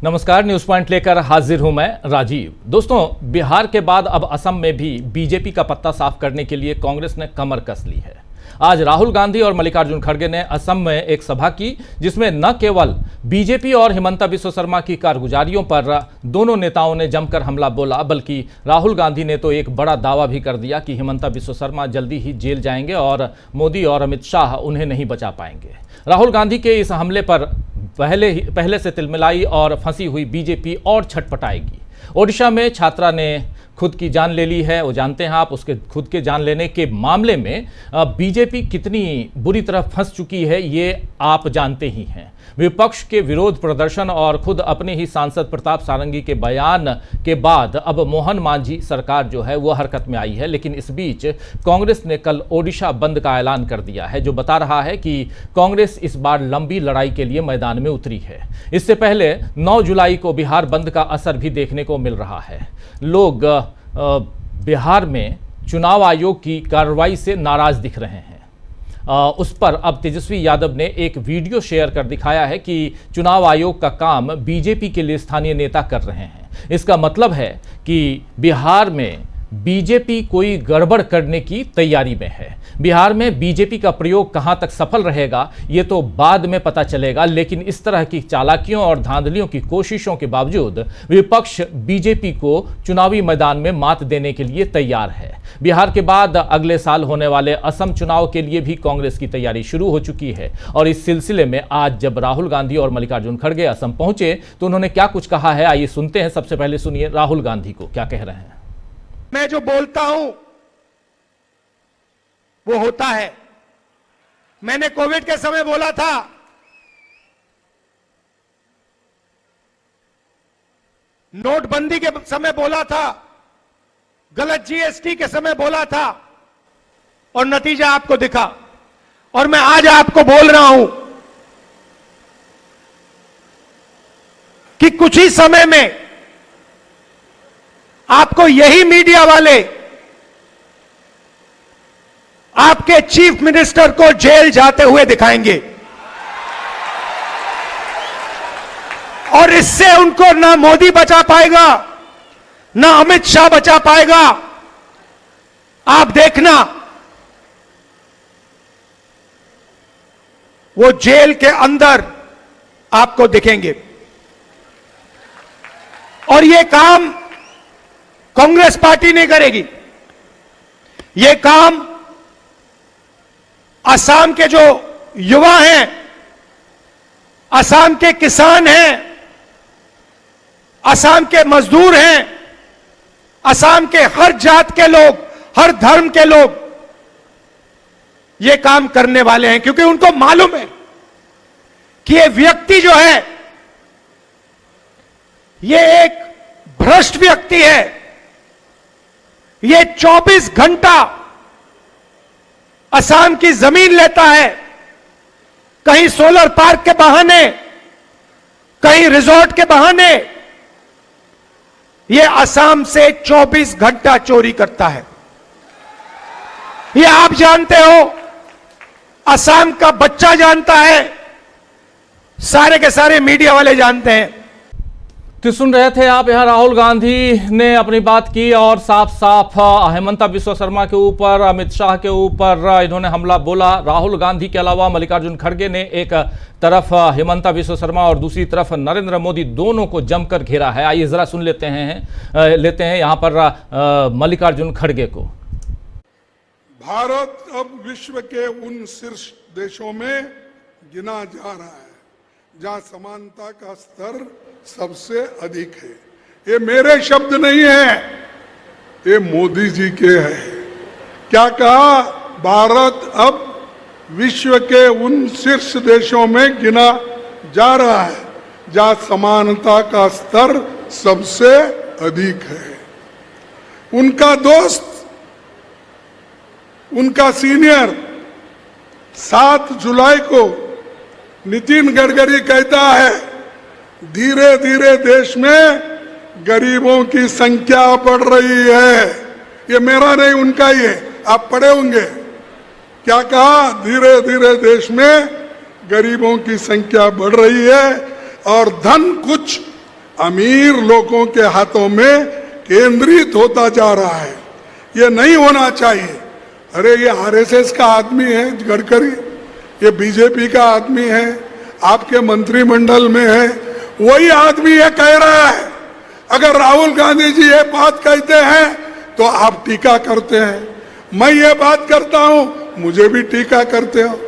नमस्कार, news point लेकर हाजिर हूं मैं राजीव। दोस्तों, बिहार के बाद अब असम में भी बीजेपी का पत्ता साफ करने के लिए कांग्रेस ने कमर कस ली है। आज राहुल गांधी और मल्लिकार्जुन खड़गे ने असम में एक सभा की, जिसमें न केवल बीजेपी और हिमंता बिस्वा शर्मा की कारगुजारियों पर दोनों नेताओं ने जमकर हमला बोला, बल्कि राहुल गांधी ने तो एक बड़ा दावा भी कर दिया कि हिमंता बिस्वा शर्मा जल्दी ही जेल जाएंगे और मोदी और अमित शाह उन्हें नहीं बचा पाएंगे। राहुल गांधी के इस हमले पर पहले से तिलमिलाई और फंसी हुई बीजेपी और छटपटाएगी। ओडिशा में छात्रा ने खुद की जान ले ली है, वो जानते हैं आप। उसके खुद के जान लेने के मामले में बीजेपी कितनी बुरी तरह फंस चुकी है, ये आप जानते ही हैं। विपक्ष के विरोध प्रदर्शन और खुद अपने ही सांसद प्रताप सारंगी के बयान के बाद अब मोहन मांझी सरकार जो है वो हरकत में आई है। लेकिन इस बीच कांग्रेस ने कल ओडिशा बंद का ऐलान कर दिया है, जो बता रहा है कि कांग्रेस इस बार लंबी लड़ाई के लिए मैदान में उतरी है। इससे पहले 9 जुलाई को बिहार बंद का असर भी देखने को मिल रहा है। लोग बिहार में चुनाव आयोग की कार्रवाई से नाराज दिख रहे हैं। उस पर अब तेजस्वी यादव ने एक वीडियो शेयर कर दिखाया है कि चुनाव आयोग का काम बीजेपी के लिए स्थानीय नेता कर रहे हैं। इसका मतलब है कि बिहार में बीजेपी कोई गड़बड़ करने की तैयारी में है। बिहार में बीजेपी का प्रयोग कहां तक सफल रहेगा ये तो बाद में पता चलेगा, लेकिन इस तरह की चालाकियों और धांधलियों की कोशिशों के बावजूद विपक्ष बीजेपी को चुनावी मैदान में मात देने के लिए तैयार है। बिहार के बाद अगले साल होने वाले असम चुनाव के लिए भी कांग्रेस की तैयारी शुरू हो चुकी है। और इस सिलसिले में आज जब राहुल गांधी और मल्लिकार्जुन खड़गे असम पहुंचे तो उन्होंने क्या कुछ कहा है, आइए सुनते हैं। सबसे पहले सुनिए राहुल गांधी को क्या कह रहे हैं। मैं जो बोलता हूं वो होता है। मैंने कोविड के समय बोला था, नोटबंदी के समय बोला था, गलत जीएसटी के समय बोला था और नतीजा आपको दिखा। और मैं आज आपको बोल रहा हूं कि कुछ ही समय में आपको यही मीडिया वाले आपके चीफ मिनिस्टर को जेल जाते हुए दिखाएंगे और इससे उनको ना मोदी बचा पाएगा ना अमित शाह बचा पाएगा। आप देखना, वो जेल के अंदर आपको दिखेंगे। और ये काम कांग्रेस पार्टी नहीं करेगी। ये काम असम के जो युवा हैं, असम के किसान हैं, असम के मजदूर हैं, असम के हर जात के लोग, हर धर्म के लोग ये काम करने वाले हैं, क्योंकि उनको मालूम है कि ये व्यक्ति जो है ये एक भ्रष्ट व्यक्ति है। ये 24 घंटा असम की जमीन लेता है, कहीं सोलर पार्क के बहाने, कहीं रिजॉर्ट के बहाने ये असम से 24 घंटा चोरी करता है। ये आप जानते हो, असम का बच्चा जानता है, सारे के सारे मीडिया वाले जानते हैं। तो सुन रहे थे आप, यहाँ राहुल गांधी ने अपनी बात की और साफ साफ हिमंता बिस्वा शर्मा के ऊपर, अमित शाह के ऊपर इन्होंने हमला बोला। राहुल गांधी के अलावा मल्लिकार्जुन खड़गे ने एक तरफ हिमंता बिस्वा शर्मा और दूसरी तरफ नरेंद्र मोदी, दोनों को जमकर घेरा है। आइए जरा सुन लेते हैं यहाँ पर मल्लिकार्जुन खड़गे को। भारत अब विश्व के उन शीर्ष देशों में गिना जा रहा है जहां समानता का स्तर सबसे अधिक है। ये मेरे शब्द नहीं है, ये मोदी जी के हैं। क्या कहा? भारत अब विश्व के उन शीर्ष देशों में गिना जा रहा है जहां समानता का स्तर सबसे अधिक है। उनका दोस्त, उनका सीनियर 7 जुलाई को नितिन गडकरी कहता है, धीरे धीरे देश में गरीबों की संख्या बढ़ रही है। ये मेरा नहीं, उनका ही है, आप पढ़े होंगे। क्या कहा? धीरे धीरे देश में गरीबों की संख्या बढ़ रही है और धन कुछ अमीर लोगों के हाथों में केंद्रित होता जा रहा है। ये नहीं होना चाहिए। अरे ये आरएसएस का आदमी है गडकरी, ये बीजेपी का आदमी है, आपके मंत्रिमंडल में है, वही आदमी ये कह रहा है। अगर राहुल गांधी जी ये बात कहते हैं तो आप टीका करते हैं, मैं ये बात करता हूं, मुझे भी टीका करते हो।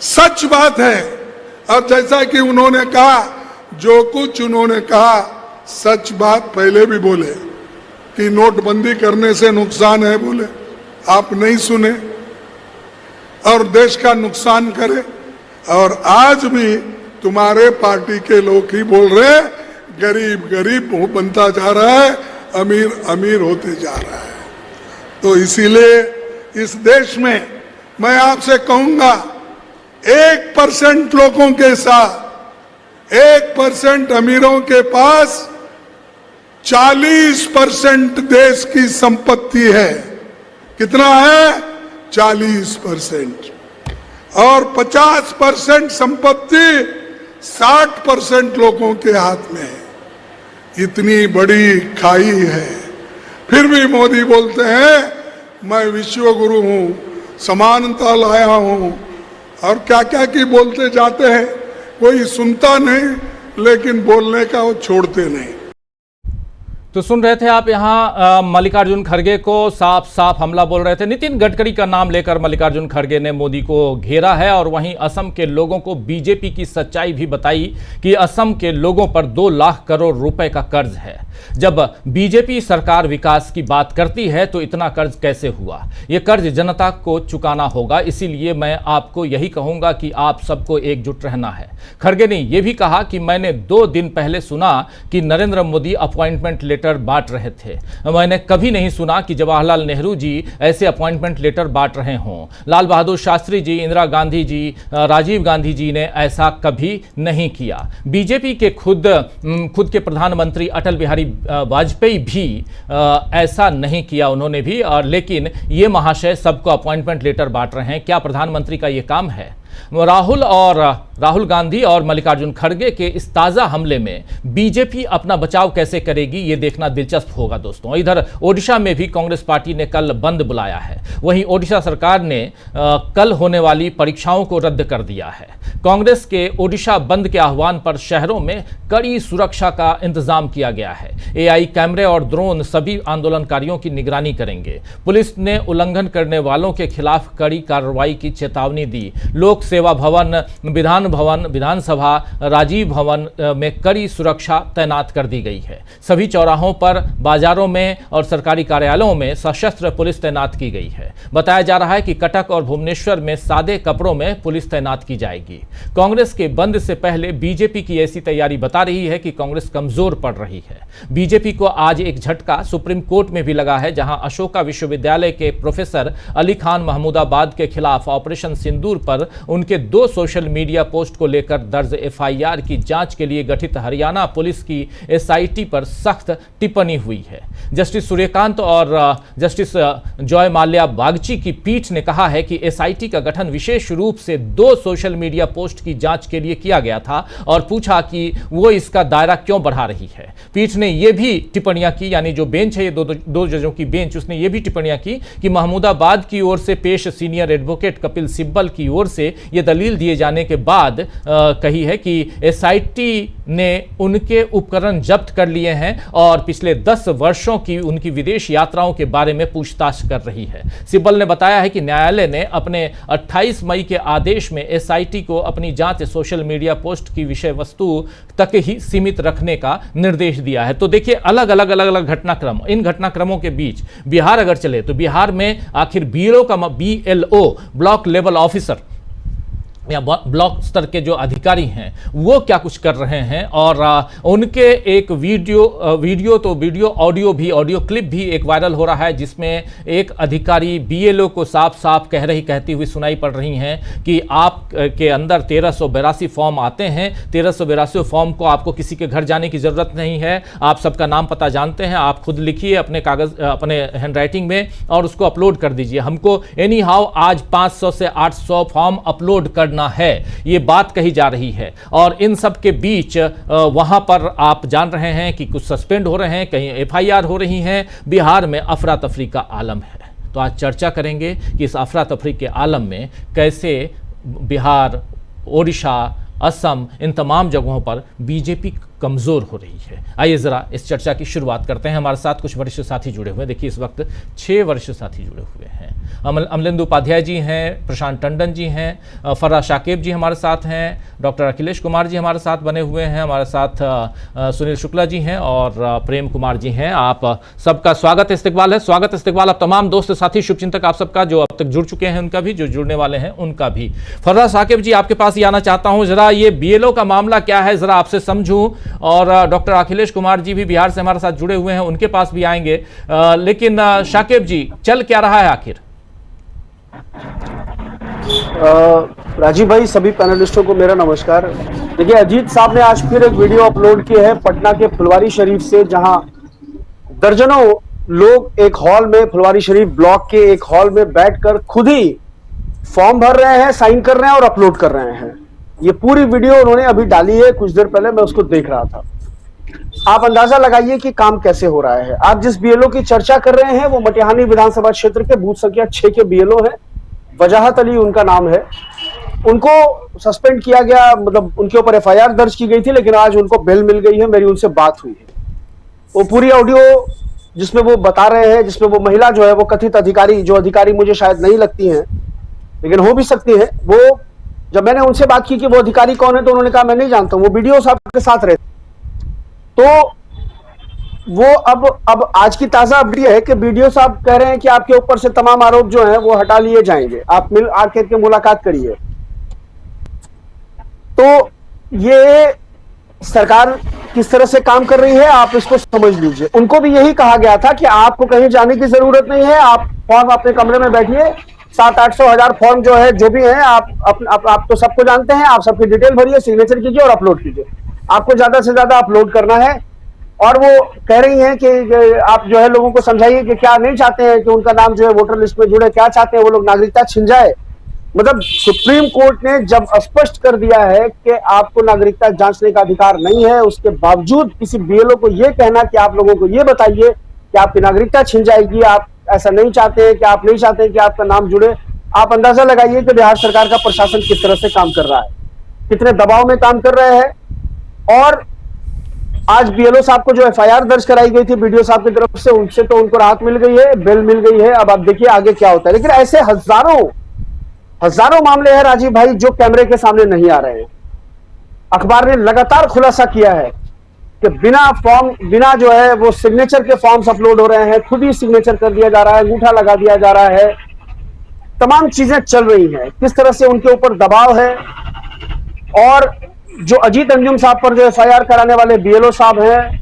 सच बात है। और जैसा कि उन्होंने कहा, जो कुछ उन्होंने कहा सच बात पहले भी बोले कि नोटबंदी करने से नुकसान है, बोले आप नहीं सुने और देश का नुकसान करे। और आज भी तुम्हारे पार्टी के लोग ही बोल रहे हैं गरीब गरीब बनता जा रहा है, अमीर अमीर होते जा रहा है। तो इसीलिए इस देश में मैं आपसे कहूंगा 1% लोगों के साथ 1% अमीरों के पास 40% देश की संपत्ति है। कितना है? 40%। और 50% संपत्ति 60% लोगों के हाथ में है। इतनी बड़ी खाई है। फिर भी मोदी बोलते हैं मैं विश्व गुरु हूं, समानता लाया हूं, और क्या क्या की बोलते जाते हैं। कोई सुनता नहीं, लेकिन बोलने का वो छोड़ते नहीं। तो सुन रहे थे आप यहाँ मल्लिकार्जुन खड़गे को साफ साफ हमला बोल रहे थे। नितिन गडकरी का नाम लेकर मल्लिकार्जुन खड़गे ने मोदी को घेरा है और वहीं असम के लोगों को बीजेपी की सच्चाई भी बताई कि असम के लोगों पर 2 लाख करोड़ रुपए का कर्ज है। जब बीजेपी सरकार विकास की बात करती है तो इतना कर्ज कैसे हुआ? यह कर्ज जनता को चुकाना होगा। इसीलिए मैं आपको यही कहूंगा कि आप सबको एकजुट रहना है। खड़गे ने यह भी कहा कि मैंने 2 दिन पहले सुना कि नरेंद्र मोदी अपॉइंटमेंट लेटर बांट रहे थे। मैंने कभी नहीं सुना कि जवाहरलाल नेहरू जी ऐसे अपॉइंटमेंट लेटर बांट रहे हों। लाल बहादुर शास्त्री जी, इंदिरा गांधी जी, राजीव गांधी जी ने ऐसा कभी नहीं किया। बीजेपी के खुद के प्रधानमंत्री अटल बिहारी वाजपेयी भी ऐसा नहीं किया उन्होंने भी। और लेकिन ये महाशय सबको अपॉइंटमेंट लेटर बांट रहे हैं। क्या प्रधानमंत्री का ये काम है? राहुल गांधी और मल्लिकार्जुन खड़गे के इस ताजा हमले में बीजेपी अपना बचाव कैसे करेगी, ये देखना दिलचस्प होगा दोस्तों। इधर ओडिशा में भी कांग्रेस पार्टी ने कल बंद बुलाया है। वहीं ओडिशा सरकार ने कल होने वाली परीक्षाओं को रद्द कर दिया है। कांग्रेस के ओडिशा बंद के आह्वान पर शहरों में कड़ी सुरक्षा का इंतजाम किया गया है। एआई कैमरे और ड्रोन सभी आंदोलनकारियों की निगरानी करेंगे। पुलिस ने उल्लंघन करने वालों के खिलाफ कड़ी कार्रवाई की चेतावनी दी। लोक सेवा भवन, विधान भवन, विधानसभा, राजीव भवन में कड़ी सुरक्षा तैनात कर दी गई है। सभी चौराहों पर, बाजारों में और सरकारी कार्यालयों में सशस्त्र पुलिस तैनात की गई है। बताया जा रहा है कि कटक और भुवनेश्वर में सादे कपड़ों में पुलिस तैनात की जाएगी। कांग्रेस के बंद से पहले बीजेपी की ऐसी तैयारी बता रही है कि कांग्रेस कमजोर पड़ रही है। बीजेपी को आज एक झटका सुप्रीम कोर्ट में भी लगा है, जहां अशोका विश्वविद्यालय के प्रोफेसर अली खान महमूदाबाद के खिलाफ ऑपरेशन सिंदूर पर उनके 2 सोशल मीडिया पोस्ट को लेकर दर्ज एफआईआर की जांच के लिए गठित हरियाणा पुलिस की एसआईटी पर सख्त टिप्पणी हुई है। जस्टिस सूर्यकांत और जस्टिस जॉय माल्या बागची की पीठ ने कहा है कि एसआईटी का गठन विशेष रूप से 2 सोशल मीडिया पोस्ट की जांच के लिए किया गया था और पूछा कि वो इसका दायरा क्यों बढ़ा रही है। पीठ ने यह भी टिप्पणियां की, यानी जो बेंच है, ये दो जजों की बेंच, उसने ये भी टिप्पणियां की कि महमूदाबाद की ओर से पेश सीनियर एडवोकेट कपिल सिब्बल की ओर से यह दलील दिए जाने के बाद कही है कि एसआईटी ने उनके उपकरण जब्त कर लिए हैं और पिछले 10 वर्षों की उनकी विदेश यात्राओं के बारे में पूछताछ कर रही है। सिब्बल ने बताया है कि न्यायालय ने अपने 28 मई के आदेश में एसआईटी को अपनी जांच सोशल मीडिया पोस्ट की विषय वस्तु तक ही सीमित रखने का निर्देश दिया है। तो देखिए, अलग अलग घटनाक्रम, इन घटनाक्रमों के बीच बिहार अगर चले तो बिहार में आखिर बीएलओ ब्लॉक लेवल ऑफिसर या ब्लॉक स्तर के जो अधिकारी हैं वो क्या कुछ कर रहे हैं, और उनके एक वीडियो ऑडियो क्लिप भी एक वायरल हो रहा है, जिसमें एक अधिकारी बीएलओ को साफ साफ कहती हुई सुनाई पड़ रही हैं कि आप के अंदर 1382 फॉर्म आते हैं, 1382 फॉर्म को आपको किसी के घर जाने की जरूरत नहीं है, आप सबका नाम पता जानते हैं, आप खुद लिखिए अपने कागज, अपने हैंडराइटिंग में और उसको अपलोड कर दीजिए। हमको एनी हाउ आज 500 से 800 फॉर्म अपलोड करने करना है, ये बात कही जा रही है। और इन सब के बीच वहां पर आप जान रहे हैं कि कुछ सस्पेंड हो रहे हैं, कहीं एफआईआर हो रही हैं। बिहार में अफरा तफरी का आलम है। तो आज चर्चा करेंगे कि इस अफरा तफरी के आलम में कैसे बिहार, ओडिशा, असम, इन तमाम जगहों पर बीजेपी कमजोर हो रही है। आइए जरा इस चर्चा की शुरुआत करते हैं। हमारे साथ कुछ वरिष्ठ साथी जुड़े हुए हैं। देखिए, इस वक्त 6 वरिष्ठ साथी जुड़े हुए हैं। अमलेंदु उपाध्याय जी हैं, प्रशांत टंडन जी हैं, फर्रा शाकिब जी हमारे साथ हैं, डॉक्टर अखिलेश कुमार जी हमारे साथ बने हुए हैं, हमारे साथ सुनील शुक्ला जी हैं और प्रेम कुमार जी हैं। आप सबका स्वागत इस्तकबाल है। स्वागत इस्तकबाल आप तमाम दोस्त साथी शुभचिंतक आप सबका, जो अब तक जुड़ चुके हैं उनका भी, जो जुड़ने वाले हैं उनका भी। फर्रा शाकिब जी, आपके पास ही आना चाहता हूं। जरा ये बीएलओ का मामला क्या है, जरा आपसे समझूं। और डॉक्टर अखिलेश कुमार जी भी बिहार से हमारे साथ जुड़े हुए हैं, उनके पास भी आएंगे। लेकिन शाकिब जी, चल क्या रहा है आखिर? राजीव भाई, सभी पैनलिस्टों को मेरा नमस्कार। देखिए, अजीत साहब ने आज फिर एक वीडियो अपलोड की है पटना के फुलवारी शरीफ से, जहां दर्जनों लोग एक हॉल में, फुलवारी शरीफ ब्लॉक के एक हॉल में बैठकर खुद ही फॉर्म भर रहे हैं, साइन कर रहे हैं और अपलोड कर रहे हैं। ये पूरी वीडियो उन्होंने अभी डाली है, कुछ देर पहले मैं उसको देख रहा था। आप अंदाजा लगाइए कि काम कैसे हो रहा है। आप जिस बीएलओ की चर्चा कर रहे हैं वो मटिहानी विधानसभा क्षेत्र के बूथ संख्या 6 के बीएलओ हैं। वजाहत अली उनका नाम है। उनको सस्पेंड किया गया, मतलब उनके ऊपर एफआईआर दर्ज की गई थी, लेकिन आज उनको बेल मिल गई है। मेरी उनसे बात हुई है। वो पूरी ऑडियो जिसमें वो बता रहे हैं, जिसमें वो महिला जो है, वो कथित अधिकारी, जो अधिकारी मुझे शायद नहीं लगती हैं लेकिन हो भी सकती है, वो जब मैंने उनसे बात की कि वो अधिकारी कौन है, तो उन्होंने कहा मैं नहीं जानता हूं, वो वीडियो साहब के साथ रहते। तो वो अब आज की ताजा अपडेट है कि वीडियो साहब कह रहे हैं कि आपके ऊपर से तमाम आरोप जो हैं वो हटा लिए जाएंगे, आप मिल आकर के मुलाकात करिए। तो ये सरकार किस तरह से काम कर रही है आप इसको समझ लीजिए। उनको भी यही कहा गया था कि आपको कहीं जाने की जरूरत नहीं है, आप फॉर्म अपने कमरे में बैठिए, 700-800 हजार फॉर्म जो है, जो भी है, आप तो सबको जानते हैं, आप सबकी डिटेल भरिए, सिग्नेचर कीजिए और अपलोड कीजिए। आपको ज्यादा से ज्यादा अपलोड करना है। और वो कह रही हैं कि आप जो है लोगों को समझाइए कि क्या नहीं चाहते हैं कि उनका नाम जो है वोटर लिस्ट में जुड़े, क्या चाहते हैं वो लोग नागरिकता छिन जाए। मतलब सुप्रीम कोर्ट ने जब स्पष्ट कर दिया है कि आपको नागरिकता जांचने का अधिकार नहीं है, उसके बावजूद किसी बीएलओ को यह कहना कि आप लोगों को ये बताइए कि आपकी नागरिकता छिन जाएगी, आप ऐसा नहीं चाहते हैं, कि आप नहीं चाहते हैं कि आपका नाम जुड़े। आप अंदाजा लगाइए कि बिहार सरकार का प्रशासन किस तरह से काम कर रहा है, कितने दबाव में काम कर रहे हैं। और आज बीएलओ साहब को जो एफआईआर दर्ज कराई गई थी वीडियो साहब की तरफ से, उनसे तो उनको राहत मिल गई है, बेल मिल गई है। अब आप देखिए आगे क्या होता है। लेकिन ऐसे हजारों मामले हैं राजीव भाई, जो कैमरे के सामने नहीं आ रहे हैं। अखबार ने लगातार खुलासा किया है कि बिना जो है वो सिग्नेचर के फॉर्म्स अपलोड हो रहे हैं, खुद ही सिग्नेचर कर दिया जा रहा है, अंगूठा लगा दिया जा रहा है, तमाम चीजें चल रही हैं। किस तरह से उनके ऊपर दबाव है। और जो अजीत अंजुम साहब पर जो एफआईआर कराने वाले बीएलओ साहब हैं,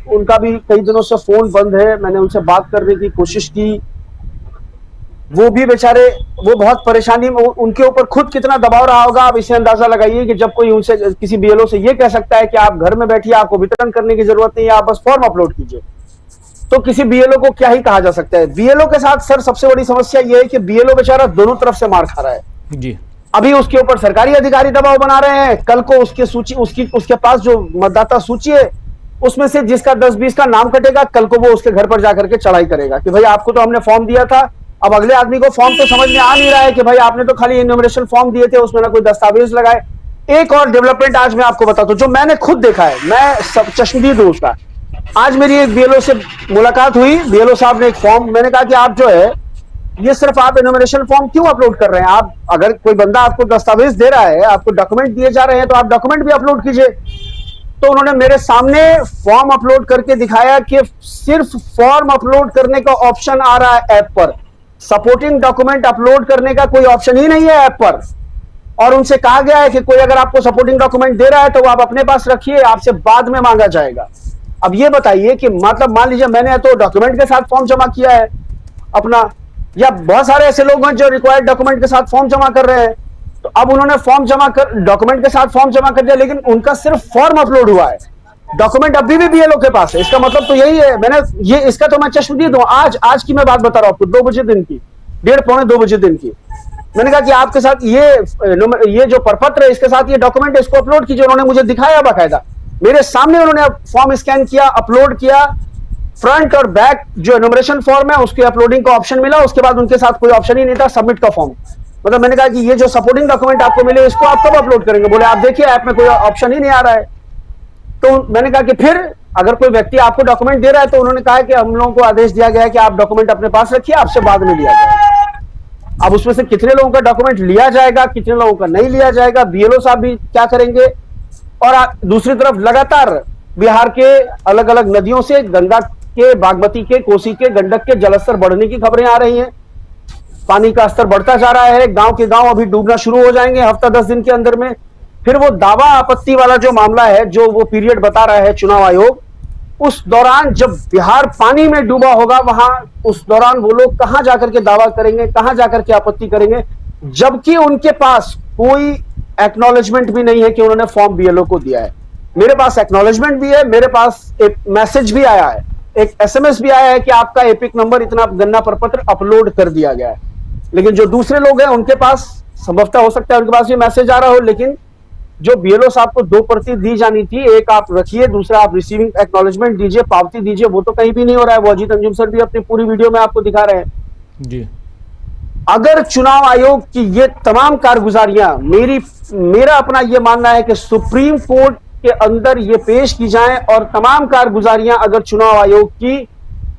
उनका भी कई दिनों से फोन बंद है। मैंने उनसे बात करने की कोशिश की, वो भी बेचारे, वो बहुत परेशानी में, उनके ऊपर खुद कितना दबाव रहा होगा आप इसे अंदाजा लगाइए कि जब कोई उनसे, किसी बीएलओ से ये कह सकता है कि आप घर में बैठिए, आपको वितरण करने की जरूरत नहीं है, आप बस फॉर्म अपलोड कीजिए, तो किसी बीएलओ को क्या ही कहा जा सकता है। बीएलओ के साथ सर सबसे बड़ी समस्या यह है कि बीएलओ बेचारा दोनों तरफ से मार खा रहा है जी। अभी उसके ऊपर सरकारी अधिकारी दबाव बना रहे हैं, कल को उसकी सूची, उसके पास जो मतदाता सूची है उसमें से जिसका 10-20 का नाम कटेगा, कल को वो उसके घर पर जाकर के चढ़ाई करेगा कि भाई आपको तो हमने फॉर्म दिया था। अब अगले आदमी को फॉर्म तो समझ में आ नहीं रहा है कि भाई आपने तो खाली इन्यूमरेशन फॉर्म दिए थे, उसमें ना कोई दस्तावेज लगाए। एक और डेवलपमेंट आज मैं आपको बताता हूं, जो मैंने खुद देखा है, मैं सब चश्मदीद हूं उसका। आज मेरी एक बीएलओ से मुलाकात हुई, बीएलओ साहब ने एक फॉर्म, मैंने कहा कि आप जो है ये सिर्फ आप इन्यूमरेशन फॉर्म क्यों अपलोड कर रहे हैं? आप अगर कोई बंदा आपको दस्तावेज दे रहा है, आपको डॉक्यूमेंट दिए जा रहे हैं, तो आप डॉक्यूमेंट भी अपलोड कीजिए। तो उन्होंने मेरे सामने फॉर्म अपलोड करके दिखाया कि सिर्फ फॉर्म अपलोड करने का ऑप्शन आ रहा है ऐप पर, सपोर्टिंग डॉक्यूमेंट अपलोड करने का कोई ऑप्शन ही नहीं है ऐप पर। और उनसे कहा गया है कि कोई अगर आपको सपोर्टिंग डॉक्यूमेंट दे रहा है तो वो आप अपने पास रखिए, आपसे बाद में मांगा जाएगा। अब ये बताइए कि मतलब मान लीजिए मैंने तो डॉक्यूमेंट के साथ फॉर्म जमा किया है अपना, या बहुत सारे ऐसे लोग हैं जो रिक्वायर्ड डॉक्यूमेंट के साथ फॉर्म जमा कर रहे हैं, तो अब उन्होंने फॉर्म जमा कर, डॉक्यूमेंट के साथ फॉर्म जमा कर दिया, लेकिन उनका सिर्फ फॉर्म अपलोड हुआ है, डॉक्यूमेंट अभी भी बीएलओ के पास है। इसका मतलब तो यही है, मैंने ये, इसका तो मैं चश्मदीद हूं। आज की मैं बात बता रहा हूं आपको, 2 बजे दिन की, 1:30 पौने 2 बजे दिन की, मैंने कहा कि आपके साथ ये जो प्रपत्र है, इसके साथ ये डॉक्यूमेंट है, इसको अपलोड कीजिए। उन्होंने मुझे दिखाया बाकायदा, मेरे सामने उन्होंने फॉर्म स्कैन किया, अपलोड किया। फ्रंट और बैक जो एनुमरेशन फॉर्म है उसके अपलोडिंग का ऑप्शन मिला, उसके बाद उनके साथ कोई ऑप्शन ही नहीं था सबमिट का फॉर्म। मतलब मैंने कहा कि ये जो सपोर्टिंग डॉक्यूमेंट आपको मिले, इसको आप कब अपलोड करेंगे? बोले आप देखिए ऐप में कोई ऑप्शन ही नहीं आ रहा है। तो मैंने कहा कि फिर अगर कोई व्यक्ति आपको डॉक्यूमेंट दे रहा है, तो उन्होंने कहा कि हम लोगों को आदेश दिया गया है कि आप डॉक्यूमेंट अपने पास रखिए, आपसे बाद में लिया जाएगा। अब उसमें से कितने लोगों का डॉक्यूमेंट लिया जाएगा, कितने लोगों का नहीं लिया जाएगा, बीएलओ साहब भी क्या करेंगे। और दूसरी तरफ लगातार बिहार के अलग अलग नदियों से गंगा के, बागमती के, कोसी के, गंडक के जलस्तर बढ़ने की खबरें आ रही हैं। पानी का स्तर बढ़ता जा रहा है, गांव के गांव अभी डूबना शुरू हो जाएंगे हफ्ता 10 दिन के अंदर में। फिर वो दावा आपत्ति वाला जो मामला है, जो वो पीरियड बता रहा है चुनाव आयोग, उस दौरान जब बिहार पानी में डूबा होगा, वहां उस दौरान वो लोग कहां जाकर के दावा करेंगे, कहां जाकर के आपत्ति करेंगे, जबकि उनके पास कोई एक्नॉलेजमेंट भी नहीं है कि उन्होंने फॉर्म बीएलओ को दिया है। मेरे पास एक्नॉलेजमेंट भी है, मेरे पास एक मैसेज भी आया है, एक एसएमएस भी आया है कि आपका एपिक नंबर इतना गन्ना प्रपत्र अपलोड कर दिया गया है। लेकिन जो दूसरे लोग हैं उनके पास संभवतः हो सकता है उनके पास ये मैसेज आ रहा हो, लेकिन जो बीएलओ साहब को 2 प्रति दी जानी थी, एक आप रखिए, दूसरा आप रिसीविंग एक्नॉलेजमेंट दीजिए, पावती दीजिए, वो तो कहीं भी नहीं हो रहा है। वो अजीत अंजुम सर भी अपनी पूरी वीडियो में आपको दिखा रहे हैं जी। अगर चुनाव आयोग की ये तमाम कारगुजारियां, मेरा अपना ये मानना है कि सुप्रीम कोर्ट के अंदर ये पेश की जाएं और तमाम कारगुजारियां अगर चुनाव आयोग की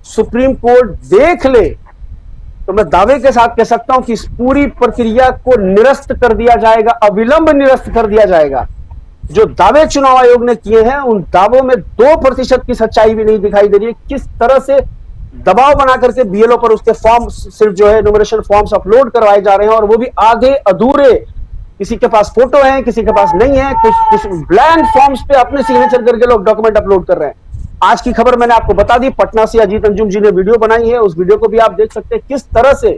सुप्रीम कोर्ट देख ले, तो मैं दावे के साथ कह सकता हूं कि इस पूरी प्रक्रिया को निरस्त कर दिया जाएगा, अविलंब निरस्त कर दिया जाएगा। जो दावे चुनाव आयोग ने किए हैं, उन दावों में 2% की सच्चाई भी नहीं दिखाई दे रही है। किस तरह से दबाव बना करके बीएलओ पर उसके फॉर्म, सिर्फ जो है एनुमरेशन फॉर्म्स अपलोड करवाए जा रहे हैं, और वो भी आधे अधूरे, किसी के पास फोटो है, किसी के पास नहीं है, कुछ ब्लैंक फॉर्म्स पे अपने सिग्नेचर करके लोग डॉक्यूमेंट अपलोड कर रहे हैं। आज की खबर मैंने आपको बता दी, पटना से अजीत अंजुम जी ने वीडियो बनाई है, उस वीडियो को भी आप देख सकते हैं किस तरह से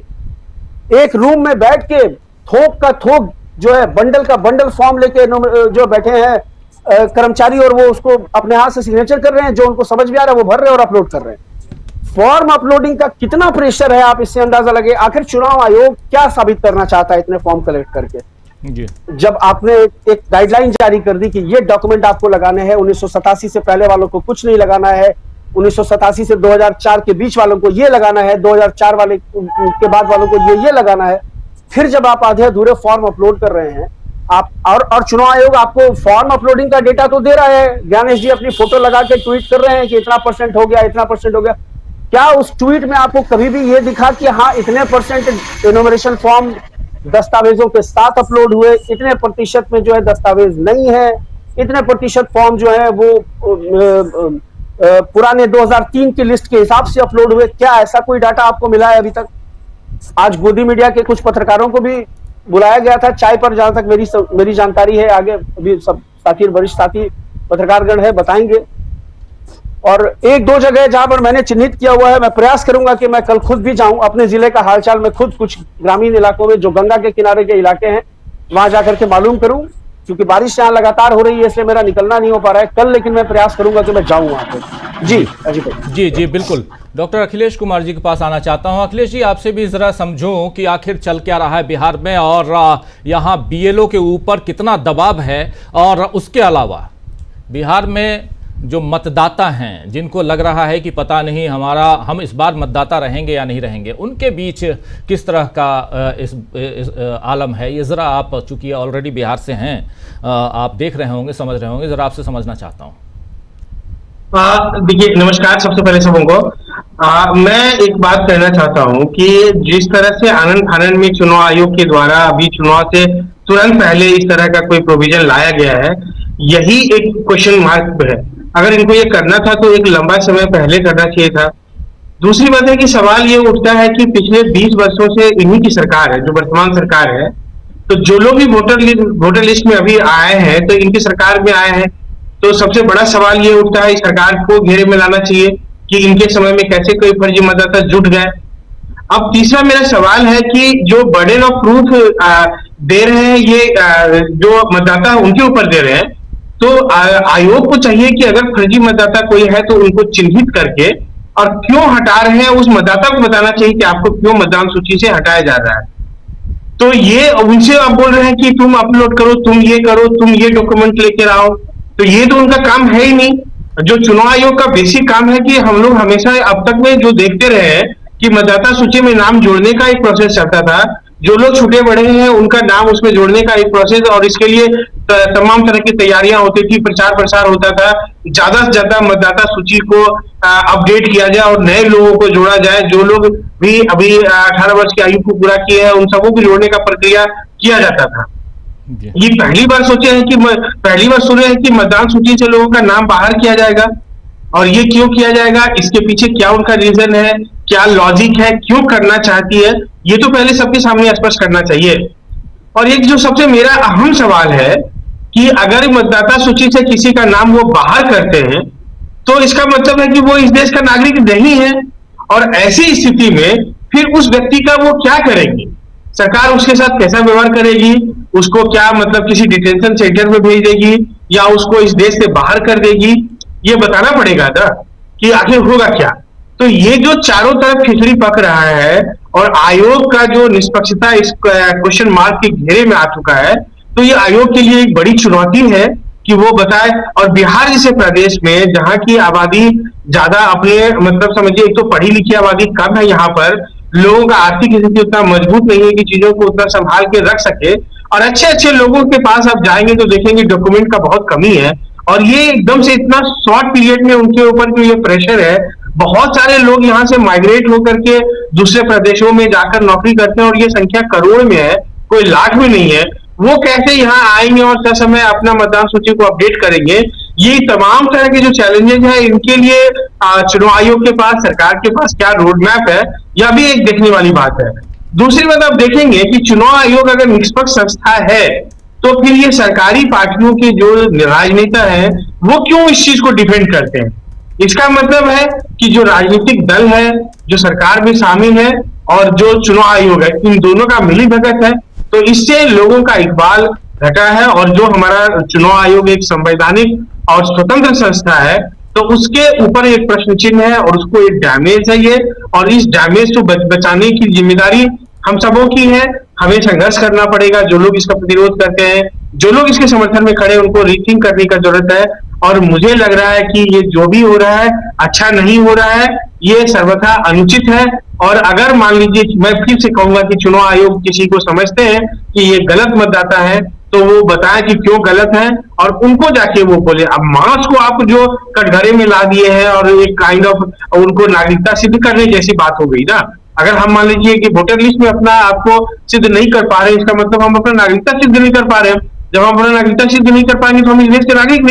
एक रूम में बैठ के थोक का थोक जो है, बंडल का बंडल फॉर्म लेके जो बैठे हैं कर्मचारी, और वो उसको अपने हाथ से सिग्नेचर कर रहे हैं, जो उनको समझ में आ रहा है वो भर रहे हैं और अपलोड कर रहे हैं। फॉर्म अपलोडिंग का कितना प्रेशर है, आप इससे अंदाजा लगे। आखिर चुनाव आयोग क्या साबित करना चाहता है इतने फॉर्म कलेक्ट करके? जी। जब आपने एक गाइडलाइन जारी कर दी कि ये डॉक्यूमेंट आपको लगाने हैं, 1987 से पहले वालों को कुछ नहीं लगाना है, 1987 से 2004 के बीच वालों को ये लगाना है, 2004 वाले के बाद वालों को ये लगाना है। फिर जब आप आधे अधूरे फॉर्म अपलोड कर रहे हैं आप, और चुनाव आयोग आपको फॉर्म अपलोडिंग का डेटा तो दे रहा है, ज्ञानेश जी अपनी फोटो लगा के ट्वीट कर रहे हैं कि इतना % हो गया, इतना % हो गया। क्या उस ट्वीट में आपको कभी भी ये दिखा कि हाँ इतने % एनुमरेशन फॉर्म दस्तावेजों के साथ अपलोड हुए, इतने % में जो है दस्तावेज नहीं है, इतने % फॉर्म जो है वो पुराने 2003 की लिस्ट के हिसाब से अपलोड हुए? क्या ऐसा कोई डाटा आपको मिला है अभी तक? आज गोदी मीडिया के कुछ पत्रकारों को भी बुलाया गया था चाय पर, जहां तक मेरी जानकारी है, आगे अभी सब साथी, वरिष्ठ साथी पत्रकारगण है, बताएंगे। और 1-2 जगह जहां पर मैंने चिन्हित किया हुआ है, मैं प्रयास करूंगा कि मैं कल खुद भी जाऊं, अपने जिले का हालचाल मैं खुद कुछ ग्रामीण इलाकों में जो गंगा के किनारे के इलाके हैं वहां जाकर के मालूम करूं, क्योंकि बारिश यहाँ लगातार हो रही है, इसलिए मेरा निकलना नहीं हो पा रहा है कल, लेकिन मैं प्रयास करूंगा कि मैं जाऊं वहां पर। जी अजीत जी जी बिल्कुल। डॉक्टर अखिलेश कुमार जी के पास आना चाहता हूं। अखिलेश जी, आपसे भी जरा समझूं कि आखिर चल क्या रहा है बिहार में, और यहाँ बीएलओ के ऊपर कितना दबाव है, और उसके अलावा बिहार में जो मतदाता हैं जिनको लग रहा है कि पता नहीं हम इस बार मतदाता रहेंगे या नहीं रहेंगे, उनके बीच किस तरह का इस आलम है, ये ज़रा आप चूंकि ऑलरेडी बिहार से हैं, आप देख रहे होंगे, समझ रहे होंगे, ज़रा आपसे समझना चाहता हूँ। देखिए, नमस्कार सबसे पहले सबको। मैं एक बात कहना चाहता हूँ कि जिस तरह से आनंद फानन में चुनाव आयोग के द्वारा अभी चुनाव से तुरंत पहले इस तरह का कोई प्रोविजन लाया गया है, यही एक क्वेश्चन मार्क है। अगर इनको ये करना था तो एक लंबा समय पहले करना चाहिए था। दूसरी बात है कि सवाल ये उठता है कि पिछले 20 वर्षों से इन्हीं की सरकार है, जो वर्तमान सरकार है, तो जो लोग भी वोटर लिस्ट में अभी आए हैं तो इनकी सरकार में आए हैं, तो सबसे बड़ा सवाल ये उठता है इस सरकार को घेरे में लाना चाहिए कि इनके समय में कैसे कोई फर्जी मतदाता जुट गए। अब तीसरा मेरा सवाल है कि जो बर्डन ऑफ प्रूफ दे रहे हैं ये जो मतदाता उनके ऊपर दे रहे हैं, तो आयोग को चाहिए कि अगर फर्जी मतदाता कोई है तो उनको चिन्हित करके और क्यों हटा रहे हैं उस मतदाता को बताना चाहिए कि आपको क्यों मतदान सूची से हटाया जा रहा है। तो ये उनसे आप बोल रहे हैं कि तुम अपलोड करो, तुम ये करो, तुम ये डॉक्यूमेंट लेकर आओ, तो ये तो उनका काम है ही नहीं। जो चुनाव आयोग का बेसिक काम है कि हम लोग हमेशा अब तक में जो देखते रहे हैं कि मतदाता सूची में नाम जोड़ने का एक प्रोसेस चलता था, जो लोग छूटे बढ़े हैं उनका नाम उसमें जोड़ने का एक प्रोसेस, और इसके लिए तमाम तरह की तैयारियां होती थी, प्रचार प्रसार होता था, ज्यादा से ज्यादा मतदाता सूची को अपडेट किया जाए और नए लोगों को जोड़ा जाए। जो लोग भी अभी 18 वर्ष की आयु को पूरा किए हैं उन सबको भी जोड़ने का प्रक्रिया किया जाता था। ये पहली बार सोचे हैं कि पहली बार सुने हैं कि मतदान सूची से लोगों का नाम बाहर किया जाएगा, और ये क्यों किया जाएगा, इसके पीछे क्या उनका रीजन है, क्या लॉजिक है, क्यों करना चाहती है, ये तो पहले सबके सामने स्पष्ट करना चाहिए। और एक जो सबसे मेरा अहम सवाल है कि अगर मतदाता सूची से किसी का नाम वो बाहर करते हैं तो इसका मतलब है कि वो इस देश का नागरिक नहीं है, और ऐसी स्थिति में फिर उस व्यक्ति का वो क्या करेगी, सरकार उसके साथ कैसा व्यवहार करेगी, उसको क्या मतलब किसी डिटेंशन सेंटर में भेज देगी या उसको इस देश से बाहर कर देगी, ये बताना पड़ेगा ना कि आखिर होगा क्या। तो ये जो चारों तरफ खिचड़ी पक रहा है और आयोग का जो निष्पक्षता इस क्वेश्चन मार्क के घेरे में आ चुका है, तो ये आयोग के लिए एक बड़ी चुनौती है कि वो बताए। और बिहार जैसे प्रदेश में जहां की आबादी ज्यादा अपने मतलब समझिए, एक तो पढ़ी लिखी आबादी कम है, यहाँ पर लोगों का आर्थिक स्थिति उतना मजबूत नहीं है कि चीजों को उतना संभाल के रख सके, और अच्छे अच्छे लोगों के पास आप जाएंगे तो देखेंगे डॉक्यूमेंट का बहुत कमी है, और ये एकदम से इतना शॉर्ट पीरियड में उनके ऊपर जो ये प्रेशर है, बहुत सारे लोग यहाँ से माइग्रेट होकर के दूसरे प्रदेशों में जाकर नौकरी करते हैं और ये संख्या करोड़ में है, कोई लाख में नहीं है। वो कैसे यहाँ आएंगे और ससमय अपना मतदान सूची को अपडेट करेंगे। ये तमाम तरह के जो चैलेंजेस हैं इनके लिए चुनाव आयोग के पास, सरकार के पास क्या रोड मैप है, यह भी एक देखने वाली बात है। दूसरी बात आप देखेंगे कि चुनाव आयोग अगर निष्पक्ष संस्था है तो फिर ये सरकारी पार्टियों के जो राजनेता हैं वो क्यों इस चीज को डिफेंड करते हैं। इसका मतलब है कि जो राजनीतिक दल है, जो सरकार में शामिल है और जो चुनाव आयोग है, इन दोनों का मिली भगत है, तो इससे लोगों का इकबाल घटा है। और जो हमारा चुनाव आयोग एक संवैधानिक और स्वतंत्र संस्था है, तो उसके ऊपर एक प्रश्न चिन्ह है और उसको एक डैमेज है ये, और इस डैमेज को बचाने की जिम्मेदारी हम सबों की है। हमें संघर्ष करना पड़ेगा, जो लोग इसका प्रतिरोध करते हैं, जो लोग इसके समर्थन में खड़े हैं, उनको रीथिंक करने का जरूरत है। और मुझे लग रहा है कि ये जो भी हो रहा है अच्छा नहीं हो रहा है, ये सर्वथा अनुचित है। और अगर मान लीजिए, मैं फिर से कहूंगा कि चुनाव आयोग किसी को समझते हैं कि ये गलत मतदाता है, तो वो बताएं कि क्यों गलत है और उनको जाके वो बोले। अब मास को आप जो कटघरे में ला दिए हैं और एक काइंड ऑफ उनको नागरिकता सिद्ध करने जैसी बात हो गई ना। अगर हम मान लीजिए कि वोटर लिस्ट में अपना आपको सिद्ध नहीं कर पा रहे, इसका मतलब हम अपना नागरिकता सिद्ध नहीं कर पा रहे हैं। जब हम अपना नागरिकता सिद्ध नहीं कर पाएंगे तो हम इस देश के नागरिक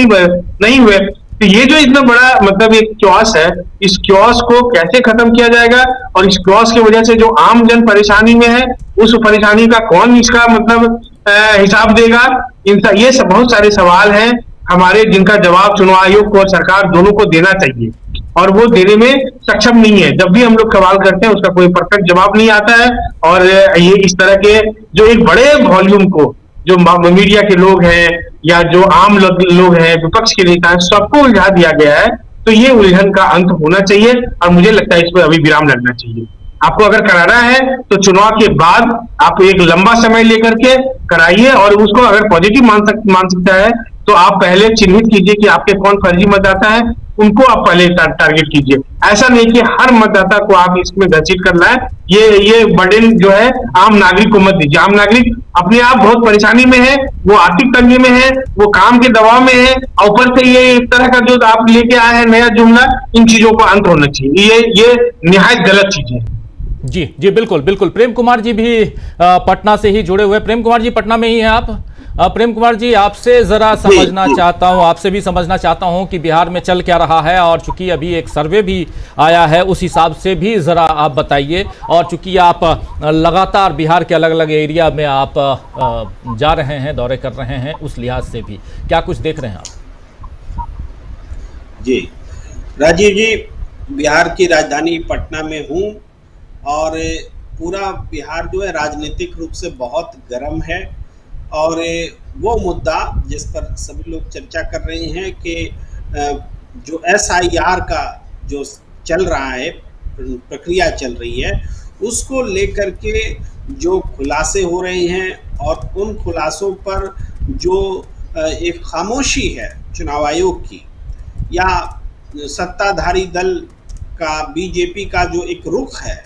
नहीं हुए। तो ये जो इतना बड़ा मतलब एक क्योस है, इस क्योस को कैसे खत्म किया जाएगा, और इस क्योस की वजह से जो आम जन परेशानी में है, उस परेशानी का कौन इसका मतलब हिसाब देगा, ये सब बहुत सारे सवाल हैं हमारे, जिनका जवाब चुनाव आयोग को और सरकार दोनों को देना चाहिए, और वो देने में सक्षम नहीं है। जब भी हम लोग सवाल करते हैं उसका कोई परफेक्ट जवाब नहीं आता है, और ये इस तरह के जो एक बड़े वॉल्यूम को जो मीडिया के लोग हैं या जो आम लोग हैं, विपक्ष के नेता हैं, सबको उलझा दिया गया है। तो ये उलझन का अंत होना चाहिए, और मुझे लगता है इस पर अभी विराम लगना चाहिए। आपको अगर कराना है तो चुनाव के बाद आप एक लंबा समय लेकर के कराइए, और उसको अगर पॉजिटिव मान सकता है तो आप पहले चिन्हित कीजिए कि आपके कौन फर्जी मतदाता है, उनको आप पहले टारगेट कीजिए। ऐसा नहीं कि हर मतदाता को आप इसमें घसीट करना है। ये बर्डन जो है आम नागरिक को मत दीजिए। आम नागरिक अपने आप बहुत परेशानी में है, वो आर्थिक तंगी में है, वो काम के दबाव में है, और ऊपर से ये एक तरह का जो आप लेके आए हैं नया जुमला, इन चीजों को अंत होना चाहिए। ये निहायत गलत चीज है। जी जी, बिल्कुल बिल्कुल। प्रेम कुमार जी भी पटना से ही जुड़े हुए। प्रेम कुमार जी पटना में ही हैं आप। प्रेम कुमार जी, आपसे जरा समझना चाहता हूं, आपसे भी समझना चाहता हूं कि बिहार में चल क्या रहा है, और चूंकि अभी एक सर्वे भी आया है उस हिसाब से भी जरा आप बताइए। और चूंकि आप लगातार बिहार के अलग अलग एरिया में आप जा रहे हैं, दौरे कर रहे हैं, उस लिहाज से भी क्या कुछ देख रहे हैं आप? जी राजीव जी, बिहार की राजधानी पटना में हूँ, और पूरा बिहार जो है राजनीतिक रूप से बहुत गर्म है। और वो मुद्दा जिस पर सभी लोग चर्चा कर रहे हैं कि जो SIR का जो चल रहा है, प्रक्रिया चल रही है, उसको लेकर के जो खुलासे हो रहे हैं और उन खुलासों पर जो एक खामोशी है चुनाव आयोग की या सत्ताधारी दल का बीजेपी का जो एक रुख है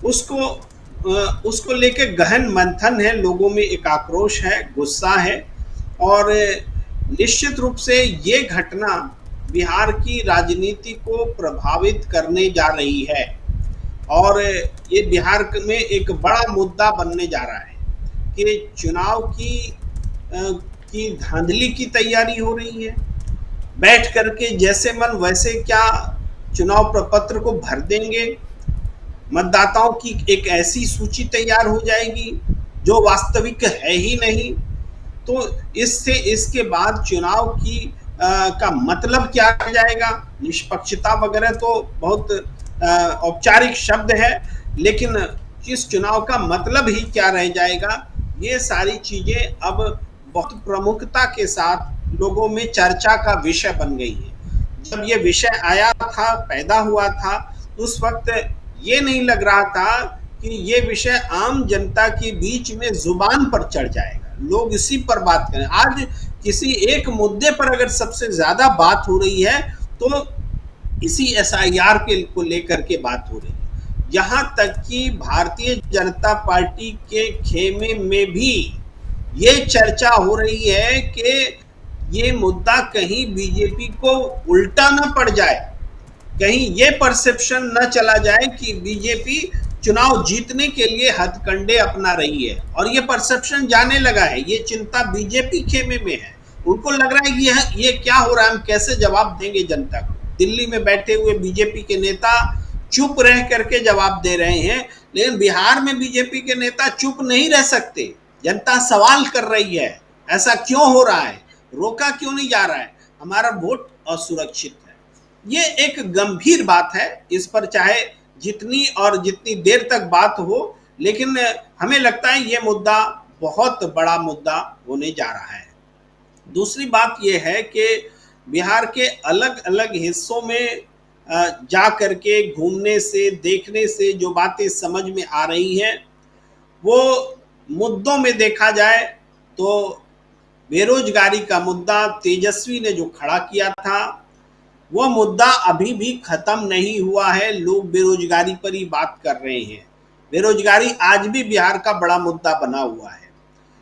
उसको लेकर गहन मंथन है, लोगों में एक आक्रोश है, गुस्सा है और निश्चित रूप से ये घटना बिहार की राजनीति को प्रभावित करने जा रही है और ये बिहार में एक बड़ा मुद्दा बनने जा रहा है कि चुनाव की धांधली की तैयारी हो रही है। बैठ करके जैसे मन वैसे क्या चुनाव प्रपत्र को भर देंगे, मतदाताओं की एक ऐसी सूची तैयार हो जाएगी जो वास्तविक है ही नहीं। तो इसके बाद चुनाव की का मतलब क्या रह जाएगा? निष्पक्षता वगैरह तो बहुत औपचारिक शब्द है, लेकिन इस चुनाव का मतलब ही क्या रह जाएगा? ये सारी चीजें अब बहुत प्रमुखता के साथ लोगों में चर्चा का विषय बन गई है। जब ये विषय आया था, पैदा हुआ था, उस वक्त ये नहीं लग रहा था कि ये विषय आम जनता के बीच में जुबान पर चढ़ जाएगा, लोग इसी पर बात करें। आज किसी एक मुद्दे पर अगर सबसे ज्यादा बात हो रही है तो इसी SIR को लेकर के बात हो रही है। यहाँ तक कि भारतीय जनता पार्टी के खेमे में भी ये चर्चा हो रही है कि ये मुद्दा कहीं बीजेपी को उल्टा न पड़ जाए, कहीं ये परसेप्शन न चला जाए कि बीजेपी चुनाव जीतने के लिए हथकंडे अपना रही है। और ये परसेप्शन जाने लगा है, ये चिंता बीजेपी खेमे में है। उनको लग रहा है कि ये क्या हो रहा है, हम कैसे जवाब देंगे जनता को। दिल्ली में बैठे हुए बीजेपी के नेता चुप रह करके जवाब दे रहे हैं, लेकिन बिहार में बीजेपी के नेता चुप नहीं रह सकते। जनता सवाल कर रही है, ऐसा क्यों हो रहा है, रोका क्यों नहीं जा रहा है, हमारा वोट असुरक्षित है। ये एक गंभीर बात है, इस पर चाहे जितनी देर तक बात हो, लेकिन हमें लगता है ये मुद्दा बहुत बड़ा मुद्दा होने जा रहा है। दूसरी बात यह है कि बिहार के अलग अलग हिस्सों में जा करके घूमने से, देखने से जो बातें समझ में आ रही हैं, वो मुद्दों में देखा जाए तो बेरोजगारी का मुद्दा तेजस्वी ने जो खड़ा किया था, वो मुद्दा अभी भी खत्म नहीं हुआ है। लोग बेरोजगारी पर ही बात कर रहे हैं। बेरोजगारी आज भी बिहार का बड़ा मुद्दा बना हुआ है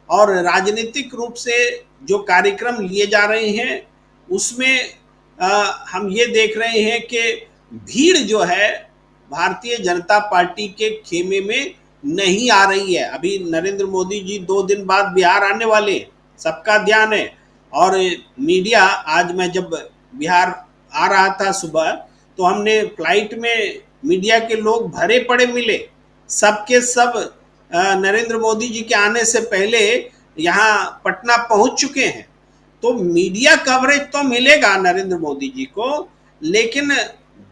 और राजनीतिक रूप से जो कार्यक्रम लिए जा रहे हैं उसमें हम ये देख रहे हैं कि भीड़ जो है भारतीय जनता पार्टी के खेमे में नहीं आ रही है। अभी नरेंद्र मोदी जी 2 दिन बाद बिहार आने वाले, सबका ध्यान है। और मीडिया, आज मैं जब बिहार आ रहा था सुबह, तो हमने फ्लाइट में मीडिया के लोग भरे पड़े मिले, सबके सब नरेंद्र मोदी जी के आने से पहले यहाँ पटना पहुंच चुके हैं। तो मीडिया कवरेज तो मिलेगा नरेंद्र मोदी जी को, लेकिन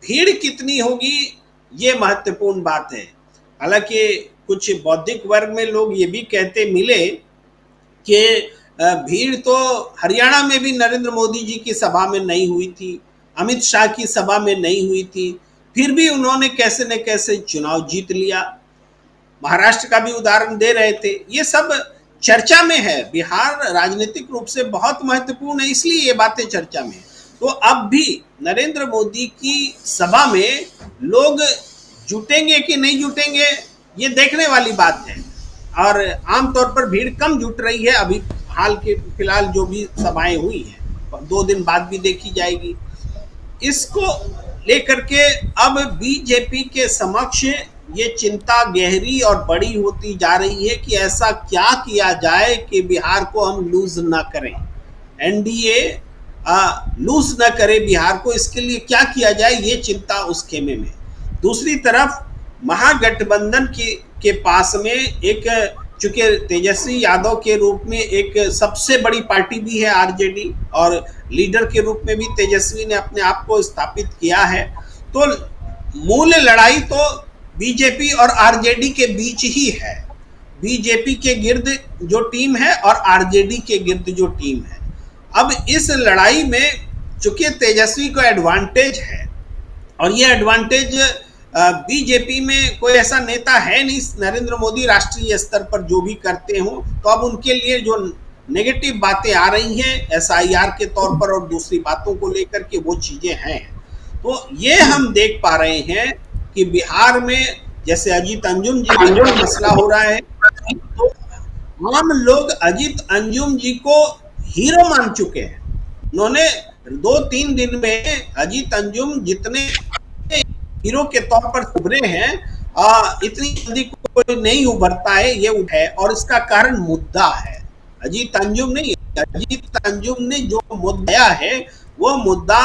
भीड़ कितनी होगी ये महत्वपूर्ण बात है। हालांकि कुछ बौद्धिक वर्ग में लोग ये भी कहते मिले कि भीड़ तो हरियाणा में भी नरेंद्र मोदी जी की सभा में नहीं हुई थी, अमित शाह की सभा में नहीं हुई थी, फिर भी उन्होंने कैसे न कैसे चुनाव जीत लिया। महाराष्ट्र का भी उदाहरण दे रहे थे। ये सब चर्चा में है। बिहार राजनीतिक रूप से बहुत महत्वपूर्ण है, इसलिए ये बातें चर्चा में है। तो अब भी नरेंद्र मोदी की सभा में लोग जुटेंगे कि नहीं जुटेंगे, ये देखने वाली बात है। और आमतौर पर भीड़ कम जुट रही है। अभी हाल के फिलहाल जो भी सभाएं हुई हैं 2 दिन बाद भी देखी जाएगी। इसको लेकर के अब बीजेपी के समक्ष ये चिंता गहरी और बड़ी होती जा रही है कि ऐसा क्या किया जाए कि बिहार को हम लूज ना करें, एनडीए लूज ना करे बिहार को। इसके लिए क्या किया जाए, ये चिंता उस खेमे में। दूसरी तरफ महागठबंधन के पास में एक, चूंकि तेजस्वी यादव के रूप में एक सबसे बड़ी पार्टी भी है आरजेडी, और लीडर के रूप में भी तेजस्वी ने अपने आप को स्थापित किया है, तो मूल लड़ाई तो बीजेपी और आरजेडी के बीच ही है। बीजेपी के गिर्द जो टीम है और आरजेडी के गिर्द जो टीम है। अब इस लड़ाई में चूंकि तेजस्वी को एडवांटेज है, और ये एडवांटेज बीजेपी में कोई ऐसा नेता है नहीं, नरेंद्र मोदी राष्ट्रीय स्तर पर जो भी करते हो, तो अब उनके लिए जो नेगेटिव बातें आ रही हैं एसआईआर के तौर पर और दूसरी बातों को लेकर के वो चीजें हैं। तो ये हम देख पा रहे हैं कि बिहार में जैसे अजीत अंजुम जी का मसला हो रहा है, तो आम लोग अजीत अंजुम जी को हीरो मान चुके हैं। उन्होंने 2-3 दिन में अजीत अंजुम जितने हीरो के तौर पर उभरे हैं, इतनी जल्दी कोई नहीं उभरता है, ये है। और इसका कारण मुद्दा है, अजीत अंजुम नहीं। अजीत अंजुम ने जो मुद्दा है वो मुद्दा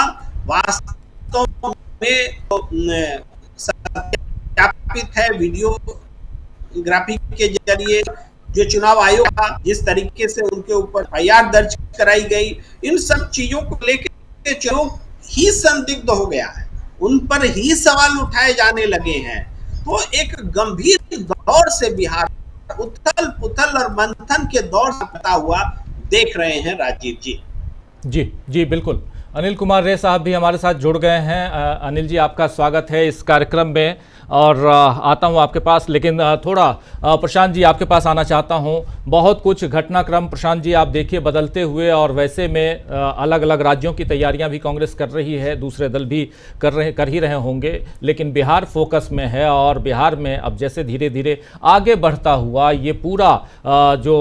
वास्तव में सत्यापित है वीडियोग्राफी के जरिए। जो चुनाव आयोग था, जिस तरीके से उनके ऊपर एफआईआर दर्ज कराई गई, इन सब चीजों को लेकर चुनाव ही संदिग्ध हो गया है, उन पर ही सवाल उठाए जाने लगे हैं। तो एक गंभीर दौर से बिहार उथल पुथल और मंथन के दौर से पता हुआ देख रहे हैं राजीव जी। जी बिल्कुल। अनिल कुमार रे साहब भी हमारे साथ जुड़ गए हैं। अनिल जी, आपका स्वागत है इस कार्यक्रम में और आता हूं आपके पास, लेकिन थोड़ा प्रशांत जी आपके पास आना चाहता हूं। बहुत कुछ घटनाक्रम प्रशांत जी आप देखिए बदलते हुए, और वैसे में अलग अलग राज्यों की तैयारियां भी कांग्रेस कर रही है, दूसरे दल भी कर ही रहे होंगे, लेकिन बिहार फोकस में है। और बिहार में अब जैसे धीरे धीरे आगे बढ़ता हुआ ये पूरा जो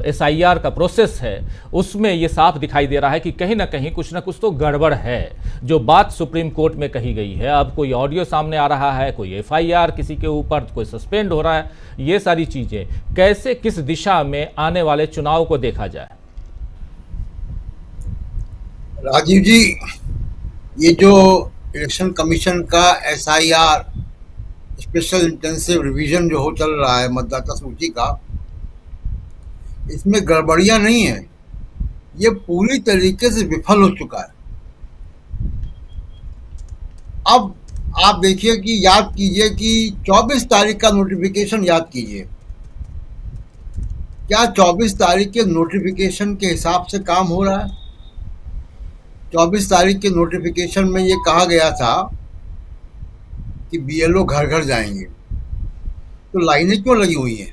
एसआईआर का प्रोसेस है, उसमें ये साफ दिखाई दे रहा है कि कहीं ना कहीं कुछ ना कुछ तो गड़बड़ है। जो बात सुप्रीम कोर्ट में कही गई है, अब कोई ऑडियो सामने आ रहा है, कोई एफआईआर किसी के ऊपर, कोई सस्पेंड हो रहा है, ये सारी चीजें कैसे किस दिशा में आने वाले चुनाव को देखा जाए? राजीव जी, ये जो इलेक्शन कमीशन का एसआईआर स्पेशल इंटेंसिव रिवीजन जो हो चल रहा है मतदाता सूची का, इसमें गड़बड़ियां नहीं है, ये पूरी तरीके से विफल हो चुका है। अब आप देखिए कि याद कीजिए कि 24 तारीख का नोटिफिकेशन याद कीजिए, क्या 24 तारीख के नोटिफिकेशन के हिसाब से काम हो रहा है? 24 तारीख के नोटिफिकेशन में ये कहा गया था कि बीएलओ घर घर जाएंगे, तो लाइनें क्यों लगी हुई हैं?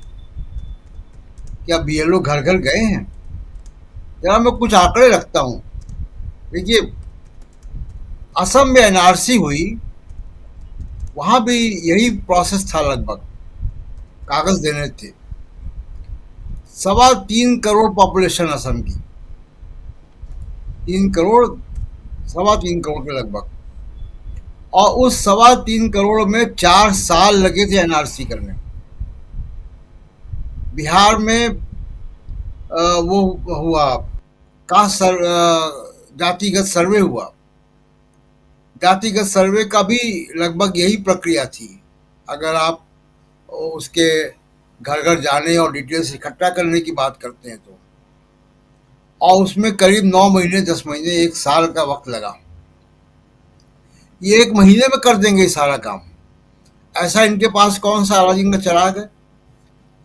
क्या बीएलओ घर घर गए हैं? जरा मैं कुछ आंकड़े रखता हूं। देखिए, असम में एनआरसी हुई, वहां भी यही प्रोसेस था, लगभग कागज देने थे। 3.25 करोड़ पॉपुलेशन असम की, 3 करोड़ 3.25 करोड़ के लगभग, और उस 3.25 करोड़ में 4 साल लगे थे एनआरसी करने। बिहार में वो हुआ कास्ट जातिगत सर्वे हुआ, जातिगत सर्वे का भी लगभग यही प्रक्रिया थी। अगर आप उसके घर घर जाने और डिटेल्स इकट्ठा करने की बात करते हैं तो, और उसमें करीब 9 महीने 10 महीने 1 साल का वक्त लगा। ये 1 महीने में कर देंगे सारा काम, ऐसा इनके पास कौन सा अलादीन का चिराग है?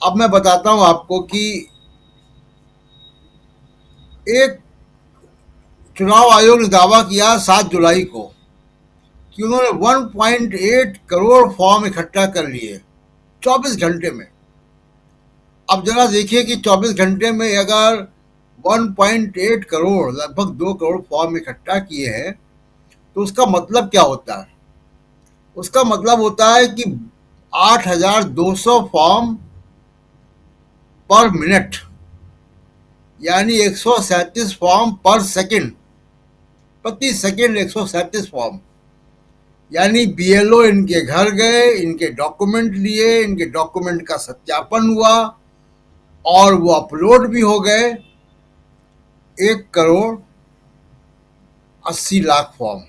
अब मैं बताता हूं आपको कि एक चुनाव आयोग ने दावा किया 7 जुलाई को कि उन्होंने 1.8 करोड़ फॉर्म इकट्ठा कर लिए 24 घंटे में। अब जरा देखिए कि 24 घंटे में अगर 1.8 करोड़ लगभग 2 करोड़ फॉर्म इकट्ठा किए हैं, तो उसका मतलब क्या होता है? उसका मतलब होता है कि 8,200 फॉर्म पर मिनट, यानी 137 फॉर्म पर सेकंड, प्रति सेकंड 137 फॉर्म। यानी बीएलओ इनके घर गए, इनके डॉक्यूमेंट लिए, इनके डॉक्यूमेंट का सत्यापन हुआ और वो अपलोड भी हो गए। 1 करोड़ 80 लाख फॉर्म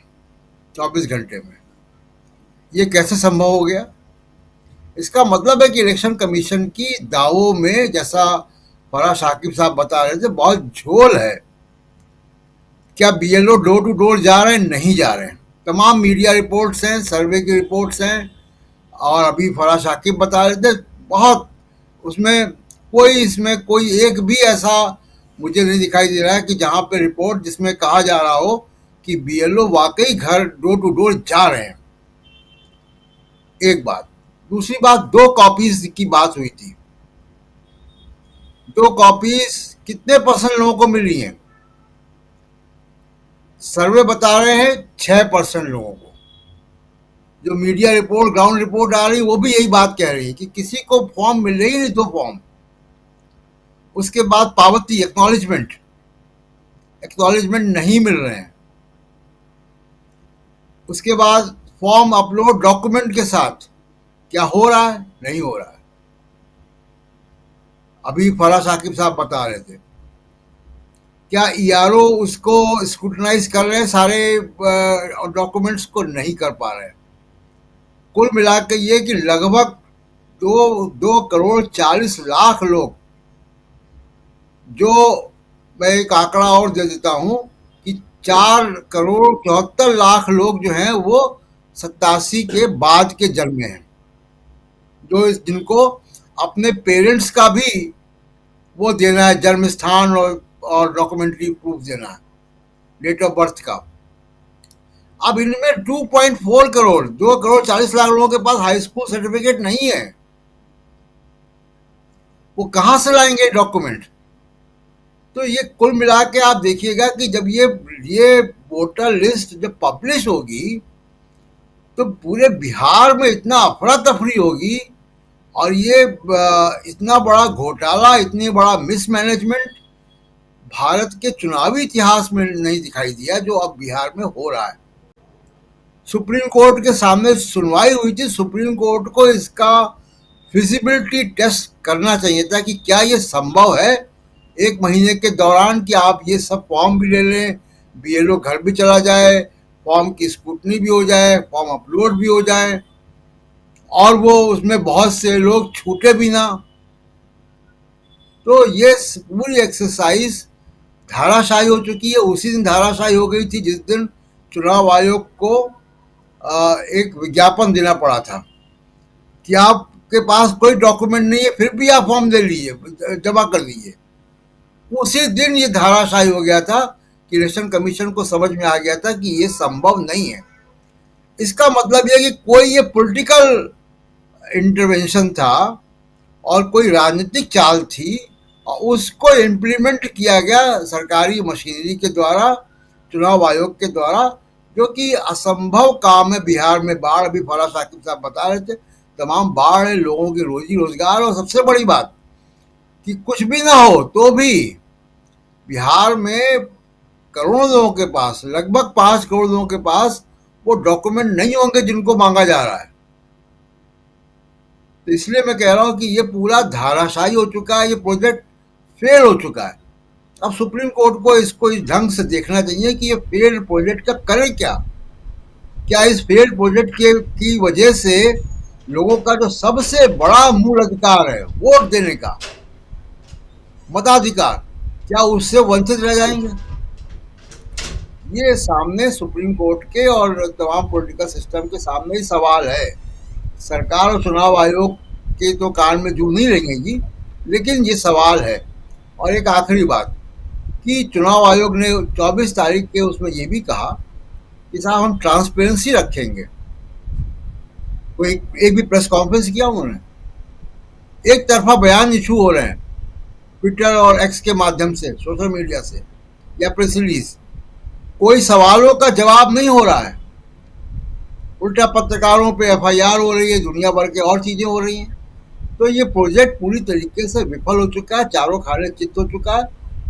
24 घंटे में। ये कैसे संभव हो गया? इसका मतलब है कि इलेक्शन कमीशन की दावों में, जैसा फराज शाकिब साहब बता रहे थे, बहुत झोल है। क्या बीएलओ डोर टू डोर जा रहे हैं? नहीं जा रहे हैं। तमाम मीडिया रिपोर्ट्स हैं, सर्वे की रिपोर्ट्स हैं, और अभी फराज शाकिब बता रहे थे, बहुत इसमें कोई एक भी ऐसा मुझे नहीं दिखाई दे रहा है कि जहां पे रिपोर्ट जिसमें कहा जा रहा हो कि बीएलओ वाकई घर डोर टू डोर जा रहे हैं। एक बात। दूसरी बात, 2 कॉपीज की बात हुई थी। 2 कॉपीज कितने % लोगों को मिली हैं? सर्वे बता रहे हैं 6% लोगों को। जो मीडिया रिपोर्ट, ग्राउंड रिपोर्ट आ रही, वो भी यही बात कह रही है कि किसी को फॉर्म मिल रही नहीं, 2 फॉर्म। उसके बाद पावती, एक्नॉलेजमेंट नहीं मिल रहे हैं। उसके बाद फॉर्म अपलोड डॉक्यूमेंट के साथ, क्या हो रहा है? नहीं हो रहा है। अभी फराह साकिब साहब बता रहे थे, क्या ईआरओ उसको स्क्रूटनाइज कर रहे हैं? सारे डॉक्यूमेंट्स को नहीं कर पा रहे हैं। कुल मिलाकर ये कि लगभग 2 करोड़ 40 लाख लोग, जो मैं एक आंकड़ा और दे देता हूं कि 4 करोड़ 74 लाख लोग जो हैं वो 87 के बाद के जन्मे हैं, जो जिनको अपने पेरेंट्स का भी वो देना है, जन्म स्थान और डॉक्यूमेंट्री प्रूफ देना है, डेट ऑफ बर्थ का। अब इनमें 2.4 करोड़ 2 करोड़ 40 लाख लोगों के पास हाई स्कूल सर्टिफिकेट नहीं है। वो कहां से लाएंगे डॉक्यूमेंट? तो ये कुल मिला के आप देखिएगा कि जब ये वोटर लिस्ट जब पब्लिश होगी तो पूरे बिहार में इतना अफरा तफरी होगी, और ये इतना बड़ा घोटाला, इतनी बड़ा मिसमैनेजमेंट भारत के चुनावी इतिहास में नहीं दिखाई दिया जो अब बिहार में हो रहा है। सुप्रीम कोर्ट के सामने सुनवाई हुई थी। सुप्रीम कोर्ट को इसका फिजिबिलिटी टेस्ट करना चाहिए था कि क्या ये संभव है 1 महीने के दौरान कि आप ये सब फॉर्म भी ले लें, बीएलओ घर भी चला जाए, फॉर्म की स्क्रूटनी भी हो जाए, फॉर्म अपलोड भी हो जाए, और वो उसमें बहुत से लोग छूटे भी ना। तो ये पूरी एक्सरसाइज धाराशाही हो चुकी है। उसी दिन धाराशाही हो गई थी जिस दिन चुनाव आयोग को एक विज्ञापन देना पड़ा था कि आपके पास कोई डॉक्यूमेंट नहीं है, फिर भी आप फॉर्म दे लीजिए, जमा कर दीजिए। उसी दिन ये धाराशाही हो गया था कि इलेक्शन कमीशन को समझ में आ गया था कि ये संभव नहीं है। इसका मतलब यह कि कोई ये पॉलिटिकल इंटरवेंशन था और कोई राजनीतिक चाल थी, और उसको इम्प्लीमेंट किया गया सरकारी मशीनरी के द्वारा, चुनाव आयोग के द्वारा, जो कि असंभव काम है। बिहार में बाढ़, अभी फराह साकिब साहब बता रहे थे, तमाम बाढ़ है, लोगों की रोजी रोजगार, और सबसे बड़ी बात कि कुछ भी ना हो तो भी बिहार में करोड़ों लोगों के पास, लगभग 5 करोड़ लोगों के पास वो डॉक्यूमेंट नहीं होंगे जिनको मांगा जा रहा है। तो इसलिए मैं कह रहा हूं कि ये पूरा धाराशाही हो चुका है, ये प्रोजेक्ट फेल हो चुका है। अब सुप्रीम कोर्ट को इसको इस ढंग से देखना चाहिए कि ये फेल्ड प्रोजेक्ट का करे क्या इस फेल्ड प्रोजेक्ट की वजह से लोगों का जो सबसे बड़ा मूल अधिकार है वोट देने का, मताधिकार, क्या उससे वंचित रह जाएंगे? ये सामने सुप्रीम कोर्ट के और तमाम पॉलिटिकल सिस्टम के सामने ही सवाल है। सरकार और चुनाव आयोग के तो कान में जू नहीं लगेगी, लेकिन ये सवाल है। और एक आखिरी बात कि चुनाव आयोग ने 24 तारीख के उसमें ये भी कहा कि साहब हम ट्रांसपेरेंसी रखेंगे। कोई एक भी प्रेस कॉन्फ्रेंस किया उन्होंने? एक तरफा बयान इशू हो रहे हैं ट्विटर और एक्स के माध्यम से, सोशल मीडिया से, या प्रेस रिलीज। कोई सवालों का जवाब नहीं हो रहा है। उल्टा पत्रकारों पे एफआईआर हो रही है, दुनिया भर के और चीजें हो रही हैं। तो ये प्रोजेक्ट पूरी तरीके से विफल हो चुका है, चारों खाने चित हो चुका है।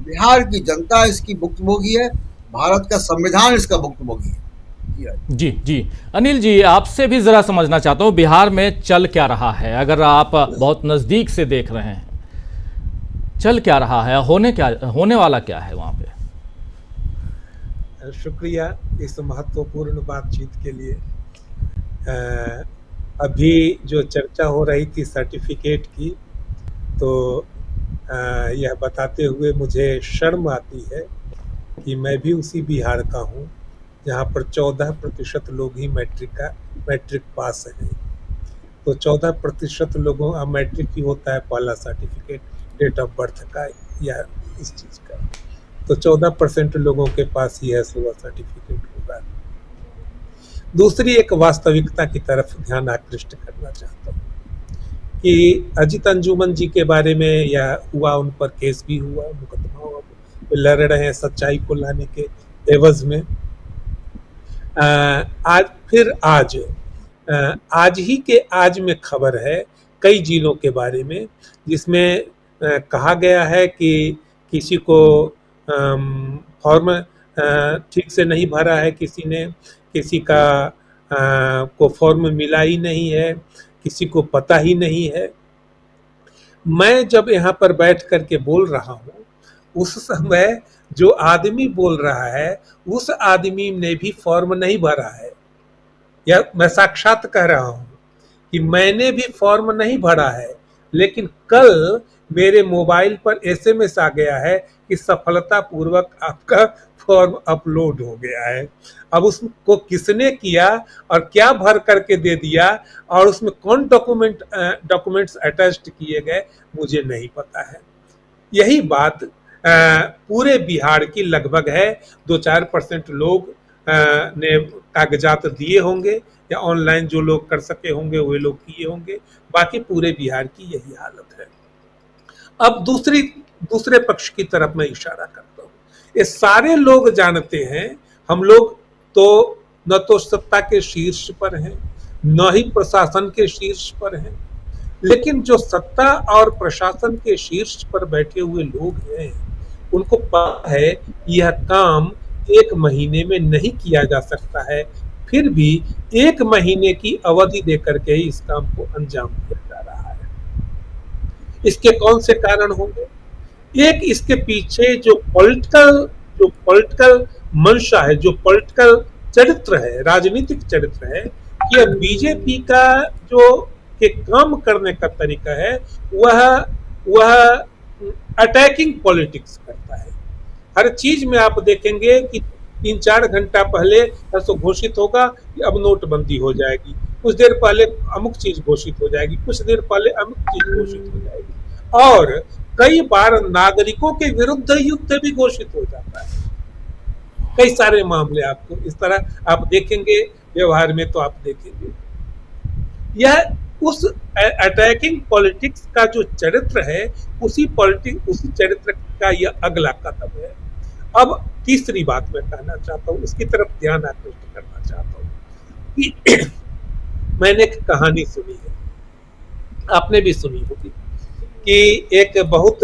बिहार की जनता इसकी भुक्तभोगी है, भारत का संविधान इसका भुक्तभोगी है। जी अनिल जी, आपसे भी जरा समझना चाहता हूँ, बिहार में चल क्या रहा है? अगर आप बहुत नजदीक से देख रहे हैं, चल क्या रहा है, होने वाला क्या है वहां पे? शुक्रिया इस महत्वपूर्ण बातचीत के लिए। अभी जो चर्चा हो रही थी सर्टिफिकेट की, तो यह बताते हुए मुझे शर्म आती है कि मैं भी उसी बिहार का हूँ जहाँ पर 14% लोग ही मैट्रिक पास हैं। तो 14% लोगों का मैट्रिक ही होता है पहला सर्टिफिकेट डेट ऑफ बर्थ का या इस चीज़ का। तो 14% लोगों के पास ही है 16 सर्टिफिकेट होगा। दूसरी एक वास्तविकता की तरफ ध्यान आकृष्ट करना चाहता हूँ कि अजीत अंजुमन जी के बारे में यह हुआ, उन पर केस भी हुआ, मुकदमा हुआ, वे लड़ रहे हैं सच्चाई को लाने के एवज में। आज ही के आज में खबर है कई जिलों के बारे में, जिसमें कहा गया है कि किसी को फॉर्म ठीक से नहीं भरा है, किसी ने, किसी का को फॉर्म मिला ही नहीं है, किसी को पता ही नहीं है। मैं जब यहाँ पर बैठ करके बोल रहा हूँ, उस समय जो आदमी बोल रहा है उस आदमी ने भी फॉर्म नहीं भरा है। या मैं साक्षात कह रहा हूँ कि मैंने भी फॉर्म नहीं भरा है, लेकिन कल मेरे मोबाइल पर एसएमएस आ गया है कि सफलतापूर्वक आपका फॉर्म अपलोड हो गया है। अब उसको किसने किया और क्या भर करके दे दिया और उसमें कौन डॉक्यूमेंट्स अटैच्ड किए गए, मुझे नहीं पता है। यही बात पूरे बिहार की लगभग है। 2-4% लोग ने कागजात दिए होंगे या ऑनलाइन जो लोग कर सके होंगे वे लोग किए होंगे, बाकी पूरे बिहार की यही हालत है। अब दूसरे पक्ष की तरफ मैं इशारा करता हूँ। ये सारे लोग जानते हैं, हम लोग तो न तो सत्ता के शीर्ष पर हैं, न ही प्रशासन के शीर्ष पर हैं, लेकिन जो सत्ता और प्रशासन के शीर्ष पर बैठे हुए लोग हैं उनको पता है यह काम 1 महीने में नहीं किया जा सकता है, फिर भी 1 महीने की अवधि देकर के ही इस काम को अंजाम दिया जा रहा है। इसके कौन से कारण होंगे? एक, इसके पीछे जो पॉलिटिकल मंशा है, जो पॉलिटिकल चरित्र है, राजनीतिक चरित्र है, कि बीजेपी का जो के काम करने का तरीका है वह अटैकिंग पॉलिटिक्स करता है। हर चीज में आप देखेंगे कि 3-4 घंटा पहले ऐसा घोषित होगा कि अब नोटबंदी हो जाएगी, कुछ देर पहले अमुक चीज घोषित हो जाएगी, कुछ देर पहले अमुक चीज घोषित हो जाएगी, और कई बार नागरिकों के विरुद्ध युद्ध भी घोषित हो जाता है। कई सारे मामले आपको इस तरह आप देखेंगे व्यवहार में, तो आप देखेंगे यह उस अटैकिंग पॉलिटिक्स का जो चरित्र है, उसी चरित्र का यह अगला कदम है। अब तीसरी बात मैं कहना चाहता हूँ, उसकी तरफ ध्यान आकृष्ट करना चाहता हूँ कि मैंने एक कहानी सुनी है, आपने भी सुनी होगी, कि एक बहुत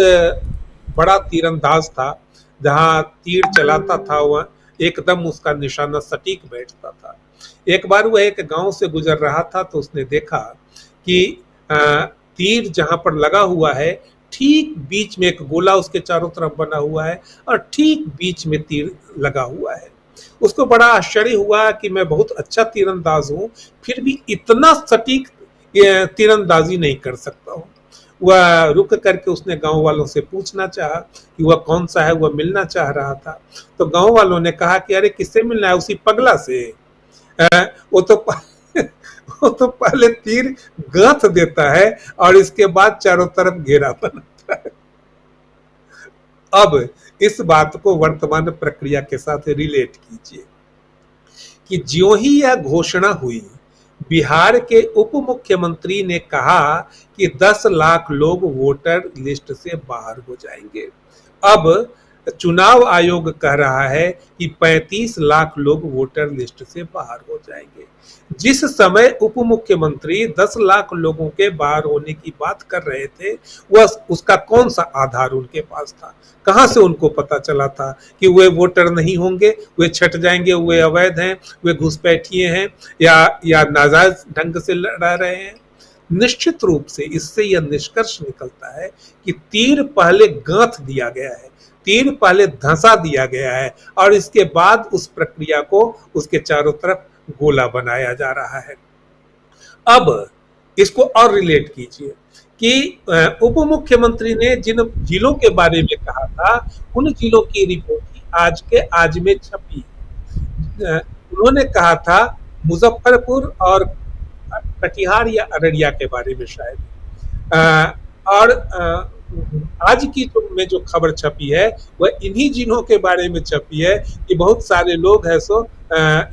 बड़ा तीरंदाज था, जहां तीर चलाता था वह एकदम उसका निशाना सटीक बैठता था। एक बार वह एक गांव से गुजर रहा था तो उसने देखा कि तीर जहां पर लगा हुआ है ठीक बीच में एक गोला उसके चारों तरफ बना हुआ है और ठीक बीच में तीर लगा हुआ है। उसको बड़ा आश्चर्य हुआ कि मैं बहुत अच्छा तीरंदाज हूं, फिर भी इतना सटीक तीरंदाजी नहीं कर सकता हूं। वह रुक करके उसने गांव वालों से पूछना चाहा कि वह कौन सा है, वह मिलना चाह रहा था। तो गांव वालों ने कहा कि अरे किससे मिलना है, उसी पगला से, वो तो पहले तीर गांथ देता है और इसके बाद चारों तरफ घेरा बनाता है। अब इस बात को वर्तमान प्रक्रिया के साथ रिलेट कीजिए कि ज्यों ही यह घोषणा हुई, बिहार के उप मुख्यमंत्री ने कहा कि 10 लाख लोग वोटर लिस्ट से बाहर हो जाएंगे। अब चुनाव आयोग कह रहा है कि 35 लाख लोग वोटर लिस्ट से बाहर हो जाएंगे। जिस समय उप मुख्यमंत्री 10 लाख लोगों के बाहर होने की बात कर रहे थे, वह उसका कौन सा आधार उनके पास था? कहां से उनको पता चला था कि वे वोटर नहीं होंगे, वे छट जाएंगे, वे अवैध हैं, वे घुसपैठिए हैं या नाजायज ढंग से लड़ा रहे हैं? निश्चित रूप से इससे यह निष्कर्ष निकलता है कि तीर पहले गांथ दिया गया है, तीर पहले धंसा दिया गया है और इसके बाद उस प्रक्रिया को उसके चारों तरफ गोला बनाया जा रहा है। अब इसको और रिलेट कीजिए कि उप मुख्यमंत्री ने जिन जिलों के बारे में कहा था, उन जिलों की रिपोर्ट आज के आज में छपी। उन्होंने कहा था मुजफ्फरपुर और कटिहार या अररिया के बारे में शायद, और आज की में जो खबर छपी है वह इन्हीं जिलों के बारे में छपी है कि बहुत सारे लोग हैं सो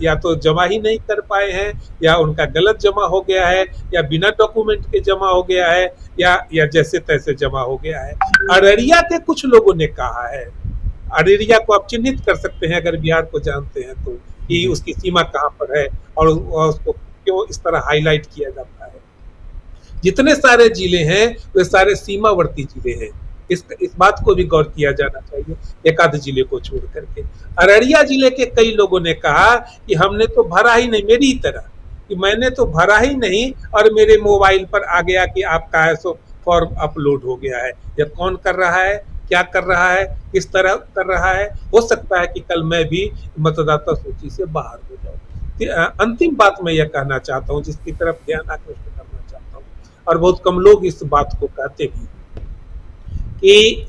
या तो जमा ही नहीं कर पाए हैं, या उनका गलत जमा हो गया है, या बिना डॉक्यूमेंट के जमा हो गया है, या जैसे तैसे जमा हो गया है। अररिया के कुछ लोगों ने कहा है, अररिया को आप चिन्हित कर सकते हैं अगर बिहार को जानते हैं तो, कि उसकी सीमा कहाँ पर है और उसको क्यों इस तरह हाईलाइट किया जाता है। जितने सारे जिले हैं वे सारे सीमावर्ती जिले हैं, इस बात को भी गौर किया जाना चाहिए, एक आध जिले को छोड़ करके। अररिया जिले के कई लोगों ने कहा कि हमने तो भरा ही नहीं, मेरी तरह कि मैंने तो भरा ही नहीं और मेरे मोबाइल पर आ गया कि आपका है सो फॉर्म अपलोड हो गया है। यह कौन कर रहा है, क्या कर रहा है, किस तरह कर रहा है? हो सकता है कि कल मैं भी मतदाता सूची से बाहर हो जाऊं। अंतिम बात मैं यह कहना चाहता हूं, जिसकी तरफ ध्यान आकृष्ट करना चाहता हूं, और बहुत कम लोग इस बात को कहते भी, कि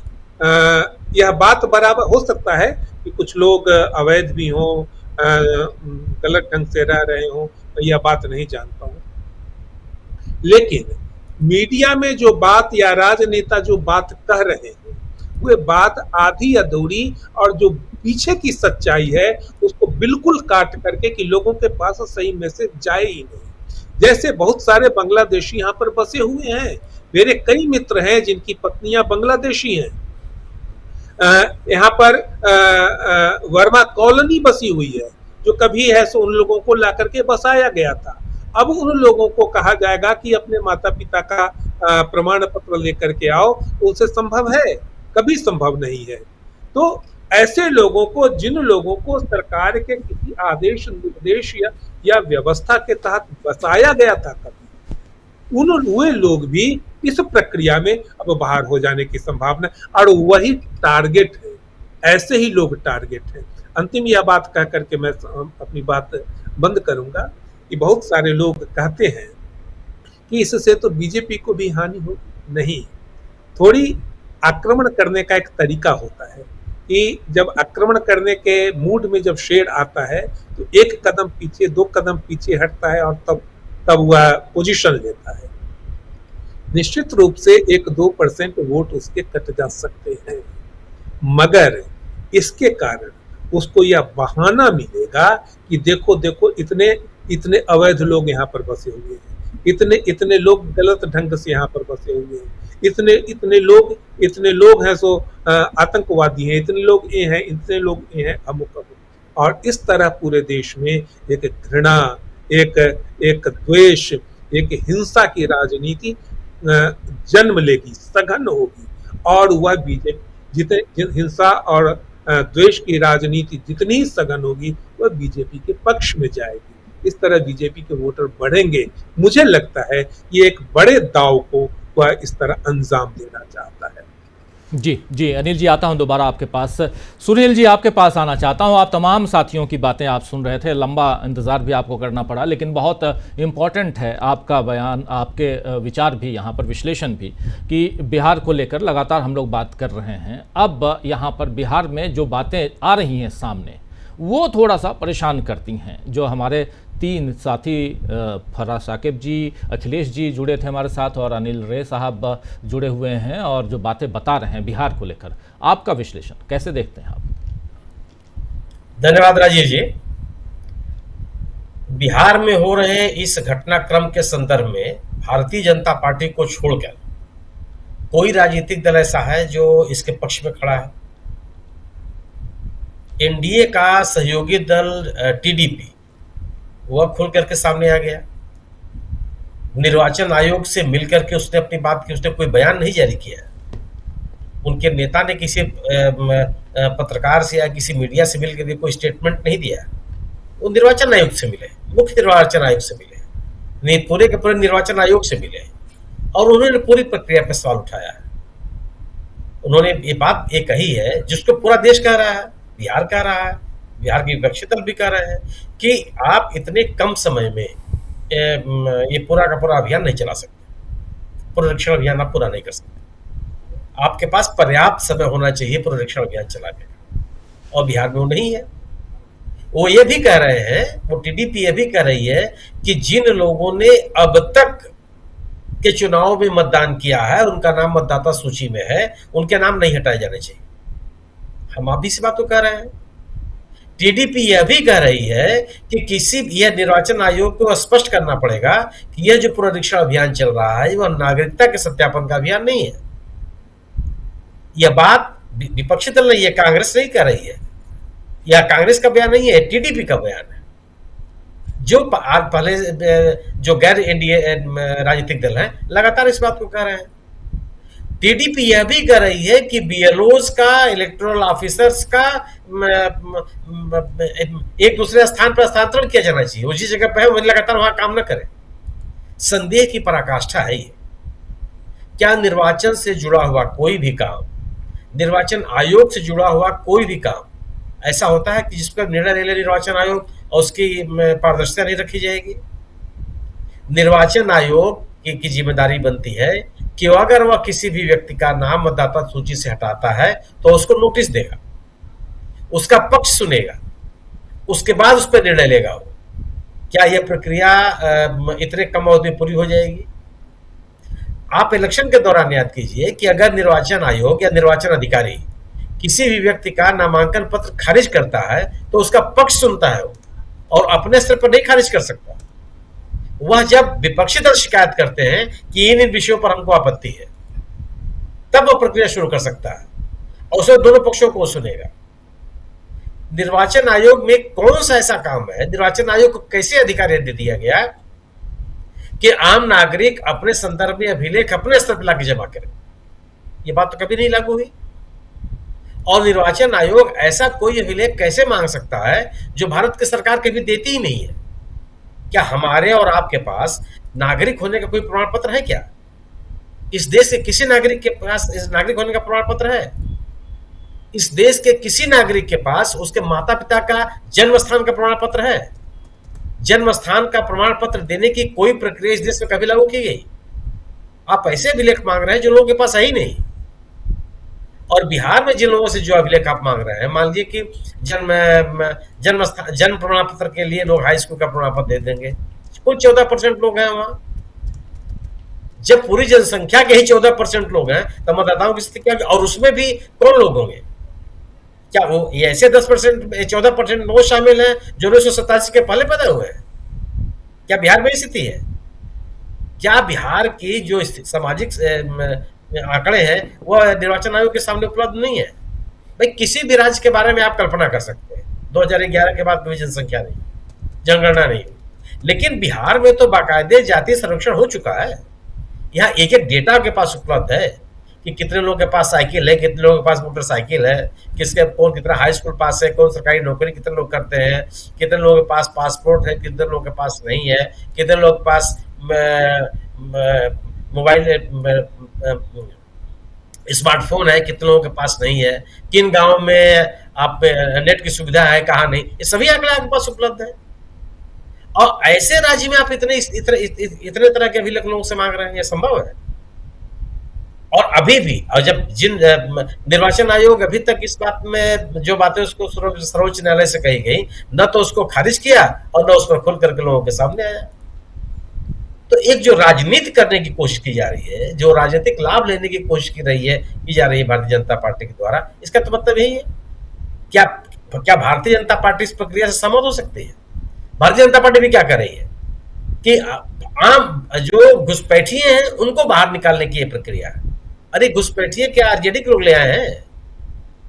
यह बात बराबर हो सकता है कि कुछ लोग अवैध भी हों, गलत ढंग से रह रहे हों, यह बात नहीं जानता हूं, लेकिन मीडिया में जो बात या राजनेता जो बात कह रहे हैं वे बात आधी अधूरी और जो पीछे की सच्चाई है उसको बिल्कुल काट करके कि लोगों के पास सही मैसेज जाए ही नहीं। जैसे बहुत सारे बांग्लादेशी यहाँ पर बसे हुए हैं, मेरे कई मित्र हैं जिनकी पत्नियां बांग्लादेशी हैं, यहाँ पर वर्मा कॉलोनी बसी हुई है, जो कभी है सो उन लोगों को ला करके बसाया गया था। अब उन लोगों को कहा जाएगा कि अपने माता पिता का प्रमाण पत्र लेकर के आओ, उनसे संभव है? कभी संभव नहीं है। तो ऐसे लोगों को, जिन लोगों को सरकार के किसी आदेश निर्देश या व्यवस्था के तहत बसाया गया था कभी, वे लोग भी इस प्रक्रिया में अब बाहर हो जाने की संभावना, और वही टारगेट है, ऐसे ही लोग टारगेट हैं। अंतिम यह बात कह करके मैं अपनी बात बंद करूंगा कि बहुत सारे लोग कहते हैं कि इससे तो बीजेपी को भी हानि हो। नहीं, थोड़ी आक्रमण करने का एक तरीका होता है कि जब आक्रमण करने के मूड में जब शेर आता है तो एक कदम पीछे, दो कदम पीछे हटता है और तब वह पोजीशन लेता है। निश्चित रूप से 1-2% वोट उसके कट जा सकते हैं, मगर इसके कारण उसको यह बहाना मिलेगा कि देखो देखो इतने अवैध लोग यहाँ पर बसे हुए हैं, इतने लोग गलत ढंग से यहाँ पर बसे हुए हैं, इतने लोग हैं सो आतंकवादी हैं, इतने लोग ये हैं, इतने लोग ये हैं, अमुक। और इस तरह पूरे देश में एक घृणा, एक द्वेष, एक हिंसा की राजनीति जन्म लेगी, सघन होगी, और वह बीजेपी जितने हिंसा और द्वेष की राजनीति जितनी सघन होगी वह बीजेपी के पक्ष में जाएगी। इस तरह बीजेपी के वोटर बढ़ेंगे। मुझे लगता है ये एक बड़े दाव को वह इस तरह अंजाम देना चाहता है। जी अनिल जी, आता हूं दोबारा आपके पास। सुनील जी, आपके पास आना चाहता हूं। आप तमाम साथियों की बातें आप सुन रहे थे, लंबा इंतज़ार भी आपको करना पड़ा, लेकिन बहुत इम्पॉर्टेंट है आपका बयान, आपके विचार भी, यहाँ पर विश्लेषण भी, कि बिहार को लेकर लगातार हम लोग बात कर रहे हैं। अब यहाँ पर बिहार में जो बातें आ रही हैं सामने, वो थोड़ा सा परेशान करती हैं। जो हमारे 3 साथी फराज साकिब जी, अखिलेश जी जुड़े थे हमारे साथ, और अनिल रे साहब जुड़े हुए हैं, और जो बातें बता रहे हैं बिहार को लेकर, आपका विश्लेषण कैसे देखते हैं आप? धन्यवाद राजीव जी। बिहार में हो रहे इस घटनाक्रम के संदर्भ में भारतीय जनता पार्टी को छोड़कर कोई राजनीतिक दल ऐसा है जो इसके पक्ष में खड़ा है? एनडीए का सहयोगी दल टीडीपी वह खुल करके सामने आ गया। निर्वाचन आयोग से मिलकर के उसने अपनी बात की, उसने कोई बयान नहीं जारी किया। उनके नेता ने किसी पत्रकार से या किसी मीडिया से मिलकर कोई स्टेटमेंट नहीं दिया। वो निर्वाचन आयोग से मिले, मुख्य निर्वाचन आयोग से मिले, नहीं पूरे के पूरे निर्वाचन आयोग से मिले, और उन्होंने पूरी प्रक्रिया पर सवाल उठाया है। उन्होंने ये बात ये कही है जिसको पूरा देश कह रहा है, बिहार कह रहा है, बिहार के विपक्षी दल भी कह रहे हैं कि आप इतने कम समय में ये पूरा का पूरा अभियान नहीं चला सकते, पुनरीक्षण अभियान आप पूरा नहीं कर सकते। आपके पास पर्याप्त समय होना चाहिए पुनरीक्षण अभियान चलाने का, और बिहार में वो नहीं है। वो ये भी कह रहे हैं, वो टीडीपी ये भी कह रही है कि जिन लोगों ने अब तक के चुनाव में मतदान किया है, उनका नाम मतदाता सूची में है, उनके नाम नहीं हटाए जाने चाहिए। हम आप भी इस बात को कह रहे हैं। टीडीपी यह भी कह रही है कि यह निर्वाचन आयोग को स्पष्ट करना पड़ेगा कि यह जो पुनरीक्षण अभियान चल रहा है वह नागरिकता के सत्यापन का अभियान नहीं है। यह बात विपक्षी दल नहीं है, कांग्रेस नहीं कह रही है, यह कांग्रेस का बयान नहीं है, टीडीपी का बयान है। जो पहले जो गैर एनडीए राजनीतिक दल हैं लगातार इस बात को कह रहे हैं। टीडीपी यह भी कह रही है कि बीएलओज का, इलेक्टोरल ऑफिसर्स का एक दूसरे स्थान पर स्थानांतरण किया जाना चाहिए, उसी जगह पर है वही लगातार वहां काम न करें। संदेह की पराकाष्ठा है ये। क्या निर्वाचन से जुड़ा हुआ कोई भी काम, निर्वाचन आयोग से जुड़ा हुआ कोई भी काम ऐसा होता है कि जिस पर निर्णय ले ले निर्वाचन आयोग और उसकी पारदर्शिता नहीं रखी जाएगी? निर्वाचन आयोग की जिम्मेदारी बनती है कि अगर वह किसी भी व्यक्ति का नाम मतदाता सूची से हटाता है तो उसको नोटिस देगा, उसका पक्ष सुनेगा, उसके बाद उस पर निर्णय लेगा वो। क्या यह प्रक्रिया इतने कम अवधि में पूरी हो जाएगी? आप इलेक्शन के दौरान याद कीजिए कि अगर निर्वाचन आयोग या निर्वाचन अधिकारी किसी भी व्यक्ति का नामांकन पत्र खारिज करता है तो उसका पक्ष सुनता है वो, और अपने स्तर पर नहीं खारिज कर सकता। वह जब विपक्षी दल शिकायत करते हैं कि इन विषयों पर हमको आपत्ति है, तब वह प्रक्रिया शुरू कर सकता है और उसे दोनों पक्षों को सुनेगा। निर्वाचन आयोग में कौन सा ऐसा काम है, निर्वाचन आयोग को कैसे अधिकार दे दिया गया कि आम नागरिक अपने संदर्भ में अभिलेख अपने स्तर पर लाके जमा करे? यह बात तो कभी नहीं लागू हुई। और निर्वाचन आयोग ऐसा कोई अभिलेख कैसे मांग सकता है जो भारत की सरकार कभी देती ही नहीं है? क्या हमारे और आपके पास नागरिक होने का कोई प्रमाण पत्र है क्या? इस देश के किसी नागरिक के पास इस नागरिक होने का प्रमाण पत्र है? इस देश के किसी नागरिक के पास उसके माता पिता का जन्म स्थान का प्रमाण पत्र है? जन्म स्थान का प्रमाण पत्र देने की कोई प्रक्रिया इस देश में कभी लागू की गई? आप ऐसे अभिलेख मांग रहे हैं जो लोगों के पास है ही नहीं। और बिहार में जिन लोगों से जो अभिलेख आप मांग रहे हैं, मान लीजिए कि जन्म प्रमाण पत्र के लिए लोग हाई स्कूल का प्रमाण पत्र दे देंगे, कुल 14% लोग हैं वहां। जब पूरी जनसंख्या के ही 14% लोग हैं तो मतदाताओं की स्थिति क्या? और उसमें भी कौन लोग होंगे? क्या वो ये ऐसे 10% 14% लोग शामिल हैं जो 1987 के पहले पैदा हुए हैं? क्या बिहार में स्थिति है? क्या बिहार की जो सामाजिक आंकड़े हैं वह निर्वाचन आयोग के सामने उपलब्ध नहीं है? भाई किसी भी राज्य के बारे में आप कल्पना कर सकते हैं, 2011 के बाद कोई जनसंख्या नहीं, जनगणना नहीं, लेकिन बिहार में तो बाकायदे जातीय सर्वेक्षण हो चुका है। यहाँ एक एक डेटा के पास उपलब्ध है कि कितने लोगों के पास साइकिल है, कितने लोगों के पास मोटरसाइकिल है, कौन कितना हाई स्कूल पास है, कौन सरकारी नौकरी कितने लोग करते हैं, कितने लोगों के पास पासपोर्ट है, कितने लोगों के पास नहीं है, कितने लोगों के पास मोबाइल स्मार्टफोन है, कितने लोगों के पास नहीं है, किन गांवों में आप नेट की सुविधा है, कहाँ नहीं, ये सभी आंकड़े आपके पास उपलब्ध है। और ऐसे राज्य में आप इतने तरह के अभिलेख लोगों से मांग रहे हैं, ये संभव है? और अभी भी, और जब जिन निर्वाचन आयोग अभी तक इस बात में जो बातें उसको सर्वोच्च न्यायालय से कही गई, न तो उसको खारिज किया और न उस पर खुल करके लोगों के सामने आया। तो एक जो राजनीति करने की कोशिश की जा रही है, जो राजनीतिक लाभ लेने की कोशिश की जा रही है भारतीय जनता पार्टी के द्वारा, इसका तो मतलब यही है। क्या भारतीय जनता पार्टी इस प्रक्रिया से सहमत हो सकती है? भारतीय जनता पार्टी भी क्या कर रही है कि आम जो घुसपैठिए हैं उनको बाहर निकालने की ये प्रक्रिया है। अरे घुसपैठिए क्या आरजेडी के लोग ले आए हैं?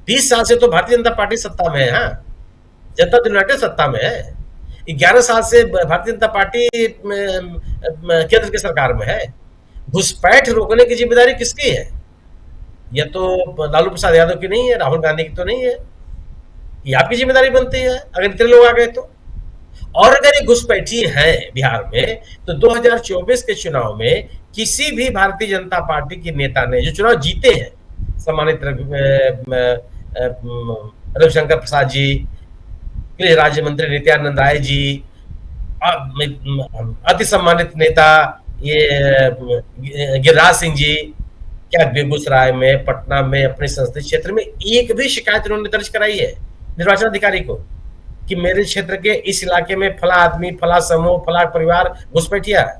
20 साल से तो भारतीय जनता पार्टी सत्ता में है, हाँ, जनता दल यूनाइटेड सत्ता में है। 11 साल से भारतीय जनता पार्टी केंद्र की सरकार में है। घुसपैठ रोकने की जिम्मेदारी किसकी है? यह तो लालू प्रसाद यादव की नहीं है, राहुल गांधी की तो नहीं है, ये आपकी जिम्मेदारी बनती है अगर इतने लोग आ गए तो। और अगर ये घुसपैठी है बिहार में, तो 2024 के चुनाव में किसी भी भारतीय जनता पार्टी के नेता ने जो चुनाव जीते हैं, सम्मानित रविशंकर प्रसाद जी, गृह राज्य मंत्री नित्यानंद राय जी, अति सम्मानित नेता ये गिरिराज सिंह जी, क्या बेगूसराय में, पटना में, अपने संसदीय क्षेत्र में एक भी शिकायत उन्होंने दर्ज कराई है निर्वाचन अधिकारी को कि मेरे क्षेत्र के इस इलाके में फला आदमी, फला समूह, फला परिवार घुसपैठिया है?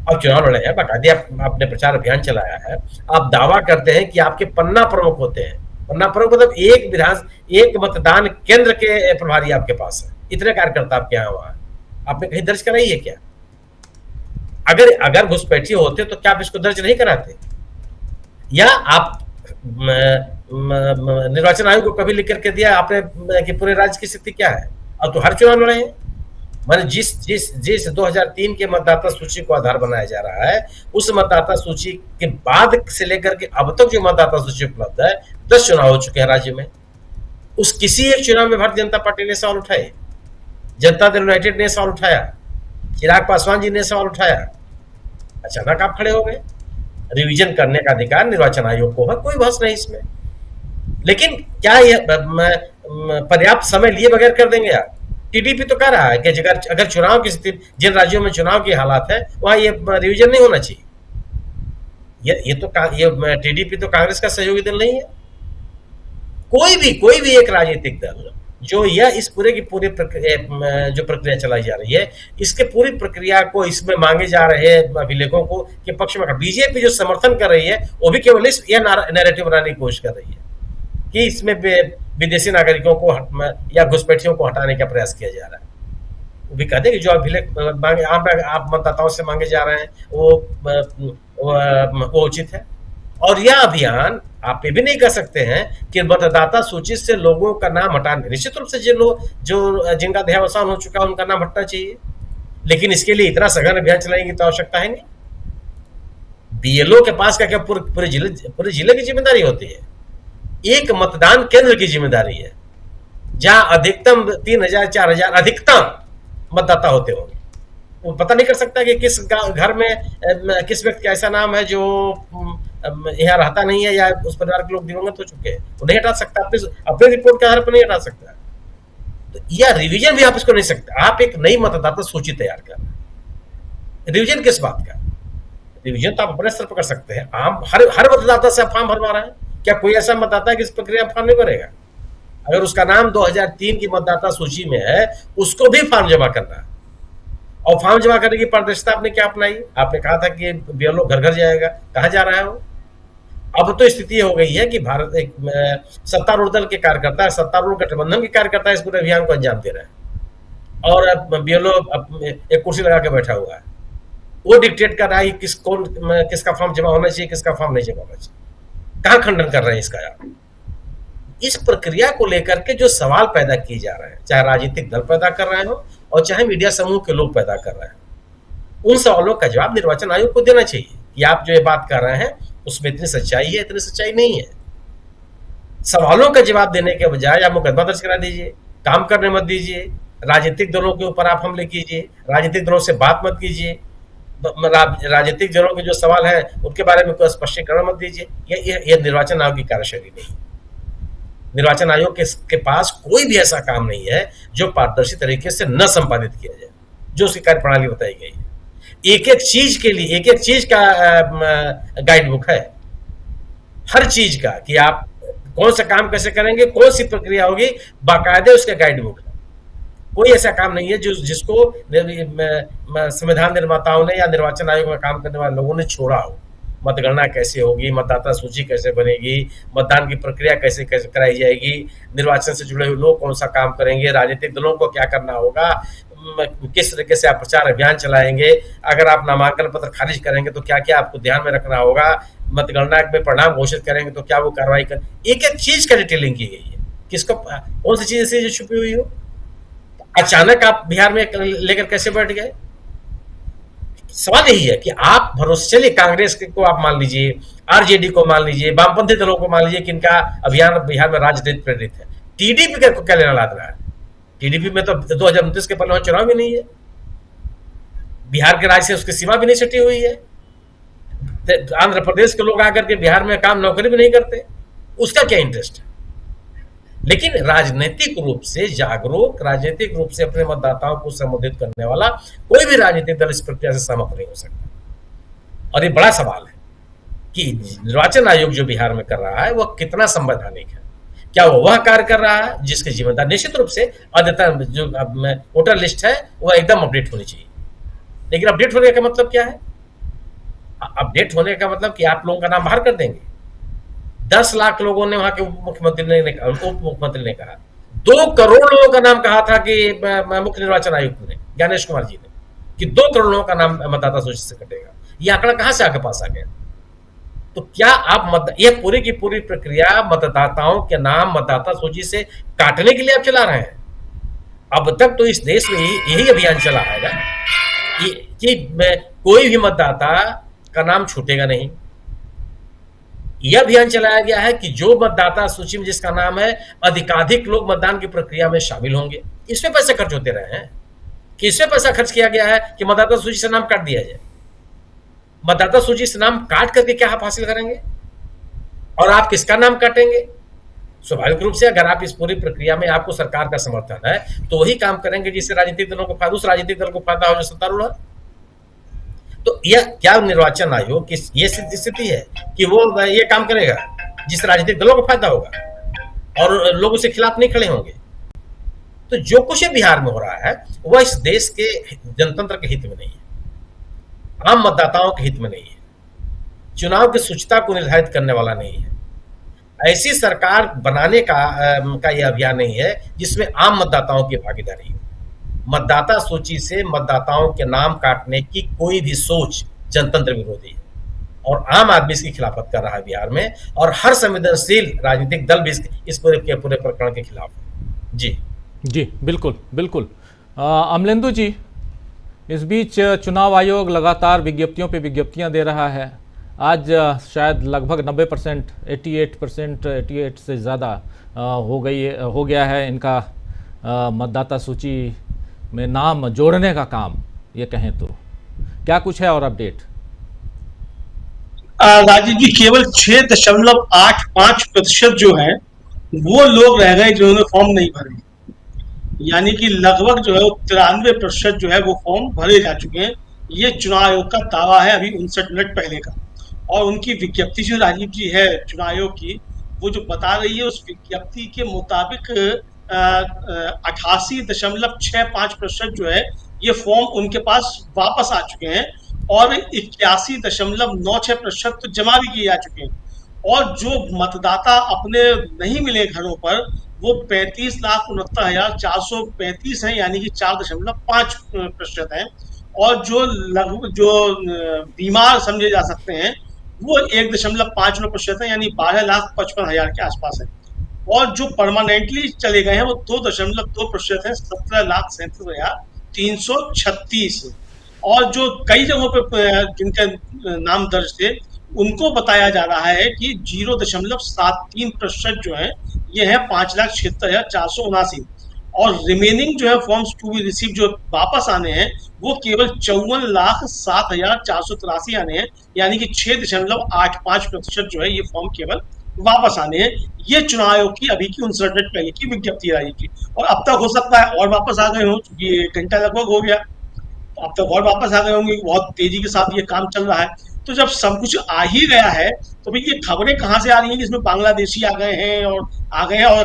अब चुनाव लड़े हैं, बाकायदे आपने प्रचार अभियान चलाया है, आप दावा करते हैं कि आपके पन्ना प्रमुख होते हैं। पन्ना प्रमुख मतलब एक मतदान केंद्र के प्रभारी आपके पास है, इतने कार्यकर्ता आपके यहाँ वहां, आपने कहीं दर्ज कराई है क्या? अगर घुसपैठी होते तो क्या आप इसको दर्ज नहीं कराते? या आप निर्वाचन आयोग को कभी लिख करके दिया आपने कि पूरे राज्य की स्थिति क्या है? अब तो हर चुनाव लड़े हैं। माने जिस 2003 के मतदाता सूची को आधार बनाया जा रहा है, उस मतदाता सूची के बाद से लेकर के अब तक जो मतदाता सूची उपलब्ध है, 10 चुनाव हो चुके हैं राज्य में। उस किसी एक चुनाव में भारतीय जनता पार्टी ने सवाल उठाए, जनता दल यूनाइटेड ने सवाल उठाया, चिराग पासवान जी ने सवाल उठाया, अचानक आप खड़े हो गए। रिवीजन करने का अधिकार निर्वाचन आयोग को है, कोई बहस नहीं इसमें। लेकिन क्या यह पर्याप्त समय लिए बगैर कर देंगे आप? टीडीपी तो कह रहा है कि अगर चुनाव की स्थिति, जिन राज्यों में चुनाव की हालात है वहां ये रिवीजन नहीं होना चाहिए। ये टीडीपी तो कांग्रेस का सहयोगी दल नहीं है। कोई भी एक राजनीतिक दल जो यह इस पूरे की पूरी जो प्रक्रिया चलाई जा रही है, इसके पूरी प्रक्रिया को इसमें मांगे जा रहे अभिलेखों को के पक्ष में, बीजेपी जो समर्थन कर रही है वो भी केवल यह नैरेटिव बनाने की कोशिश कर रही है कि इसमें विदेशी नागरिकों को या घुसपैठियों को हटाने का प्रयास किया जा रहा है। वो भी कहते हैं कि जो अभिलेख मांगे आप मतदाताओं से मांगे जा रहे हैं वो उचित है। और यह अभियान आप ये भी नहीं कह सकते हैं कि मतदाता सूची से लोगों का नाम हटाने, निश्चित रूप से जिनका देहावसान हो चुका है उनका नाम हटना चाहिए, लेकिन इसके लिए इतना सघन अभियान चलाने की तो आवश्यकता है नहीं। बीएलओ के पास क्या पूरे जिले की जिम्मेदारी होती है, एक मतदान केंद्र की जिम्मेदारी है जहां अधिकतम 3000 4000 अधिकतम मतदाता होते होंगे। वो पता नहीं कर सकता कि किस घर में किस व्यक्ति का ऐसा नाम है जो यहाँ रहता नहीं है या उस परिवार के लोग दिवंगत हो चुके हैं, वो नहीं हटा सकता, अपने रिपोर्ट के आधार पर नहीं हटा सकता। तो यह रिवीजन भी आप इसको नहीं सकते। आप एक नई मतदाता सूची तैयार कर रहे हैं, रिवीजन किस बात का? रिवीजन तो आप अपने स्तर पर कर सकते हैं। हर मतदाता से आप फॉर्म भरवा रहे हैं, क्या कोई ऐसा मतदाता है कि इस प्रक्रिया में फॉर्म नहीं भरेगा? अगर उसका नाम 2003 की मतदाता सूची में है, उसको भी फॉर्म जमा करना है। और फॉर्म जमा करने की पारदर्शिता आपने क्या अपनाई? आपने कहा था कि बीएलओ घर घर जाएगा, कहाँ जा रहा है वो? अब तो स्थिति हो गई है कि भारत एक सत्तारूढ़ दल के कार्यकर्ता, सत्तारूढ़ गठबंधन के कार्यकर्ता इस पूरे अभियान को अंजाम दे रहे हैं और अब बीएलओ एक कुर्सी लगा के बैठा हुआ है, वो डिक्टेट कर रहा है किसका फॉर्म जमा होना चाहिए, किसका फॉर्म नहीं जमा होना चाहिए। कहाँ खंडन कर रहे हैं इसका आप? इस प्रक्रिया को लेकर के जो सवाल पैदा किए जा रहे हैं, चाहे राजनीतिक दल पैदा कर रहे हो और चाहे मीडिया समूह के लोग पैदा कर रहे हैं, उन सवालों का जवाब निर्वाचन आयोग को देना चाहिए कि आप जो ये बात कर रहे हैं उसमें इतनी सच्चाई है, इतनी सच्चाई नहीं है। सवालों का जवाब देने के बजाय आप मुकदमा दर्ज करा दीजिए, काम करने मत दीजिए, राजनीतिक दलों के ऊपर आप हमले कीजिए, राजनीतिक दलों से बात मत कीजिए, राजनीतिक दलों के जो सवाल है उनके बारे में कोई स्पष्टीकरण मत दीजिए। यह निर्वाचन आयोग की कार्यशैली नहीं। निर्वाचन आयोग के पास कोई भी ऐसा काम नहीं है जो पारदर्शी तरीके से न संपादित किया जाए, जो उसकी कार्य प्रणाली बताई गई है। एक एक चीज के लिए एक एक चीज का गाइड बुक है, हर चीज का, कि आप कौन सा काम कैसे करेंगे, कौन सी प्रक्रिया होगी, बाकायदे उसका गाइड बुक है। कोई ऐसा काम नहीं है जिसको संविधान निर्माताओं ने या निर्वाचन आयोग में काम करने वाले लोगों ने छोड़ा हो। मतगणना कैसे होगी, मतदाता सूची कैसे बनेगी, मतदान की प्रक्रिया कैसे कैसे कराई जाएगी, निर्वाचन से जुड़े हुए लोग कौन सा काम करेंगे, राजनीतिक दलों को क्या करना होगा, किस तरीके से आप प्रचार अभियान चलाएंगे, अगर आप नामांकन पत्र खारिज करेंगे तो क्या क्या आपको ध्यान में रखना होगा, मतगणना में परिणाम घोषित करेंगे तो क्या वो कार्रवाई कर, एक एक चीज का डिटेलिंग की गई है। किसको कौन सी चीज ऐसी जो छुपी हुई हो, अचानक आप बिहार में लेकर कैसे बैठ गए? सवाल यही है कि आप भरोसे, चलिए कांग्रेस को आप मान लीजिए, आरजेडी को मान लीजिए, वामपंथी दलों को मान लीजिए कि इनका अभियान बिहार में राजनीति प्रेरित है, टीडीपी को क्या लेना लादना है? टीडीपी में तो 2029 के पहले चुनाव भी नहीं है, बिहार के राज्य से उसकी सीमा भी नहीं सटी हुई है, आंध्र प्रदेश के लोग आकर के बिहार में काम नौकरी भी नहीं करते, उसका क्या इंटरेस्ट है? लेकिन राजनीतिक रूप से जागरूक, राजनीतिक रूप से अपने मतदाताओं को संबोधित करने वाला कोई भी राजनीतिक दल इस प्रक्रिया से सहमत नहीं हो सकता। और ये बड़ा सवाल है कि निर्वाचन आयोग जो बिहार में कर रहा है वह कितना संवैधानिक है, क्या वह कार्य कर रहा है जिसकी जिम्मेदारी निश्चित रूप से अद्यतन जो वोटर लिस्ट है वह एकदम अपडेट होनी चाहिए। लेकिन अपडेट होने का मतलब क्या है? अपडेट होने का मतलब कि आप लोगों का नाम बाहर कर देंगे। 10 लाख लोगों ने वहां के उप मुख्यमंत्री ने कहा, 2 करोड़ लोगों का नाम कहा था कि मुख्य निर्वाचन आयुक्त ने, ज्ञानेश कुमार जी ने, कि 2 करोड़ लोगों का नाम मतदाता सूची से कटेगा। ये आंकड़ा कहां से आपके पास आ गया? तो क्या आप यह पूरी की पूरी प्रक्रिया मतदाताओं के नाम मतदाता सूची से काटने के लिए आप चला रहे हैं? अब तक तो इस देश में यही अभियान चला है ना कि कोई भी मतदाता का नाम छूटेगा नहीं। यह अभियान चलाया गया है कि जो मतदाता सूची में जिसका नाम है, अधिकाधिक लोग मतदान की प्रक्रिया में शामिल होंगे। इसमें पैसे खर्च होते रहे हैं कि इसमें पैसा खर्च किया गया है कि मतदाता सूची से नाम काट दिया जाए। मतदाता सूची से नाम काट करके क्या आप हासिल करेंगे और आप किसका नाम काटेंगे? स्वाभाविक रूप से अगर आप इस पूरी प्रक्रिया में आपको सरकार का समर्थन है तो वही काम करेंगे जिससे राजनीतिक दलों को फायदा, उस राजनीतिक दल को फायदा हो जो सत्तारूढ़ है। तो यह क्या निर्वाचन आयोग की ये स्थिति है कि वो ये काम करेगा जिस राजनीतिक दलों को फायदा होगा और लोग उसके खिलाफ नहीं खड़े होंगे? तो जो कुछ बिहार में हो रहा है वह इस देश के जनतंत्र के हित में नहीं है, आम मतदाताओं के हित में नहीं है, चुनाव की शुचिता को निर्धारित करने वाला नहीं है। ऐसी सरकार बनाने का यह अभियान नहीं है जिसमें आम मतदाताओं की भागीदारी हो। मतदाता सूची से मतदाताओं के नाम काटने की कोई भी सोच जनतंत्र विरोधी है और आम आदमी इसकी खिलाफत कर रहा है बिहार में, और हर संवेदनशील राजनीतिक दल भी इस पूरे प्रकरण के खिलाफ है। जी बिल्कुल बिल्कुल। अमलेंदु जी, इस बीच चुनाव आयोग लगातार विज्ञप्तियों पे विज्ञप्तियां दे रहा है। आज शायद लगभग 90%, 88% से ज़्यादा हो गया है इनका मतदाता सूची में नाम जोड़ने का काम, ये कहें तो क्या कुछ है और अपडेट? राजीव जी, केवल 6.85% जो है वो लोग रह गए जिन्होंने फॉर्म नहीं भरे, यानी कि लगभग जो है 93% जो है वो फॉर्म भरे जा चुके हैं। ये चुनाव आयोग का दावा है अभी 59 मिनट पहले का, और उनकी विज्ञप्ति जो राजीव जी है चुनाव आयोग की, वो जो बता रही है उस विज्ञप्ति के मुताबिक 88.65% जो है ये फॉर्म उनके पास वापस आ चुके हैं और 81.96% तो जमा भी किए जा चुके हैं। और जो मतदाता अपने नहीं मिले घरों पर वो 35,69,435 हैं, यानी कि 4.5% हैं। और जो बीमार समझे जा सकते हैं वो 1.59% है, यानी 12,55,000 के आसपास है। और जो परमानेंटली चले गए हैं वो 2.2% है, 17,37,336। और जो कई जगहों पे जिनके नाम दर्ज थे उनको बताया जा रहा है कि 0.73% जो है ये है 5,76,479। और रिमेनिंग जो है फॉर्म्स टू बी रिसीव जो वापस आने हैं वो केवल 54,07,483 आने हैं, यानी कि 6.85% जो है ये फॉर्म केवल वापस आने हैं। ये चुनाव आयोग की अभी की 59 मिनट पहले की विज्ञप्ति आई थी, और अब तक हो सकता है और वापस आ गए हों, क्योंकि 1 घंटा लगभग हो गया, अब तक और वापस आ गए होंगे। बहुत तेजी के साथ ये काम चल रहा है। तो जब सब कुछ आ ही गया है तो भाई ये खबरें कहाँ से आ रही हैं कि इसमें बांग्लादेशी आ गए हैं और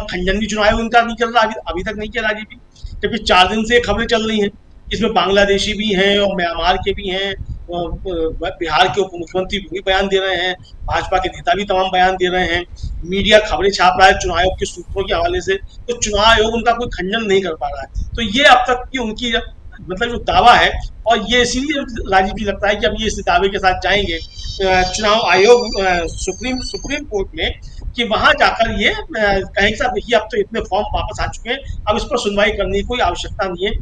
खंडन भी चुनाव आयोग इनकार नहीं कर रहा, अभी तक नहीं किया राजीव जी, क्योंकि 4 दिन से खबरें चल रही हैं इसमें बांग्लादेशी भी हैं और म्यांमार के भी हैं, बिहार के उप मुख्यमंत्री भी बयान दे रहे हैं, भाजपा के नेता भी तमाम बयान दे रहे हैं, मीडिया खबरें छाप रहा है चुनाव आयोग के सूत्रों के हवाले से। तो चुनाव आयोग उनका कोई खंडन नहीं कर पा रहा है। तो ये अब तक की उनकी मतलब जो दावा है, और ये इसीलिए राजीव जी लगता है कि अब ये इस दावे के साथ जाएंगे चुनाव आयोग सुप्रीम कोर्ट में, कि वहां जाकर ये कहेंगे साहब देखिए अब तो इतने फॉर्म वापस आ चुके हैं, अब इस पर सुनवाई करने की कोई आवश्यकता नहीं है,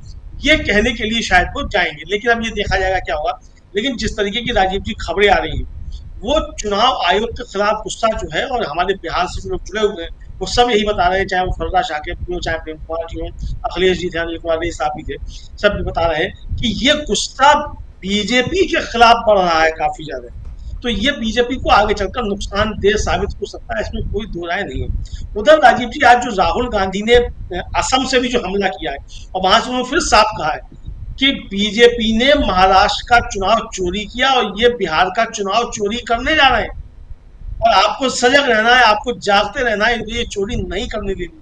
ये कहने के लिए शायद वो जाएंगे। लेकिन अब ये देखा जाएगा क्या होगा। लेकिन जिस तरीके की राजीव जी खबरें आ रही हैं वो चुनाव आयोग के खिलाफ गुस्सा जो है, और हमारे बिहार से जो लोग जुड़े हुए हैं वो सब यही बता रहे हैं, चाहे वो फरदा शाकिब हो, चाहे प्रेम कुमार जी हो, अखिलेश जी थे, अनिल कुमार साहब भी थे, सब भी बता रहे हैं कि ये गुस्सा बीजेपी के खिलाफ बढ़ रहा है काफी ज्यादा। तो ये बीजेपी को आगे चलकर नुकसानदेह साबित हो सकता है, इसमें कोई दो राय नहीं है। उधर राजीव जी आज जो राहुल गांधी ने असम से भी जो हमला किया है, और वहां से उन्होंने फिर साफ कहा है कि बीजेपी ने महाराष्ट्र का चुनाव चोरी किया और ये बिहार का चुनाव चोरी करने जा रहे हैं, और आपको सजग रहना है, आपको जागते रहना है, इनको ये चोरी नहीं करने देनी।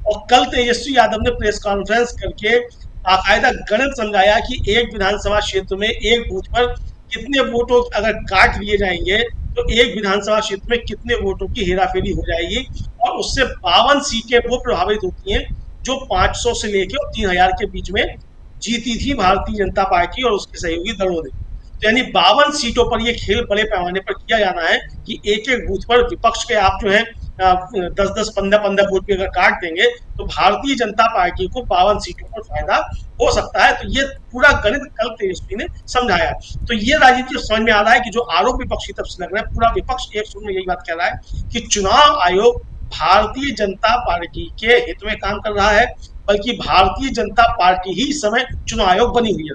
और कल तेजस्वी यादव ने प्रेस कॉन्फ्रेंस करके बाकायदा गणित समझाया कि एक विधानसभा क्षेत्र में एक बूथ पर कितने वोटों अगर काट लिए जाएंगे तो एक विधानसभा क्षेत्र में कितने वोटों की हेराफेरी हो जाएगी, और उससे 52 सीटें वो प्रभावित होती हैं जो 500 से लेके और 3000 के बीच में जीती थी भारतीय जनता पार्टी और उसके सहयोगी दलों ने। तो यानी 52 सीटों पर ये खेल बड़े पैमाने पर किया जाना है कि एक एक बूथ पर विपक्ष के आप जो है 10-10, 15-15 वोट भी अगर काट देंगे तो भारतीय जनता पार्टी को 52 सीटों पर फायदा हो सकता है। तो ये पूरा गणित कल तेजस्वी ने समझाया। तो ये राजनीति समझ में आ रहा है कि जो आरोप विपक्ष की तरफ से लग रहा है, पूरा विपक्ष एक सुर में यही बात कह रहा है कि चुनाव आयोग भारतीय जनता पार्टी के हित में काम कर रहा है, बल्कि भारतीय जनता पार्टी ही इस समय चुनाव आयोग बनी हुई है।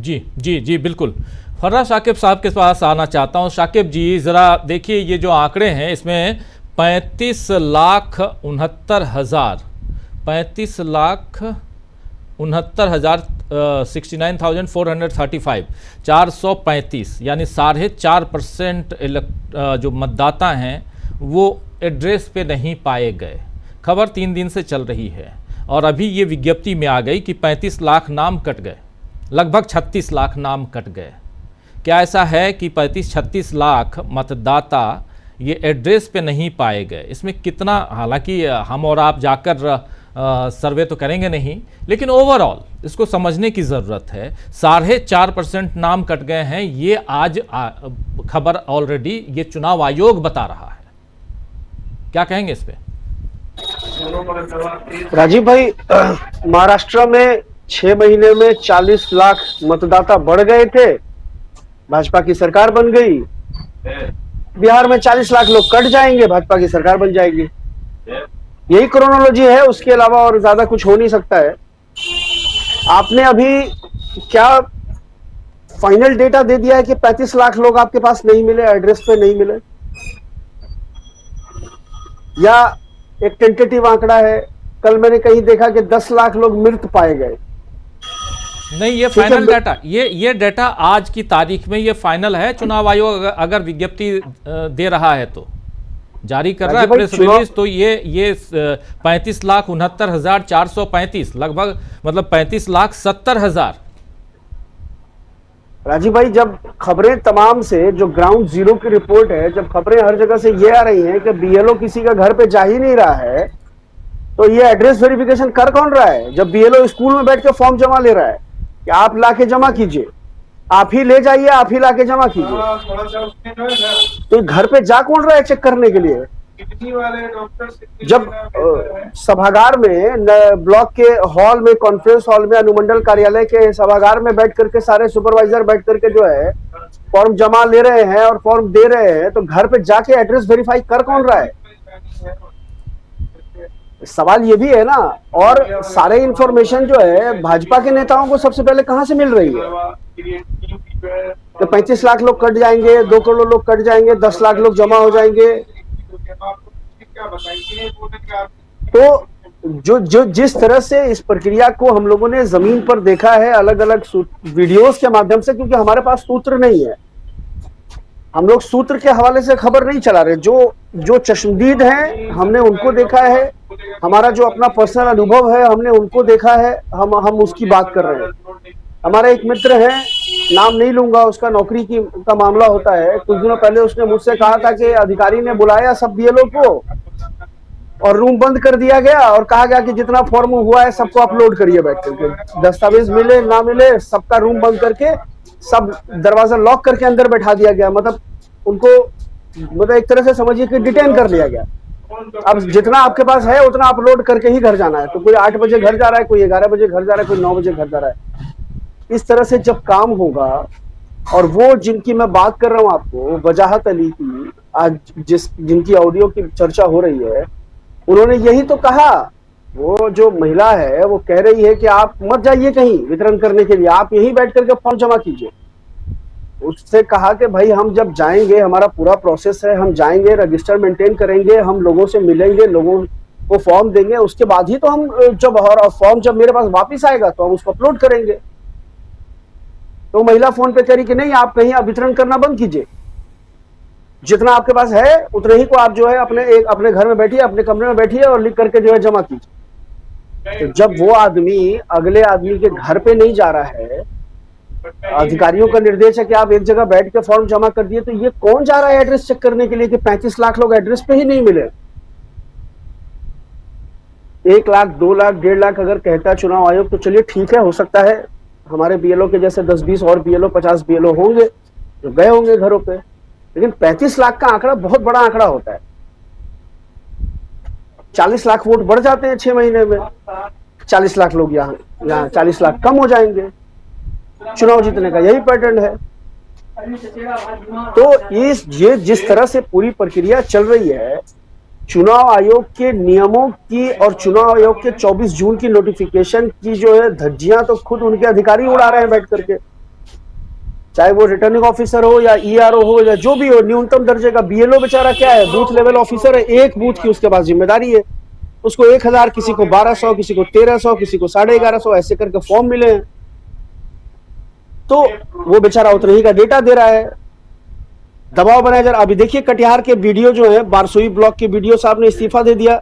जी जी जी बिल्कुल। फर्रा शाकिब साहब के पास आना चाहता हूं। शाकिब जी ज़रा देखिए, ये जो आंकड़े हैं इसमें 69,435 435 यानी 4.5% जो मतदाता हैं वो एड्रेस पे नहीं पाए गए। खबर 3 दिन से चल रही है और अभी ये विज्ञप्ति में आ गई कि 35 लाख नाम कट गए, लगभग 36 लाख नाम कट गए। क्या ऐसा है कि 35-36 लाख मतदाता ये एड्रेस पे नहीं पाए गए? इसमें कितना, हालांकि हम और आप जाकर सर्वे तो करेंगे नहीं, लेकिन ओवरऑल इसको समझने की ज़रूरत है। 4.5% नाम कट गए हैं, ये आज खबर ऑलरेडी ये चुनाव आयोग बता रहा है। क्या कहेंगे इस पे? राजीव भाई, महाराष्ट्र में 6 महीने में 40 लाख मतदाता बढ़ गए थे, भाजपा की सरकार बन गई। बिहार में 40 लाख लोग कट जाएंगे, भाजपा की सरकार बन जाएगी। यही क्रोनोलॉजी है, उसके अलावा और ज्यादा कुछ हो नहीं सकता है। आपने अभी क्या फाइनल डेटा दे दिया है कि 35 लाख लोग आपके पास नहीं मिले, एड्रेस पे नहीं मिले, या एक टेंटेटिव आंकड़ा है? कल मैंने कहीं देखा कि 10 लाख लोग मृत पाए गए। नहीं, ये फाइनल डाटा, ये डाटा आज की तारीख में ये फाइनल है। चुनाव आयोग अगर विज्ञप्ति दे रहा है तो जारी कर रहा है प्रेस रिलीज, तो ये 35,69,435 लगभग, मतलब 35,70,000। राजीव भाई, जब खबरें तमाम से, जो ग्राउंड जीरो की रिपोर्ट है, जब खबरें हर जगह से ये आ रही हैं कि बीएलओ किसी का घर पे जा ही नहीं रहा है, तो ये एड्रेस वेरिफिकेशन कर कौन रहा है? जब बीएलओ स्कूल में बैठ के फॉर्म जमा ले रहा है कि आप लाके जमा कीजिए, आप ही ले जाइए, आप ही लाके जमा कीजिए, तो घर पे जा कौन रहा है चेक करने के लिए? जब सभागार में, ब्लॉक के हॉल में, कॉन्फ्रेंस हॉल में, अनुमंडल कार्यालय के सभागार में बैठ करके सारे सुपरवाइजर बैठ करके जो है फॉर्म जमा ले रहे हैं और फॉर्म दे रहे हैं, तो घर पे जाके एड्रेस वेरीफाई कर कौन रहा है? सवाल ये भी है ना। और सारे इंफॉर्मेशन जो है भाजपा के नेताओं को सबसे पहले कहां से मिल रही है? तो 35 लाख लोग कट जाएंगे, 2 करोड़ लोग कट जाएंगे, 10 लाख लोग जमा हो जाएंगे, तो जो जिस तरह से इस प्रक्रिया को हम लोगों ने जमीन पर देखा है, अलग अलग वीडियोस के माध्यम से, क्योंकि हमारे पास सूत्र नहीं है, हम लोग सूत्र के हवाले से खबर नहीं चला रहे। जो चश्मदीद हैं हमने उनको देखा है, हमारा जो अपना पर्सनल अनुभव है हमने उनको देखा है, हम उसकी बात कर रहे हैं। हमारा एक मित्र है, नाम नहीं लूंगा, उसका नौकरी का मामला होता है। कुछ दिनों पहले उसने मुझसे कहा था कि अधिकारी ने बुलाया सब बीएलओ को और रूम बंद कर दिया गया और कहा गया कि जितना फॉर्म हुआ है सबको अपलोड करिए बैठ करके, दस्तावेज मिले ना मिले सबका रूम बंद करके, सब दरवाजा लॉक करके अंदर बैठा दिया गया। मतलब उनको, मतलब एक तरह से समझिए कि डिटेन कर लिया गया। अब जितना आपके पास है उतना अपलोड करके ही घर जाना है। तो कोई 8 बजे घर जा रहा है, कोई 11 बजे घर जा रहा है, कोई 9 बजे घर जा रहा है। इस तरह से जब काम होगा, और वो जिनकी मैं बात कर रहा हूं आपको, वजाहत अली की, आज जिनकी ऑडियो की चर्चा हो रही है, उन्होंने यही तो कहा। वो जो महिला है वो कह रही है कि आप मत जाइए कहीं वितरण करने के लिए, आप यहीं बैठ करके फॉर्म जमा कीजिए। उससे कहा कि भाई हम जब जाएंगे, हमारा पूरा प्रोसेस है, हम जाएंगे, रजिस्टर मेंटेन करेंगे, हम लोगों से मिलेंगे, लोगों को फॉर्म देंगे, उसके बाद ही तो हम जब फॉर्म जब मेरे पास वापस आएगा तो हम उसको अपलोड करेंगे। तो महिला फोन पे कह रही कि नहीं, आप कहीं वितरण करना बंद कीजिए, जितना आपके पास है उतने ही को आप जो है अपने घर में बैठिए, अपने कमरे में बैठिए और लिख करके जो है जमा कीजिए। तो जब वो आदमी अगले आदमी के घर पे नहीं जा रहा है अधिकारियों का निर्देश है कि आप एक जगह बैठ के फॉर्म जमा कर दिए, तो ये कौन जा रहा है एड्रेस चेक करने के लिए कि 35 लाख लोग एड्रेस पे ही नहीं मिले? 1 लाख, 2 लाख, 1.5 लाख अगर कहता है चुनाव आयोग तो चलिए ठीक है, हो सकता है हमारे बीएलओ के जैसे 10-20 और बीएलओ, 50 बीएलओ होंगे जो गए होंगे घरों पे, लेकिन 35 लाख का आंकड़ा बहुत बड़ा आंकड़ा होता है। 40 लाख वोट बढ़ जाते हैं 6 महीने में, 40 लाख लोग यहाँ 40 लाख कम हो जाएंगे। चुनाव जीतने का यही पैटर्न है। तो ये जिस तरह से पूरी प्रक्रिया चल रही है, चुनाव आयोग के नियमों की और चुनाव आयोग के 24 जून की नोटिफिकेशन की जो है धज्जियां तो खुद उनके अधिकारी उड़ा रहे हैं बैठ करके, चाहे वो रिटर्निंग ऑफिसर हो या ईआरओ हो या जो भी हो, न्यूनतम दर्जे का बीएलओ बेचारा क्या है, बूथ लेवल ऑफिसर है, एक बूथ की उसके पास जिम्मेदारी है, उसको 1000, किसी को 1200, किसी को 1300, किसी को 1150 ऐसे करके फॉर्म मिले हैं, तो वो बेचारा उतने ही का डेटा दे रहा है, दबाव बनाया जा रहा। अभी देखिए कटिहार के वीडियो जो है, बारसोई ब्लॉक के वीडियो साहब ने इस्तीफा दे दिया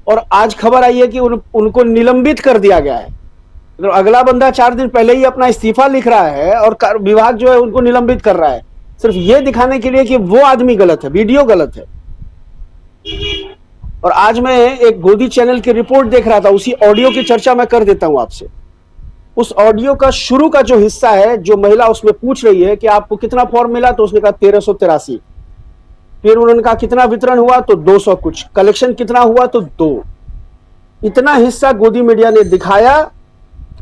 और आज खबर आई है कि उनको निलंबित कर दिया गया है। तो अगला बंदा 4 दिन पहले ही अपना इस्तीफा लिख रहा है और विभाग जो है उनको निलंबित कर रहा है, सिर्फ ये दिखाने के लिए कि वो आदमी गलत है, वीडियो गलत है। और आज मैं एक गोदी चैनल की रिपोर्ट देख रहा था, उसी ऑडियो की चर्चा मैं कर देता हूं आपसे। उस ऑडियो का शुरू का जो हिस्सा है, जो महिला उसमें पूछ रही है कि आपको कितना फॉर्म मिला, तो उसने कहा 1383। फिर उन्होंने कहा कितना वितरण हुआ, तो 200 कुछ, कलेक्शन कितना हुआ, तो 2। इतना हिस्सा गोदी मीडिया ने दिखाया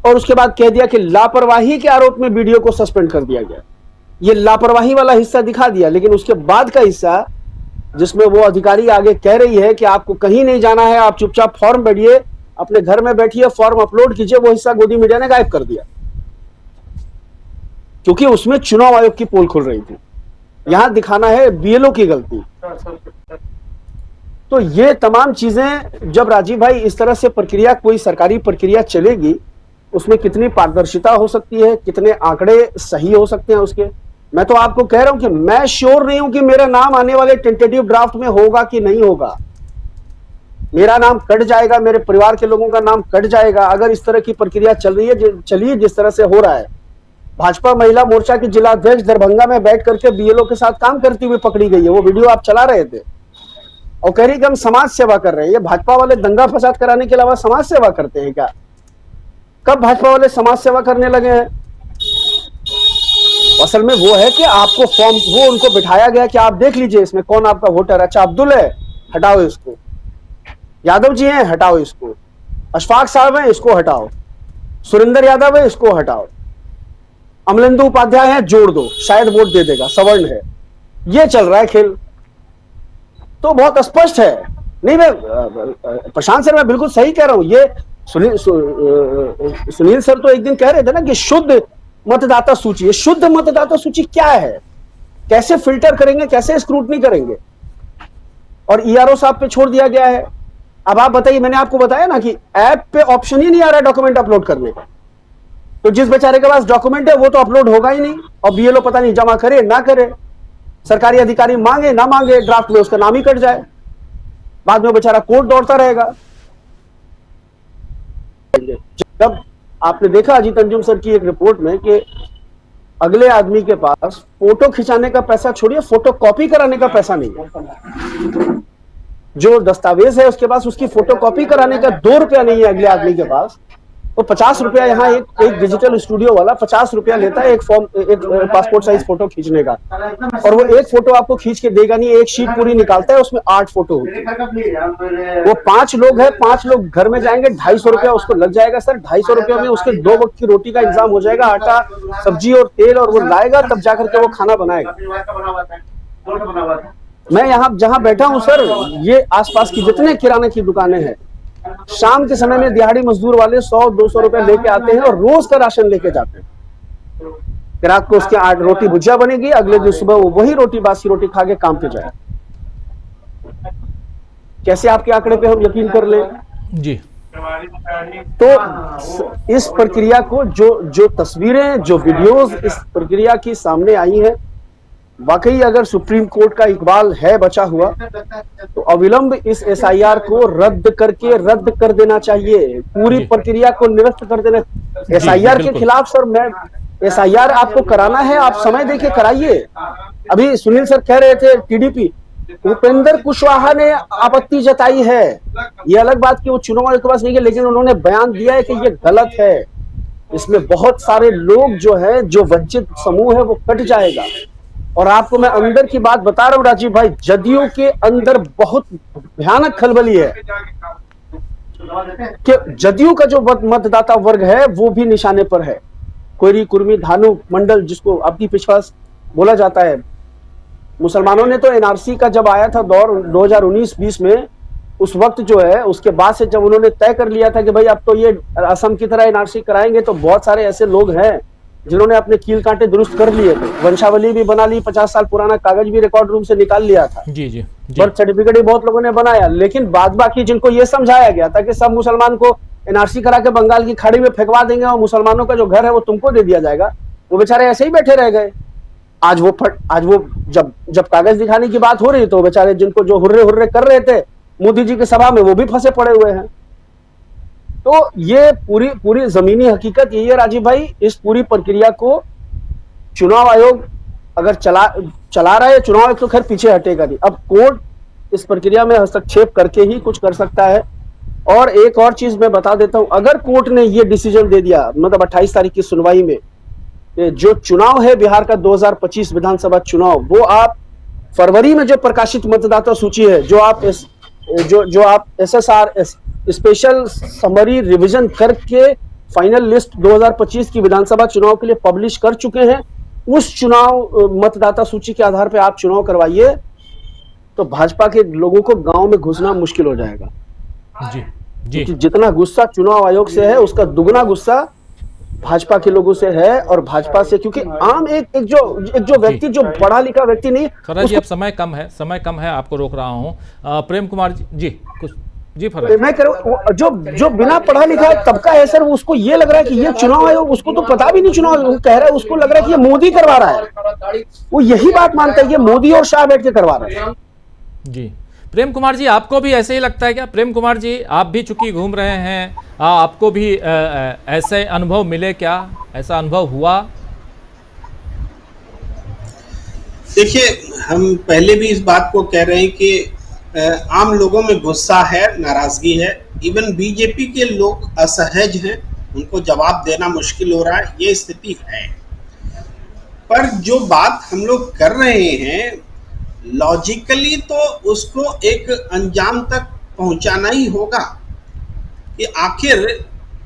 और उसके बाद कह दिया कि लापरवाही के आरोप में वीडियो को सस्पेंड कर दिया गया। ये लापरवाही वाला हिस्सा दिखा दिया, लेकिन उसके बाद का हिस्सा जिसमें वो अधिकारी आगे कह रही है कि आपको कहीं नहीं जाना है, आप चुपचाप फॉर्म भरिए, अपने घर में बैठिए, फॉर्म अपलोड कीजिए, वो हिस्सा गोदी मीडिया ने गायब कर दिया क्योंकि उसमें चुनाव आयोग की पोल खुल रही थी। यहां दिखाना है बीएलओ की गलती। तो ये तमाम चीजें जब राजीव भाई इस तरह से प्रक्रिया, कोई सरकारी प्रक्रिया चलेगी, उसमें कितनी पारदर्शिता हो सकती है, कितने आंकड़े सही हो सकते हैं उसके। मैं तो आपको कह रहा हूं कि मैं श्योर नहीं हूं कि मेरा नाम आने वाले टेंटेटिव ड्राफ्ट में होगा कि नहीं होगा। मेरा नाम कट जाएगा, मेरे परिवार के लोगों का नाम कट जाएगा अगर इस तरह की प्रक्रिया चल रही है, चलिए जिस तरह से हो रहा है। भाजपा महिला मोर्चा की जिला अध्यक्ष दरभंगा में बैठ करके बीएलओ के साथ काम करती हुई पकड़ी गई है, वो वीडियो आप चला रहे थे और कह रही कि हम समाज सेवा कर रहे हैं। ये भाजपा वाले दंगा फसाद कराने के अलावा समाज सेवा करते हैं क्या? कब भाजपा वाले समाज सेवा करने लगे हैं? असल में वो है कि आपको फॉर्म, वो उनको बिठाया गया कि आप देख लीजिए इसमें कौन आपका वोटर। अच्छा अब्दुल है, हटाओ इसको। यादव जी हैं, हटाओ इसको। अशफाक साहब हैं, इसको हटाओ। सुरेंद्र यादव है, इसको हटाओ। अमलेंदु उपाध्याय हैं, जोड़ दो, शायद वोट दे देगा, सवर्ण है। ये चल रहा है खेल। तो बहुत स्पष्ट है। नहीं, मैं प्रशांत सर मैं बिल्कुल सही कह रहा हूं। ये सुनील सर तो एक दिन कह रहे थे ना कि शुद्ध मतदाता सूची। ये शुद्ध मतदाता सूची क्या है, कैसे फिल्टर करेंगे, कैसे स्क्रूटनी करेंगे, और ईआरओ साहब पे छोड़ दिया गया है। अब आप बताइए, मैंने आपको बताया ना कि ऐप पे ऑप्शन ही नहीं आ रहा है डॉक्यूमेंट अपलोड करने का। तो जिस बेचारे के पास डॉक्यूमेंट है वो तो अपलोड होगा ही नहीं, और बीएलओ पता नहीं जमा करे ना करे, सरकारी अधिकारी मांगे ना मांगे, ड्राफ्ट में उसका नाम ही कट जाए, बाद में बेचारा कोर्ट दौड़ता रहेगा। जब आपने देखा अजीत अंजुम सर की एक रिपोर्ट में कि अगले आदमी के पास फोटो खिंचाने का पैसा छोड़िए, फोटो कॉपी कराने का पैसा नहीं है। जो दस्तावेज है उसके पास, उसकी फोटो कॉपी कराने का 2 रुपया नहीं है अगले आदमी के पास। तो 50 रुपया यहाँ एक डिजिटल स्टूडियो वाला 50 रुपया लेता है एक पासपोर्ट साइज फोटो खींचने का, और वो एक फोटो आपको खींच के देगा नहीं, एक शीट पूरी निकालता है, उसमें 8 फोटो होती है। वो 5 लोग हैं, 5 लोग घर में जाएंगे, 250 रुपया उसको लग जाएगा सर। 250 रुपया में उसके 2 वक्त की रोटी का इंतजाम हो जाएगा, आटा, सब्जी और तेल, और वो लाएगा तब जाकर के वो खाना बनाएगा। मैं यहाँ जहाँ बैठा हूँ सर, ये आसपास की जितने किराने की दुकानें हैं, शाम के समय में दिहाड़ी मजदूर वाले 100-200 रुपए लेके आते हैं और रोज का राशन लेके जाते हैं। रात को उसके 8 रोटी भुजिया बनेगी, अगले दिन सुबह वो वही रोटी, बासी रोटी खा के काम पे जाए। कैसे आपके आंकड़े पे हम यकीन कर लें जी? तो इस प्रक्रिया को, जो तस्वीरें, जो वीडियोस इस प्रक्रिया की सामने आई हैं, वाकई अगर सुप्रीम कोर्ट का इकबाल है बचा हुआ, तो अविलंब इस एसआईआर को रद्द कर देना चाहिए, पूरी प्रक्रिया को निरस्त कर देना। एसआईआर के खिलाफ सर मैं SIR आपको कराना है, आप समय देके कराइए। अभी सुनील सर कह रहे थे टीडीपी, उपेंद्र कुशवाहा ने आपत्ति जताई है। ये अलग बात कि वो चुनाव आयोग के पास नहीं गए, लेकिन उन्होंने बयान दिया है कि ये गलत है, इसमें बहुत सारे लोग जो है, जो वंचित समूह है, वो कट जाएगा। और आपको मैं अंदर की बात बता रहा हूं राजीव भाई, जदयू के अंदर बहुत भयानक खलबली है कि जदयू का जो मतदाता वर्ग है वो भी निशाने पर है। कोयरी, कुर्मी, धानु, मंडल, जिसको अब्दी पिछवास बोला जाता है। मुसलमानों ने तो एनआरसी का जब आया था दौर 2019-20 में, उस वक्त जो है, उसके बाद से जब उन्होंने तय कर लिया था कि भाई अब तो ये असम की तरह एनआरसी कराएंगे, तो बहुत सारे ऐसे लोग हैं जिन्होंने अपने कील कांटे दुरुस्त कर लिए थे, वंशावली भी बना ली, 50 साल पुराना कागज भी रिकॉर्ड रूम से निकाल लिया था, जी। बर्थ सर्टिफिकेट भी बहुत लोगों ने बनाया। लेकिन बाद बाकी जिनको ये समझाया गया था कि सब मुसलमान को एनआरसी करा के बंगाल की खाड़ी में फेंकवा देंगे और मुसलमानों का जो घर है वो तुमको दे दिया जाएगा, वो बेचारे ऐसे ही बैठे रह गए। आज वो जब कागज दिखाने की बात हो रही तो बेचारे जिनको जो हुर्रे हुर्रे कर रहे थे मोदी जी की सभा में, वो भी फंसे पड़े हुए हैं। तो ये पूरी जमीनी हकीकत यही है राजीव भाई। इस पूरी प्रक्रिया को चुनाव आयोग अगर चला रहा है, चुनाव आयोग तो खैर पीछे हटेगा नहीं। अब कोर्ट इस प्रक्रिया में हस्तक्षेप करके ही कुछ कर सकता है। और एक और चीज मैं बता देता हूं, अगर कोर्ट ने ये डिसीजन दे दिया, मतलब 28 तारीख की सुनवाई में, जो चुनाव है बिहार का 2025 विधानसभा चुनाव, वो आप फरवरी में जो प्रकाशित मतदाता सूची है, जो आप SSR स्पेशल समरी रिवीजन करके फाइनल लिस्ट 2025 की विधानसभा चुनाव के लिए पब्लिश कर चुके हैं, उस चुनाव मतदाता सूची के आधार पर आप चुनाव करवाइए, तो भाजपा के लोगों को गांव में घुसना मुश्किल हो जाएगा। जी। जितना गुस्सा चुनाव आयोग से है, उसका दुगना गुस्सा भाजपा के लोगों से है। और भाजपा से, क्योंकि आम एक जो व्यक्ति, जो पढ़ा लिखा व्यक्ति नहीं। खरा जी, अब समय कम है, आपको रोक रहा हूं। प्रेम कुमार जी कुछ जी फरहाद। मैं कह रहा हूं, जो बिना पढ़ा लिखा तबका है सर, उसको ये लग रहा है कि ये चुनाव आयोग, उसको तो पता भी नहीं चुनाव आयोग कह रहा है, उसको लग रहा है कि ये मोदी करवा रहा है। वो यही बात मानता है कि मोदी और शाह बैठ के करवा रहे हैं। जी, प्रेम कुमार जी, आपको भी ऐसे ही लगता है क्या? प्रेम कुमार जी, आप भी चूंकि घूम रहे हैं, आपको भी ऐसे अनुभव मिले क्या? ऐसा अनुभव हुआ? देखिए, हम पहले भी इस बात को कह रहे हैं कि आम लोगों में गुस्सा है, नाराजगी है। इवन बीजेपी के लोग असहज हैं, उनको जवाब देना मुश्किल हो रहा है, ये स्थिति है। पर जो बात हम लोग कर रहे हैं, लॉजिकली तो उसको एक अंजाम तक पहुंचाना ही होगा कि आखिर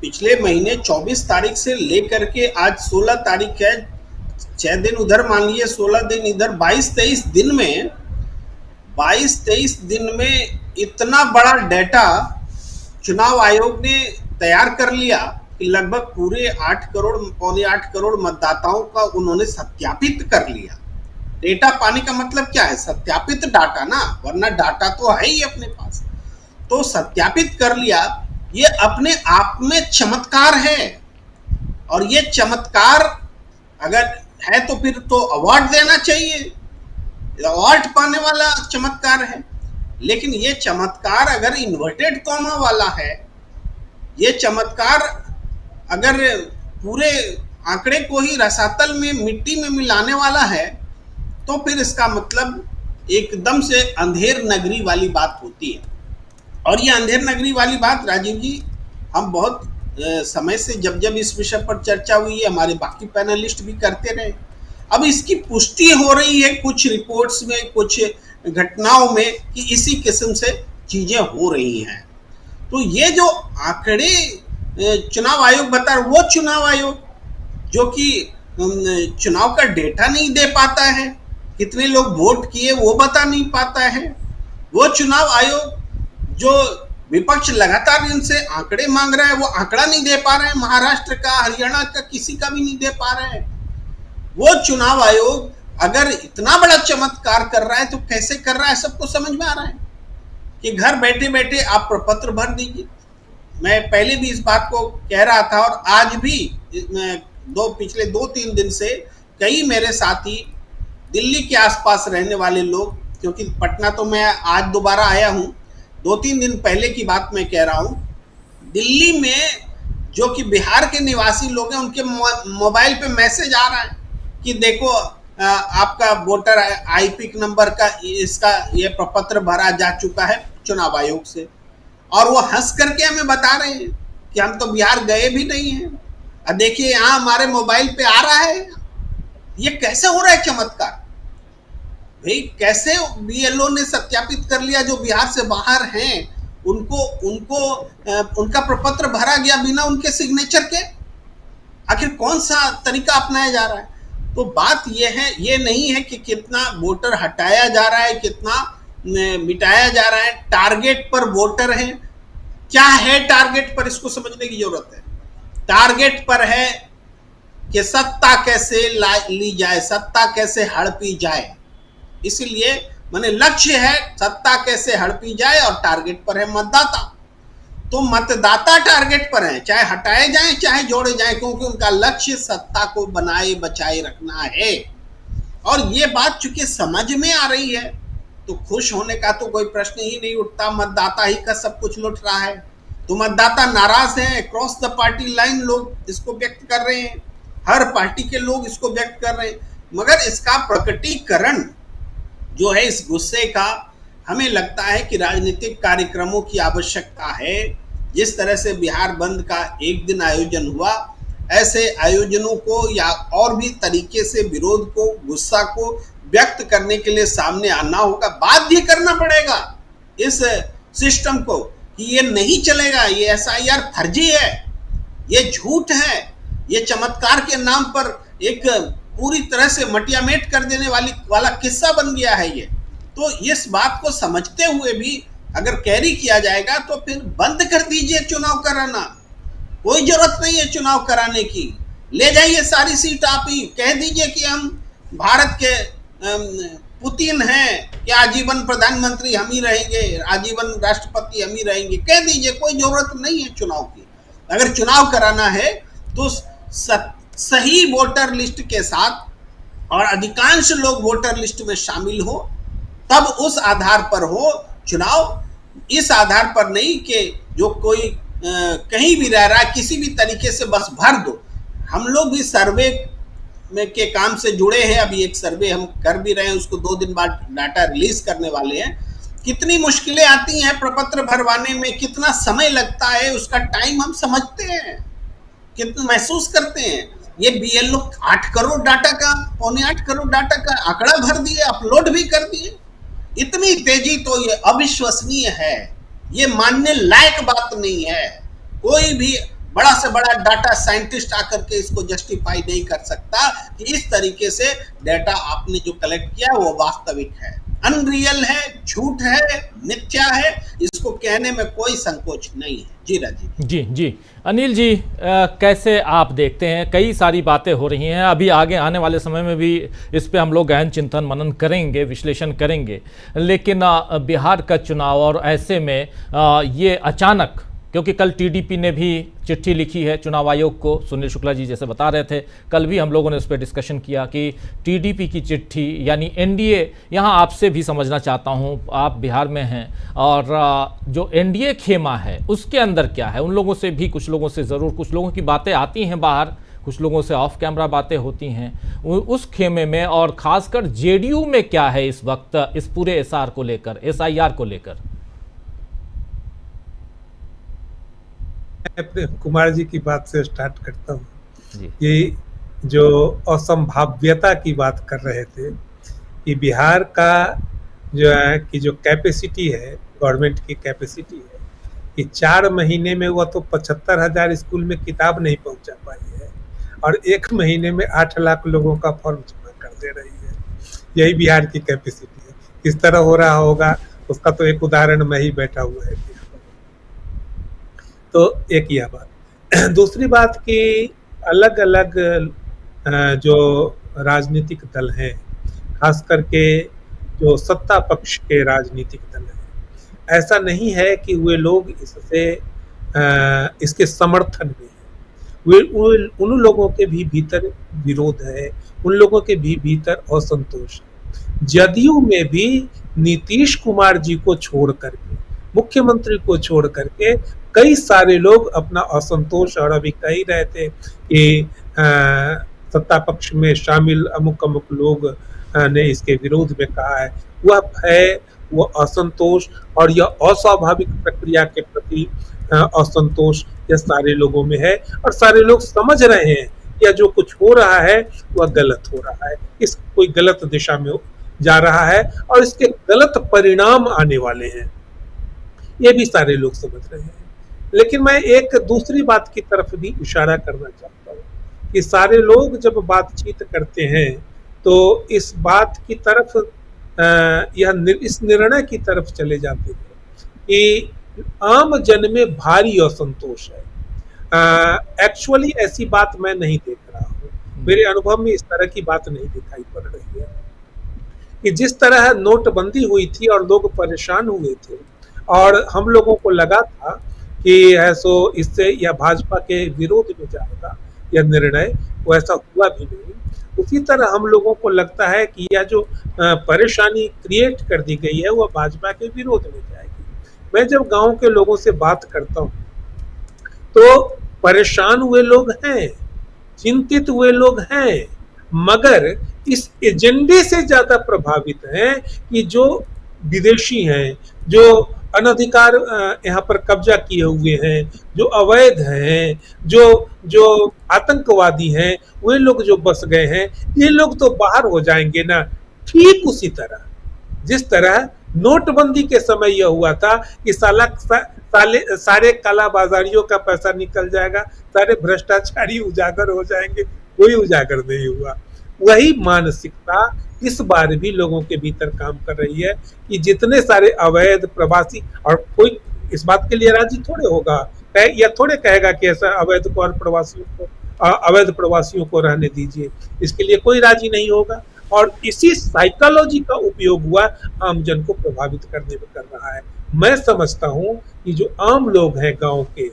पिछले महीने 24 तारीख से लेकर के आज 16 तारीख है, 6 दिन उधर मान लीजिए, 16 दिन इधर, 22-23 दिन में इतना बड़ा डेटा चुनाव आयोग ने तैयार कर लिया कि लगभग पूरे 8 करोड़ मतदाताओं का उन्होंने सत्यापित कर लिया। डेटा पाने का मतलब क्या है? सत्यापित डाटा ना, वरना डाटा तो है ही अपने पास। तो सत्यापित कर लिया, ये अपने आप में चमत्कार है। और ये चमत्कार अगर है तो फिर तो अवार्ड देना चाहिए, अवार्ड पाने वाला चमत्कार है। लेकिन ये चमत्कार अगर इन्वर्टेड कॉमा वाला है, ये चमत्कार अगर पूरे आंकड़े को ही रसातल में, मिट्टी में मिलाने वाला है, तो फिर इसका मतलब एकदम से अंधेर नगरी वाली बात होती है। और ये अंधेर नगरी वाली बात राजीव जी, हम बहुत समय से जब इस विषय पर चर्चा हुई है, हमारे बाकी पैनलिस्ट भी करते रहे। अब इसकी पुष्टि हो रही है कुछ रिपोर्ट्स में, कुछ घटनाओं में, कि इसी किस्म से चीजें हो रही हैं। तो ये जो आंकड़े चुनाव आयोग बता रहा, वो चुनाव आयोग जो कि चुनाव का डेटा नहीं दे पाता है, कितने लोग वोट किए वो बता नहीं पाता है, वो चुनाव आयोग जो विपक्ष लगातार इनसे आंकड़े मांग रहा है, वो आंकड़ा नहीं दे पा रहे हैं, महाराष्ट्र का, हरियाणा का, किसी का भी नहीं दे पा रहे हैं। वो चुनाव आयोग अगर इतना बड़ा चमत्कार कर रहा है तो कैसे कर रहा है, सबको समझ में आ रहा है कि घर बैठे बैठे आप प्रपत्र भर दीजिए। मैं पहले भी इस बात को कह रहा था, और आज भी पिछले 2-3 दिन से कई मेरे साथी दिल्ली के आसपास रहने वाले लोग, क्योंकि पटना तो मैं आज दोबारा आया हूं, 2-3 दिन पहले की बात मैं कह रहा हूं, दिल्ली में जो कि बिहार के निवासी लोग हैं, उनके मोबाइल पे मैसेज आ रहा है कि देखो आपका वोटर आईपी नंबर का इसका ये प्रपत्र भरा जा चुका है चुनाव आयोग से, और वो हंस करके हमें बता रहे हैं कि हम तो बिहार गए भी नहीं हैं, और देखिए यहाँ हमारे मोबाइल पे आ रहा है। ये कैसे हो रहा है चमत्कार भाई? कैसे बीएलओ ने सत्यापित कर लिया जो बिहार से बाहर हैं, उनका प्रपत्र भरा गया बिना उनके सिग्नेचर के? आखिर कौन सा तरीका अपनाया जा रहा है? तो बात यह है, ये नहीं है कि कितना वोटर हटाया जा रहा है, कितना मिटाया जा रहा है। टारगेट पर वोटर है। क्या है टारगेट पर, इसको समझने की जरूरत है। टारगेट पर है कि सत्ता कैसे ली जाए, सत्ता कैसे हड़पी जाए। इसलिए माने लक्ष्य है सत्ता कैसे हड़पी जाए, और टारगेट पर है मतदाता। तो मतदाता टारगेट पर है, चाहे हटाए जाएं चाहे जोड़े जाएं, क्योंकि उनका लक्ष्य सत्ता को बनाए बचाए रखना है। और ये बात चूंकि समझ में आ रही है तो खुश होने का तो कोई प्रश्न ही नहीं उठता। मतदाता ही का सब कुछ लुट रहा है, तो मतदाता नाराज है। क्रॉस द पार्टी लाइन लोग इसको व्यक्त कर रहे हैं, हर पार्टी के लोग इसको व्यक्त कर रहे हैं, मगर इसका प्रकटीकरण जो है इस गुस्से का, हमें लगता है कि राजनीतिक कार्यक्रमों की आवश्यकता है। जिस तरह से बिहार बंद का एक दिन आयोजन हुआ, ऐसे आयोजनों को या और भी तरीके से विरोध को, गुस्सा को व्यक्त करने के लिए सामने आना होगा। बाध्य करना पड़ेगा इस सिस्टम को कि ये नहीं चलेगा, ये एसआईआर फर्जी है, ये झूठ है, ये चमत्कार के नाम पर एक पूरी तरह से मटियामेट कर देने वाला किस्सा बन गया है ये। तो इस बात को समझते हुए भी अगर कैरी किया जाएगा तो फिर बंद कर दीजिए चुनाव कराना। कोई जरूरत नहीं है चुनाव कराने की। ले जाइए सारी सीट आप ही, कह दीजिए कि हम भारत के पुतिन हैं, कि आजीवन प्रधानमंत्री हम ही रहेंगे, आजीवन राष्ट्रपति हम ही रहेंगे, कह दीजिए। कोई जरूरत नहीं है चुनाव की। अगर चुनाव कराना है तो सही वोटर लिस्ट के साथ और अधिकांश लोग वोटर लिस्ट में शामिल हो, तब उस आधार पर हो चुनाव। इस आधार पर नहीं कि जो कोई कहीं भी रह रहा है किसी भी तरीके से बस भर दो। हम लोग भी सर्वे में के काम से जुड़े हैं। अभी एक सर्वे हम कर भी रहे हैं, उसको 2 दिन बाद डाटा रिलीज करने वाले हैं। कितनी मुश्किलें आती हैं प्रपत्र भरवाने में, कितना समय लगता है, उसका टाइम हम समझते हैं, कितना महसूस करते हैं। ये बीएलओ 8 करोड़ डाटा का, 8.25 करोड़ डाटा का आंकड़ा भर दिए, अपलोड भी कर दिए। इतनी तेजी तो ये अविश्वसनीय है, ये मानने लायक बात नहीं है। कोई भी बड़ा से बड़ा डाटा साइंटिस्ट आकर के इसको जस्टिफाई नहीं कर सकता कि इस तरीके से डाटा आपने जो कलेक्ट किया वो वास्तविक है। अनरियल है, झूठ है, मिथ्या है, इसको कहने में कोई संकोच नहीं है। जी राजीव जी अनिल जी, कैसे आप देखते हैं? कई सारी बातें हो रही हैं, अभी आगे आने वाले समय में भी इस पे हम लोग गहन चिंतन मनन करेंगे, विश्लेषण करेंगे। लेकिन बिहार का चुनाव, और ऐसे में ये अचानक, क्योंकि कल टीडीपी ने भी चिट्ठी लिखी है चुनाव आयोग को, सुनील शुक्ला जी जैसे बता रहे थे, कल भी हम लोगों ने उस पर डिस्कशन किया कि टीडीपी की चिट्ठी यानी एनडीए। यहाँ आपसे भी समझना चाहता हूँ, आप बिहार में हैं, और जो एनडीए खेमा है उसके अंदर क्या है? उन लोगों से भी, कुछ लोगों से ज़रूर, कुछ लोगों की बातें आती हैं बाहर, कुछ लोगों से ऑफ कैमरा बातें होती हैं उस खेमे में, और ख़ासकर जेडीयू में क्या है इस वक्त इस पूरे एसआर को लेकर, एसआईआर को लेकर? प्रेम कुमार जी की बात से स्टार्ट करता हूँ। ये जो असंभाव्यता की बात कर रहे थे कि बिहार का जो है कि जो कैपेसिटी है, गवर्नमेंट की कैपेसिटी है कि 4 महीने में वह तो 75,000 स्कूल में किताब नहीं पहुंचा पाई है, और 1 महीने में 8 लाख लोगों का फॉर्म जमा कर दे रही है। यही बिहार की कैपेसिटी है। किस तरह हो रहा होगा उसका तो एक उदाहरण मैं ही बैठा हुआ है। तो एक यह बात। दूसरी बात कि अलग अलग जो राजनीतिक दल हैं, खास करके जो सत्ता पक्ष के राजनीतिक दल हैं, ऐसा नहीं है कि वे लोग इसके समर्थन में हैं। उन लोगों के भी भीतर विरोध है, उन लोगों के भी भीतर असंतोष है। जदयू में भी नीतीश कुमार जी को छोड़ करके मुख्यमंत्री को छोड़ करके कई सारे लोग अपना असंतोष, और अभी कह ही रहे थे कि सत्ता पक्ष में शामिल अमुक अमुक लोग ने इसके विरोध में कहा है, वह भय, वो असंतोष और यह अस्वाभाविक प्रक्रिया के प्रति असंतोष यह सारे लोगों में है, और सारे लोग समझ रहे हैं कि जो कुछ हो रहा है वह गलत हो रहा है, इस कोई गलत दिशा में जा रहा है और इसके गलत परिणाम आने वाले हैं, ये भी सारे लोग समझ रहे हैं। लेकिन मैं एक दूसरी बात की तरफ भी इशारा करना चाहता हूँ कि सारे लोग जब बातचीत करते हैं तो इस बात की तरफ इस निर्णय की तरफ चले जाते हैं कि आम जन में भारी असंतोष है। एक्चुअली ऐसी बात मैं नहीं देख रहा हूँ, मेरे अनुभव में इस तरह की बात नहीं दिखाई पड़ रही है कि जिस तरह नोटबंदी हुई थी और लोग परेशान हुए थे और हम लोगों को लगा था कि ऐसो इससे या भाजपा के विरोध में जाएगा यह निर्णय, वैसा हुआ भी नहीं। उसी तरह हम लोगों को लगता है कि यह जो परेशानी क्रिएट कर दी गई है वह भाजपा के विरोध में जाएगी। मैं जब गांव के लोगों से बात करता हूँ तो परेशान हुए लोग हैं, चिंतित हुए लोग हैं, मगर इस एजेंडे से ज्यादा प्रभावित हैं कि जो विदेशी हैं, जो अनधिकार यहाँ पर कब्जा किए हुए हैं, जो अवैध हैं, जो आतंकवादी हैं, वे लोग जो बस गए हैं, ये लोग तो बाहर हो जाएंगे ना। ठीक उसी तरह जिस तरह नोटबंदी के समय यह हुआ था कि सारे काला बाजारियों का पैसा निकल जाएगा, सारे भ्रष्टाचारी उजागर हो जाएंगे, कोई उजागर नहीं हुआ। वही मानसिकता इस बार भी लोगों के भीतर काम कर रही है कि जितने सारे अवैध प्रवासी, और कोई इस बात के लिए राजी थोड़े होगा या थोड़े कहेगा कि ऐसा अवैध को और अवैध प्रवासियों को रहने दीजिए, इसके लिए कोई राजी नहीं होगा। और इसी साइकोलॉजी का उपयोग हुआ आम जन को प्रभावित करने में कर रहा है। मैं समझता हूँ कि जो आम लोग हैं गांव के,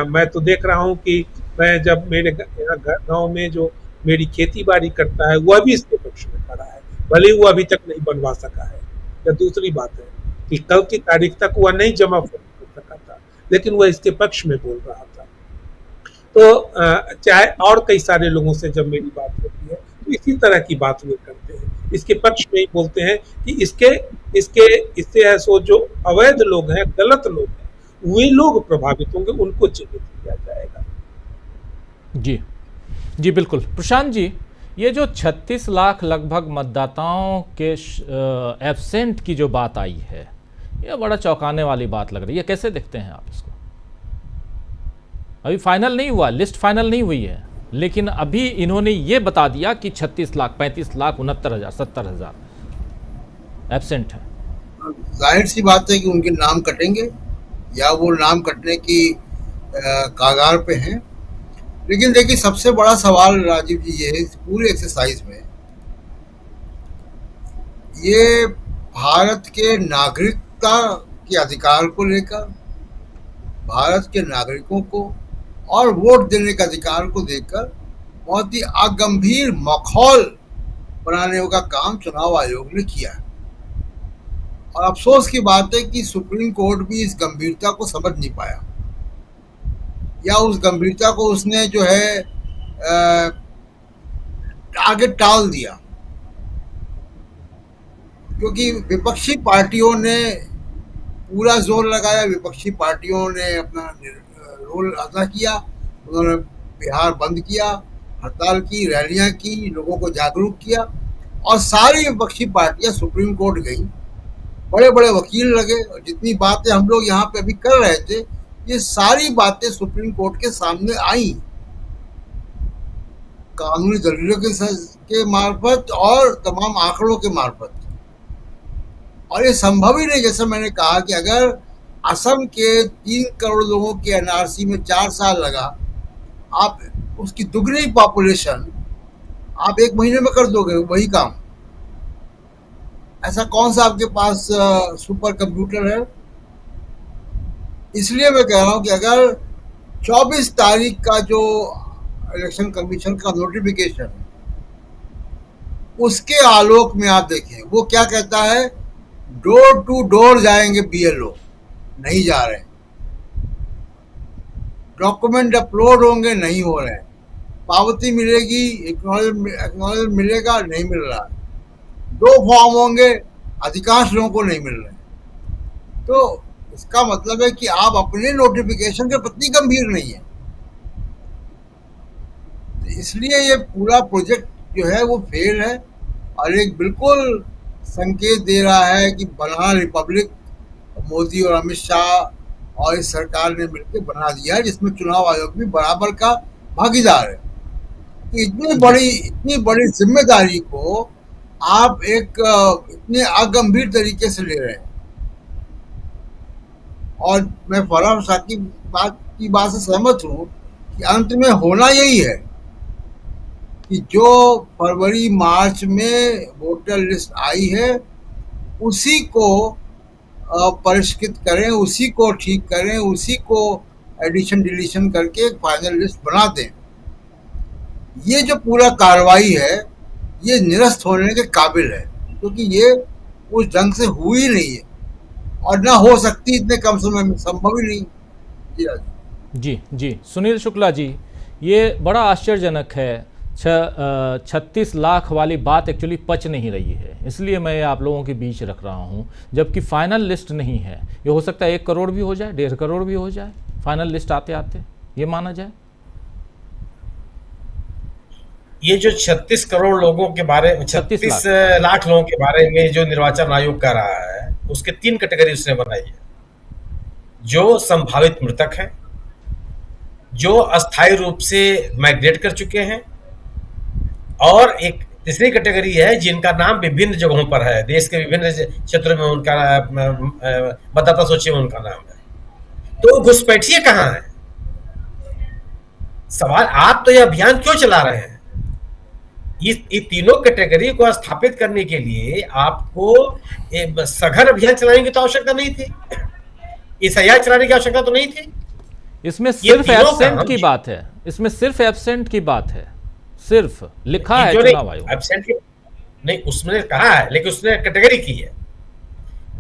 मैं तो देख रहा हूँ कि मैं जब मेरे यहाँ गांव में जो मेरी खेती बाड़ी करता है वह भी इसके पक्ष में खड़ा है, भले ही वो अभी तक नहीं बनवा सका है। या दूसरी बात है कि कल की तारीख तक वह नहीं जमा कर सका था, लेकिन वह इसके पक्ष में बोल रहा था। तो चाहे और कई सारे लोगों से जब मेरी बात होती है तो इसी तरह की बात वे करते हैं, इसके पक्ष में ही बोलते हैं कि इससे है सो जो अवैध लोग हैं, गलत लोग हैं, वे लोग प्रभावित होंगे, उनको चिन्हित किया जाएगा। जी बिल्कुल। प्रशांत जी, ये जो 36 लाख लगभग मतदाताओं के एब्सेंट की जो बात आई है, यह बड़ा चौंकाने वाली बात लग रही है, कैसे देखते हैं आप इसको? अभी फाइनल नहीं हुआ, लिस्ट फाइनल नहीं हुई है, लेकिन अभी इन्होंने ये बता दिया कि 36 लाख, 35 लाख, 69,000, 70,000 एब्सेंट है। जाहिर सी बात है कि उनके नाम कटेंगे या वो नाम कटने की कागार पे हैं। लेकिन देखिए, सबसे बड़ा सवाल राजीव जी ये है इस पूरी एक्सरसाइज में, ये भारत के नागरिकता के अधिकार को लेकर, भारत के नागरिकों को और वोट देने का अधिकार को देकर बहुत ही अगंभीर माहौल बनाने का काम चुनाव आयोग ने किया है। और अफसोस की बात है कि सुप्रीम कोर्ट भी इस गंभीरता को समझ नहीं पाया, या उस गंभीरता को उसने जो है आगे टाल दिया, क्योंकि विपक्षी पार्टियों ने पूरा जोर लगाया, विपक्षी पार्टियों ने अपना रोल अदा किया, उन्होंने बिहार बंद किया, हड़ताल की, रैलियां की, लोगों को जागरूक किया, और सारी विपक्षी पार्टियां सुप्रीम कोर्ट गई, बड़े बड़े वकील लगे, और जितनी बातें हम लोग यहाँ पे अभी कर रहे थे, ये सारी बातें सुप्रीम कोर्ट के सामने आई, कानूनी दलीलों के मार्फत और तमाम आंकड़ों के मार्फत। और ये संभव ही नहीं, जैसा मैंने कहा कि अगर असम के 3 करोड़ लोगों के एनआरसी में 4 साल लगा, आप उसकी दुगनी पॉपुलेशन आप 1 महीने में कर दोगे वही काम। ऐसा कौन सा आपके पास सुपर कंप्यूटर है? इसलिए मैं कह रहा हूं कि अगर 24 तारीख का जो इलेक्शन कमीशन का नोटिफिकेशन, उसके आलोक में आप देखें, वो क्या कहता है, डोर टू डोर जाएंगे बीएलओ, नहीं जा रहे, डॉक्यूमेंट अपलोड होंगे नहीं हो रहे, पावती मिलेगी, एक्नॉलेजमेंट मिलेगा नहीं मिल रहा, 2 फॉर्म होंगे, अधिकांश लोगों को नहीं मिल रहे। तो इसका मतलब है कि आप अपने नोटिफिकेशन के प्रति गंभीर नहीं है। तो इसलिए ये पूरा प्रोजेक्ट जो है वो फेल है और एक बिल्कुल संकेत दे रहा है कि बना रिपब्लिक मोदी और अमित शाह और इस सरकार ने मिलकर बना दिया है, जिसमें चुनाव आयोग भी बराबर का भागीदार है। तो इतनी बड़ी जिम्मेदारी को आप एक इतने अगंभीर तरीके से ले रहे हैं। और मैं फरहान शाह की बात से सहमत हूँ कि अंत में होना यही है कि जो फरवरी मार्च में वोटर लिस्ट आई है उसी को परिष्कृत करें, उसी को ठीक करें, उसी को एडिशन डिलीशन करके एक फाइनल लिस्ट बना दें। ये जो पूरा कार्रवाई है ये निरस्त होने के काबिल है, क्योंकि ये उस ढंग से हुई नहीं है और ना हो सकती इतने कम समय में, संभव ही नहीं। जी सुनील शुक्ला जी, ये बड़ा आश्चर्यजनक है। 36 लाख वाली बात एक्चुअली पच नहीं रही है, इसलिए मैं आप लोगों के बीच रख रहा हूँ, जबकि फाइनल लिस्ट नहीं है। ये हो सकता है 1 करोड़ भी हो जाए, 1.5 करोड़ भी हो जाए फाइनल लिस्ट आते आते, ये माना जाए। ये जो 36 करोड़ लोगों के बारे में, 36 लाख लोगों के बारे में जो निर्वाचन आयोग कर रहा है, उसके 3 कैटेगरी उसने बनाई है। जो संभावित मृतक हैं, जो अस्थायी रूप से माइग्रेट कर चुके हैं, और एक तीसरी कैटेगरी है जिनका नाम विभिन्न जगहों पर है, देश के विभिन्न क्षेत्रों में उनका मतदाता सूची में उनका नाम है। तो घुसपैठिए कहाँ है? सवाल, आप तो यह अभियान क्यों चला रहे हैं? ये तीनों कैटेगरी को स्थापित करने के लिए आपको सघन अभियान चलाने की तो आवश्यकता नहीं थी, एसआईआर चलाने की आवश्यकता तो नहीं थी। इसमें सिर्फ एब्सेंट की बात है, इसमें सिर्फ एब्सेंट की बात है, सिर्फ लिखा है चुनाव आयोग एब्सेंट नहीं, उसने कहा है, लेकिन उसने कैटेगरी की है,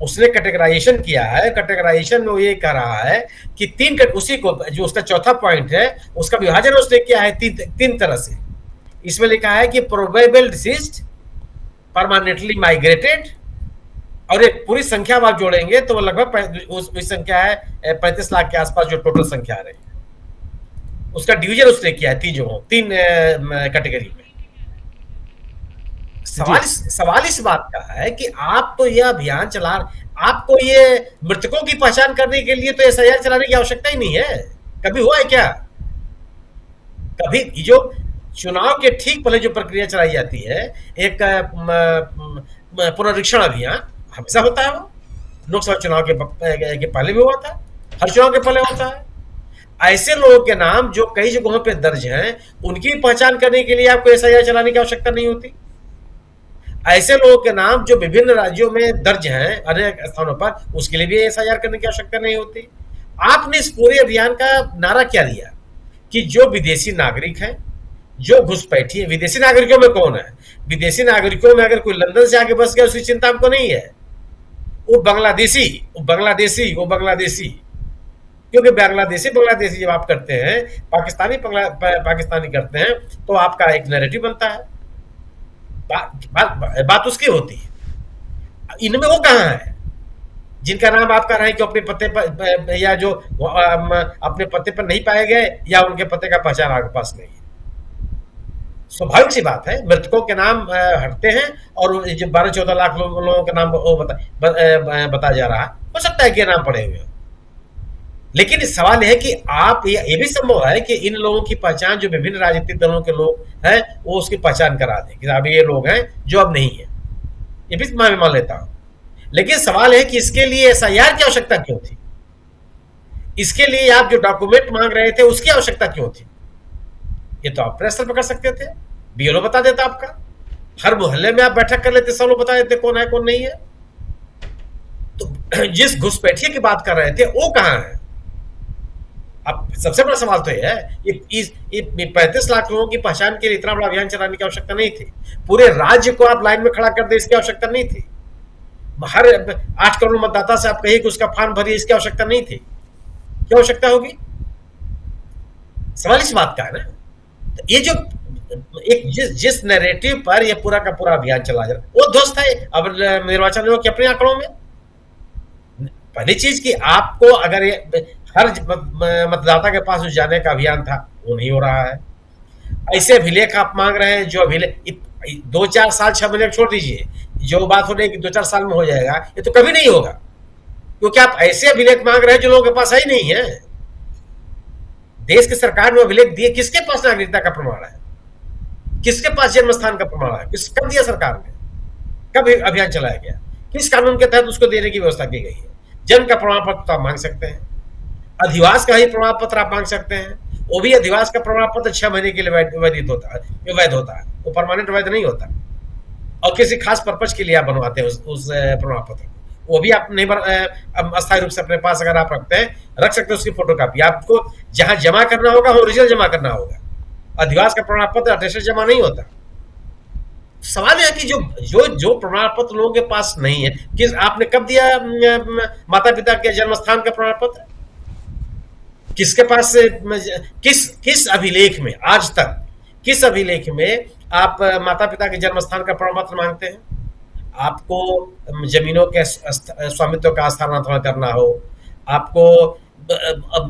उसने कैटेगराइजेशन किया है। कैटेगराइजेशन में वो ये कह रहा है कि उसी को, जो उसका चौथा पॉइंट है, उसका विभाजन उसने किया है तीन तरह से। इसमें लिखा है कि प्रोबेबल डिसीज्ड, परमानेंटली माइग्रेटेड, और एक पूरी संख्या आप जोड़ेंगे तो वो लगभग उसकी संख्या है 35 लाख के आसपास, जो टोटल संख्या आ रही है। उसका डिवीजन उसने किया है 3 कैटेगरी में। सवाल इस बात का है कि आप तो यह अभियान चला, आपको ये मृतकों की पहचान करने के लिए तो एसआईआर चलाने की आवश्यकता ही नहीं है। कभी हुआ है क्या? कभी जो चुनाव के ठीक पहले जो प्रक्रिया चलाई जाती है, एक पुनरीक्षण अभियान हमेशा होता है, वो लोकसभा चुनाव के पहले भी हुआ था, हर चुनाव के पहले होता है। ऐसे लोगों के नाम जो कई जगहों पे दर्ज हैं, उनकी पहचान करने के लिए आपको एसआईआर चलाने की आवश्यकता नहीं होती। ऐसे लोगों के नाम जो विभिन्न राज्यों में दर्ज हैं अनेक स्थानों पर, उसके लिए भी एसआईआर करने की आवश्यकता नहीं होती। आपने इस पूरे अभियान का नारा क्या दिया कि जो विदेशी नागरिक हैं, जो घुसपैठी है, विदेशी नागरिकों में कौन है? विदेशी नागरिकों में अगर कोई लंदन से आके बस गया, उसकी चिंता आपको नहीं है। वो बांग्लादेशी, क्योंकि बांग्लादेशी जब आप करते हैं, पाकिस्तानी करते हैं, तो आपका एक नैरेटिव बनता है, बात उसकी होती है। इनमें वो कहाँ है जिनका नाम आप कह रहे हैं कि अपने पते पर, या जो अपने पते पर नहीं पाए गए, या उनके पते का पहचान आपके पास नहीं है? स्वाभाविक सी बात है, मृतकों के नाम हटते हैं और जो 12-14 लाख लोगों के नाम बता जा रहा है। हो सकता है कि नाम पड़े हुए, लेकिन सवाल यह है कि आप, ये भी संभव है कि इन लोगों की पहचान, जो विभिन्न राजनीतिक दलों के लोग हैं, वो उसकी पहचान करा दें कि अब ये लोग हैं जो अब नहीं है। ये भी मैं मान लेता हूं, लेकिन सवाल है कि इसके लिए एसआईआर की आवश्यकता क्यों थी? इसके लिए आप जो डॉक्यूमेंट मांग रहे थे, उसकी आवश्यकता क्यों थी? ये तो आप प्रेस पर कर सकते थे, बीएलओ बता देता आपका, हर मोहल्ले में आप बैठक कर लेते, सब लोग बता देते कौन है कौन नहीं है। तो जिस घुसपैठिए की बात कर रहे थे, वो कहां है? अब सबसे बड़ा सवाल तो यह है, ये 35 लाख लोगों की पहचान के लिए इतना बड़ा अभियान चलाने की आवश्यकता नहीं थी। पूरे राज्य को आप लाइन में खड़ा कर दे, इसकी आवश्यकता नहीं थी। हर 8 करोड़ मतदाता से आप कहिए कि उसका फॉर्म भरिए, इसकी आवश्यकता नहीं थी, क्या आवश्यकता होगी? सवाल इस बात का है ना। तो ये जो एक जिस नैरेटिव पर ये पूरा का पूरा अभियान चला जा रहा है वो ध्वस्त है अब निर्वाचन आयोग के अपने आंकड़ों में। पहली चीज कि आपको अगर ये हर मतदाता के पास जाने का अभियान था वो नहीं हो रहा है। ऐसे अभिलेख आप मांग रहे हैं जो अभिलेख 2-4 साल 6 महीने छोड़ दीजिए, जो बात हो रही है कि 2-4 साल में हो जाएगा, ये तो कभी नहीं होगा, क्योंकि आप ऐसे अभिलेख मांग रहे हैं जो लोगों के पास है ही नहीं है। देश की सरकार ने अभिलेख दिए, किसके पास नागरिकता का प्रमाण है, किसके पास जन्म स्थान का प्रमाण है, कब दिया सरकार ने, कब अभियान चलाया गया, किस कानून के तहत उसको देने की व्यवस्था की गई है? जन्म का प्रमाण पत्र तो आप मांग सकते हैं, अधिवास का ही प्रमाण पत्र आप मांग सकते हैं, वो भी अधिवास का प्रमाण पत्र 6 महीने के लिए वैध होता है, वो परमानेंट वैध नहीं होता, और किसी खास पर्पज के लिए आप बनवाते हैं उस प्रमाण पत्र को, वो भी आप नहीं अस्थायी रूप से अपने पास अगर आप रखते हैं, रख सकते हैं उसकी फोटोकॉपी। आपको जहां जमा करना होगा वो ओरिजिनल जमा करना होगा, अधिवास का प्रमाण पत्र अटेस्टेड जमा नहीं होता। सवाल है कि जो प्रमाण पत्र लोगों के पास नहीं है, किस आपने कब दिया माता पिता के जन्म स्थान का प्रमाण पत्र? किसके पास किस अभिलेख में आज तक किस अभिलेख में आप माता पिता के जन्म स्थान का प्रमाण पत्र मांगते हैं? आपको जमीनों के स्वामित्व का स्थानांतरण करना हो, आपको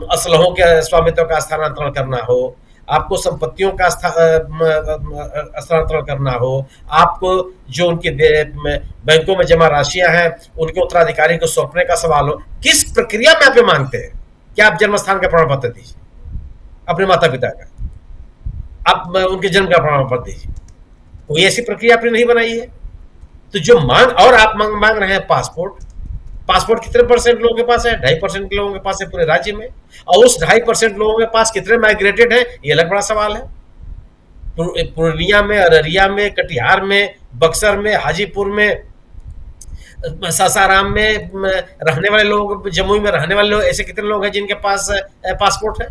असलहों के स्वामित्व का स्थानांतरण करना हो, आपको संपत्तियों का स्थानांतरण करना हो, आपको जो उनके बैंकों में जमा राशियां हैं उनके उत्तराधिकारी को सौंपने का सवाल हो, किस प्रक्रिया में आप मांगते हैं कि आप जन्म स्थान का प्रमाण पत्र दीजिए अपने माता पिता का, आप उनके जन्म का प्रमाण पत्र दीजिए? कोई ऐसी प्रक्रिया आपने नहीं बनाई है। तो जो और आप मांग रहे हैं पासपोर्ट कितने % लोगों के पास है? 2.5% लोगों के पास है पूरे राज्य में, और उस 2.5% लोगों के पास कितने माइग्रेटेड हैं, ये अलग बड़ा सवाल है। पूर्णिया में, अररिया में, कटिहार में, बक्सर में, हाजीपुर में, सासाराम में रहने वाले लोग, जमुई में रहने वाले लोग, ऐसे कितने लोग हैं जिनके पास पासपोर्ट है?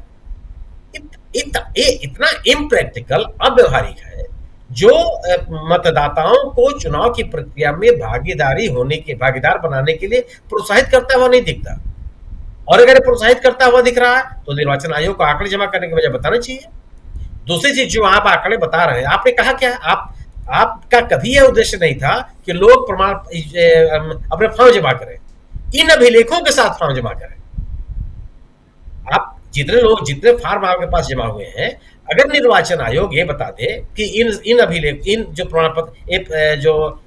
इतना इम्प्रैक्टिकल, अव्यवहारिक है, जो मतदाताओं को चुनाव की प्रक्रिया में भागीदार बनाने के लिए प्रोत्साहित करता हुआ नहीं दिखता। और अगर प्रोत्साहित करता हुआ दिख रहा है तो निर्वाचन आयोग को आंकड़े जमा करने की वजह बताना चाहिए। दूसरी चीज जो आप आंकड़े बता रहे हैं, आपने कहा क्या, आपका कभी यह उद्देश्य नहीं था कि लोग अपने फॉर्म जमा करें, इन अभिलेखों के साथ फॉर्म जमा करें। आप जितने फॉर्म आपके पास जमा हुए हैं, अगर निर्वाचन आयोग ये बता दे कि इन अभिलेख, इन जो प्रमाण पत्र जो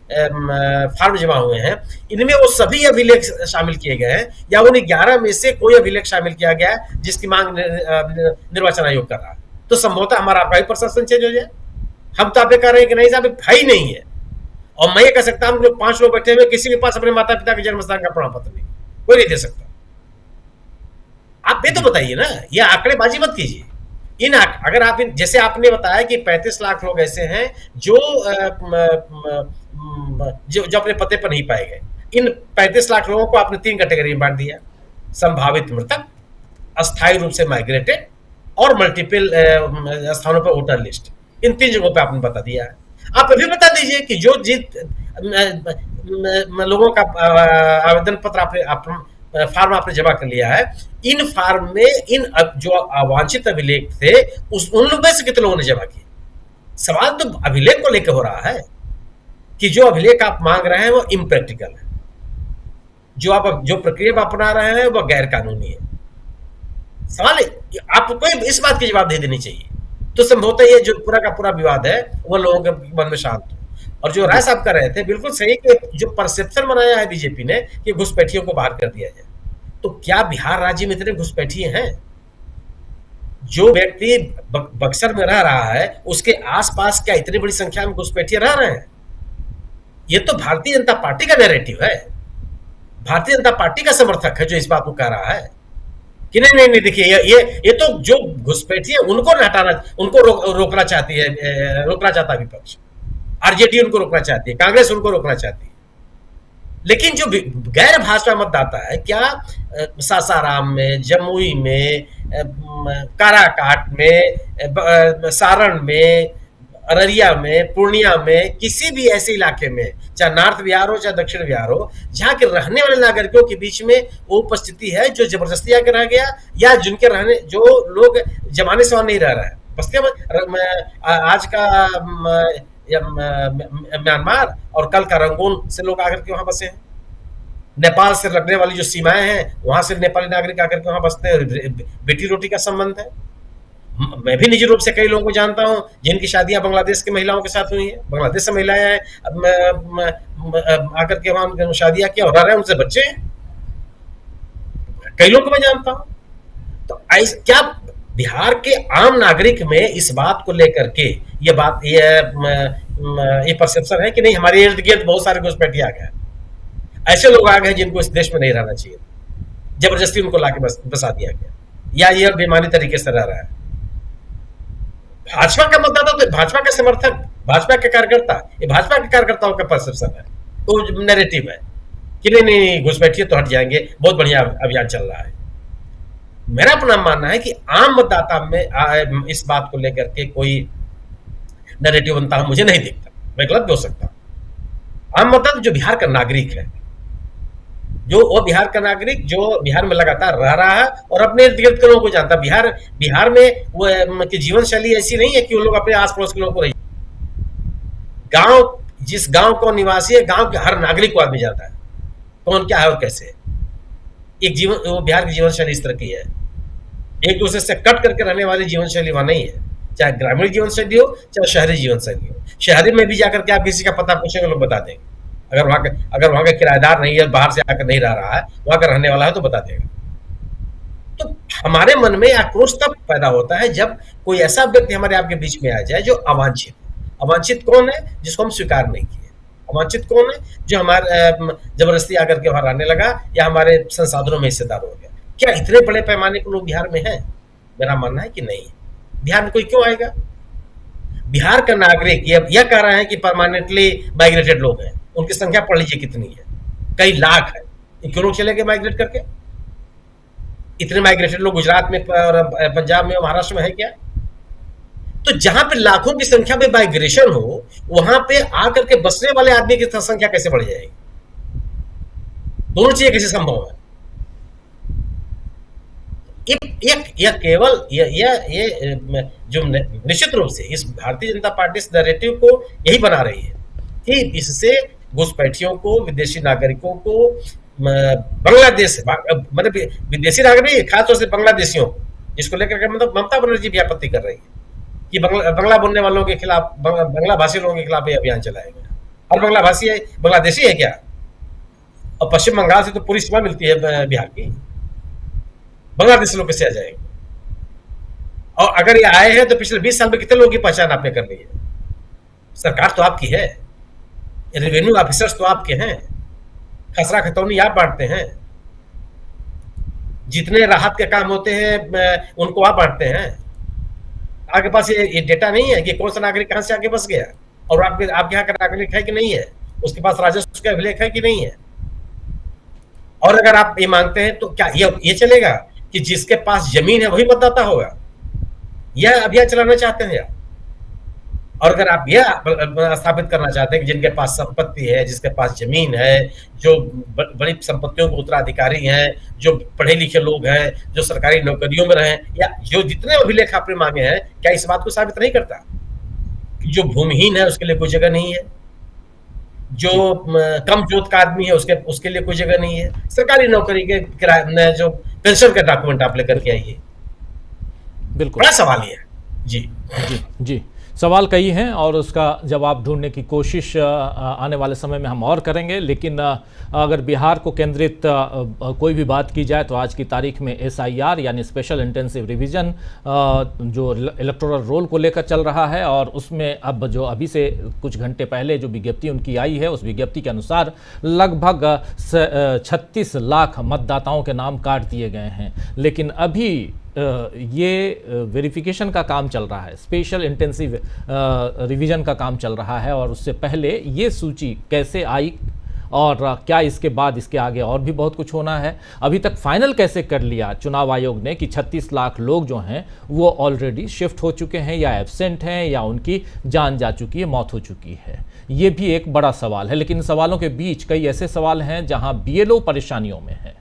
फॉर्म जमा हुए हैं, इनमें वो सभी अभिलेख शामिल किए गए हैं, या उन 11 में से कोई अभिलेख शामिल किया गया है जिसकी मांग निर्वाचन आयोग कर रहा है, तो संभवतः हमारा आपका ही प्रशासन चेंज हो जाए। हम तो आप कह रहे हैं कि नहीं साहब भाई नहीं है, और मैं ये कह सकता हूं 5 लोग बैठे हुए, किसी के पास अपने माता पिता के जन्म स्थान का प्रमाण पत्र नहीं, कोई नहीं दे सकता। आप ये तो बताइए ना, ये आंकड़ेबाजी मत कीजिए। अगर आप जैसे आपने बताया कि 35 लाख लोग ऐसे हैं जो अपने पते पर नहीं पाए गए, इन 35 लाख लोगों को आपने 3 कैटेगरी में बांट दिया: संभावित मृतक, अस्थायी रूप से माइग्रेटेड, और मल्टीपल स्थानों पर वोटर लिस्ट। इन 3 जगहों पे आपने बता दिया है। आप अभी बता दीजिए कि जो लोगों का आवेदन पत्र फार्म आपने जमा कर लिया है, इन फार्म में इन जो अवांछित अभिलेख थे उन लोगों से कितने लोगों ने जमा किए? सवाल तो अभिलेख को लेकर हो रहा है कि जो अभिलेख आप मांग रहे हैं वो इम्प्रैक्टिकल है, जो प्रक्रिया आप अपना रहे हैं वो गैर कानूनी है। सवाल आपको इस बात की जवाबदेही देनी चाहिए, तो संभवतः ये जो पूरा का पूरा विवाद है वो लोगों के मन में शांत हो। और जो राय साहब कर रहे थे बिल्कुल सही, कि जो परसेप्शन बनाया है बीजेपी ने कि घुसपैठियों को बाहर कर दिया जाए, तो क्या बिहार राज्य में इतने घुसपैठिए हैं? जो व्यक्ति बक्सर में रह रहा है उसके आसपास क्या इतनी बड़ी संख्या में घुसपैठिए रह रहे हैं? ये तो भारतीय जनता पार्टी का नैरेटिव है, भारतीय जनता पार्टी का समर्थक है जो इस बात को कह रहा है कि नहीं देखिए, ये तो जो घुसपैठिए उनको हटाना, उनको रोकना चाहता है विपक्ष, आरजेडी उनको रोकना चाहती है, कांग्रेस उनको रोकना चाहती है। लेकिन जो गैर भाजपा मतदाता है, क्या सासाराम में, जमुई में, काराकाट में, सारण में, अररिया में, पूर्णिया में, किसी भी ऐसे इलाके में चाहे नॉर्थ बिहार हो चाहे दक्षिण बिहार हो, जहाँ के रहने वाले नागरिकों के बीच में वो उपस्थिति है जो जबरदस्ती आके रह गया, या जिनके रहने जो लोग जमाने से वहां नहीं रह रहा है। बस्तियां आज का म्यांमार और कल का रंगून से लोग आकर के वहां बसे हैं। नेपाल से लगने वाली जो सीमाएं हैं वहां से नेपाली नागरिक आकर के वहां बसते हैं। बेटी रोटी का संबंध है। मैं भी निजी रूप से कई लोगों को जानता हूं जिनकी शादियां बांग्लादेश की महिलाओं के साथ हुई है। बांग्लादेश से महिलाएं आकर के वहां शादियां किया और रह रहे हैं, उनसे बच्चे हैं। कई लोगों को मैं जानता हूं। तो क्या बिहार के आम नागरिक में इस बात को लेकर के ये परसेप्शन है कि नहीं हमारे इर्द गिर्द बहुत सारे घुसपैठिए आ गए, ऐसे लोग आ गए जिनको इस देश में नहीं रहना चाहिए, जबरदस्ती उनको लाके बसा दिया गया, या ये बेईमानी तरीके से रह रहा है। भाजपा का मतदाता तो भाजपा का समर्थक, भाजपा के कार्यकर्ता, ये भाजपा के कार्यकर्ताओं का परसेप्शन है, तो नैरेटिव है कि नहीं घुसपैठिए तो हट जाएंगे, बहुत बढ़िया अभियान चल रहा है। मेरा अपना मानना है कि आम मतदाता में इस बात को लेकर के कोई नैरेटिव बनता है मुझे नहीं दिखता, मैं गलत भी हो सकता हूं। आम मतदाता जो बिहार का नागरिक है, जो वो बिहार का नागरिक जो बिहार में लगातार रह रहा है और अपने इर्द गिर्द के लोगों को जानता है। बिहार में वो की जीवन शैली ऐसी नहीं है कि वो लोग अपने आस पड़ोस के लोगों को रही। गांव जिस गांव को निवासी है, गांव के हर नागरिक को आदमी जाता है कौन क्या है और कैसे है। वो बिहार की जीवन शैली इस तरह की है, एक दूसरे से कट करके रहने वाली जीवन शैली वहां नहीं है, चाहे ग्रामीण जीवन शैली हो चाहे शहरी जीवन शैली हो। शहरी में भी जाकर के आप किसी का पता पूछेंगे लोग बता देंगे, अगर वहां का किराएदार नहीं है, बाहर से आकर नहीं रह रहा है, वहां का रहने वाला है तो बता देगा। तो हमारे मन में आक्रोश तब पैदा होता है जब कोई ऐसा व्यक्ति हमारे आपके बीच में आ जाए जो अवांछित। अवांछित कौन है? जिसको हम स्वीकार नहीं किए। अवांछित कौन है? जो हमारे जबरदस्ती आकर के वहां रहने लगा या हमारे संसाधनों में हिस्सेदार हो गया। क्या इतने बड़े पैमाने के लोग बिहार में हैं? मेरा मानना है कि नहीं। बिहार में कोई क्यों आएगा? बिहार का नागरिक यह कह रहे हैं कि परमानेंटली माइग्रेटेड लोग हैं, उनकी संख्या पढ़ लीजिए कितनी है, कई लाख है। क्यों लोग चले गए माइग्रेट करके? इतने माइग्रेटेड लोग गुजरात में, पंजाब में, महाराष्ट्र में है क्या? तो जहां पे लाखों की संख्या में माइग्रेशन हो, वहां पे आकर के बसने वाले आदमी की संख्या कैसे बढ़ जाएगी? दोनों चीजें कैसे संभव है? यह केवल ये जो निश्चित रूप से इस भारतीय जनता पार्टी इस नैरेटिव को यही बना रही है कि इससे घुसपैठियों को, विदेशी नागरिकों को, बांग्लादेश मतलब विदेशी नागरिक खासतौर से बांग्लादेशियों को, जिसको लेकर मतलब ममता बनर्जी भी आपत्ति कर रही है कि बांग्ला बोलने वालों के खिलाफ, बांग्ला भाषी लोगों के खिलाफ ये अभियान चलाएगा। और बांग्ला भाषी है, बांग्लादेशी है क्या? और पश्चिम बंगाल से तो पूरी सीमा मिलती है बिहार की, बांग्लादेश लोग कैसे आ जाएंगे? और अगर ये आए हैं तो पिछले 20 साल में कितने लोगों की पहचान आपने कर ली है? सरकार तो आपकी है, रेवेन्यू ऑफिसर्स तो आपके हैं, खसरा खतौनी आप बांटते हैं, जितने राहत के काम होते हैं उनको आप बांटते हैं। आपके पास ये डेटा नहीं है कि कौन सा नागरिक कहां से आके बस गया और आपके यहाँ का नागरिक है कि नहीं है, उसके पास राजस्व का अभिलेख है कि नहीं है। और अगर आप ये मांगते हैं तो क्या ये चलेगा कि जिसके पास जमीन है वही मतदाता होगा? यह अभियान चलाना चाहते हैं आप? और अगर आप यह स्थापित करना चाहते हैं कि जिनके पास संपत्ति है, जिसके पास जमीन है, जो बड़ी संपत्तियों के उत्तराधिकारी हैं, जो पढ़े लिखे लोग हैं, जो सरकारी नौकरियों में रहे, या जो जितने अभिलेख आपने मांगे हैं, क्या इस बात को साबित नहीं करता कि जो भूमिहीन है उसके लिए कोई जगह नहीं है, जो कम जोत का आदमी है उसके लिए कोई जगह नहीं है, सरकारी नौकरी के जो पेंशन का डॉक्यूमेंट आप लेकर के आइए। बिल्कुल बड़ा सवाल ये है। जी जी सवाल कई हैं और उसका जवाब ढूंढने की कोशिश आने वाले समय में हम और करेंगे। लेकिन अगर बिहार को केंद्रित कोई भी बात की जाए तो आज की तारीख में SIR यानी स्पेशल इंटेंसिव रिवीजन जो इलेक्टोरल रोल को लेकर चल रहा है, और उसमें अब जो अभी से कुछ घंटे पहले जो विज्ञप्ति उनकी आई है, उस विज्ञप्ति के अनुसार लगभग 36 लाख मतदाताओं के नाम काट दिए गए हैं। लेकिन अभी ये वेरिफिकेशन का काम चल रहा है, स्पेशल इंटेंसिव रिवीजन का काम चल रहा है, और उससे पहले ये सूची कैसे आई और क्या इसके बाद इसके आगे और भी बहुत कुछ होना है? अभी तक फाइनल कैसे कर लिया चुनाव आयोग ने कि 36 लाख लोग जो हैं वो ऑलरेडी शिफ्ट हो चुके हैं या एब्सेंट हैं या उनकी जान जा चुकी है, मौत हो चुकी है? ये भी एक बड़ा सवाल है। लेकिन इन सवालों के बीच कई ऐसे सवाल हैं जहां बीएलओ परेशानियों में है,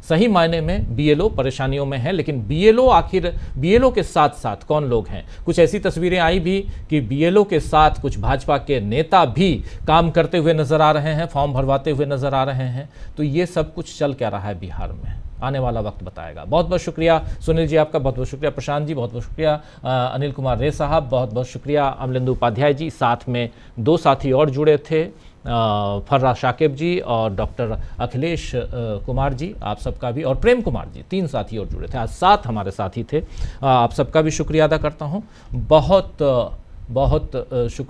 सही मायने में बीएलओ परेशानियों में है। लेकिन बीएलओ आखिर बीएलओ के साथ साथ कौन लोग हैं? कुछ ऐसी तस्वीरें आई भी कि बीएलओ के साथ कुछ भाजपा के नेता भी काम करते हुए नजर आ रहे हैं, फॉर्म भरवाते हुए नजर आ रहे हैं। तो ये सब कुछ चल क्या रहा है बिहार में, आने वाला वक्त बताएगा। बहुत बहुत शुक्रिया सुनील जी आपका, बहुत बहुत शुक्रिया प्रशांत जी, बहुत बहुत शुक्रिया अनिल कुमार रे साहब, बहुत बहुत शुक्रिया अमलेंदु उपाध्याय जी। साथ में दो साथी और जुड़े थे, फर्रा शाकिब जी और डॉक्टर अखिलेश कुमार जी, आप सबका भी, और प्रेम कुमार जी, 3 साथी और जुड़े थे। आज 7 हमारे साथी थे। आप सबका भी शुक्रिया अदा करता हूँ। बहुत बहुत शुक्रिया।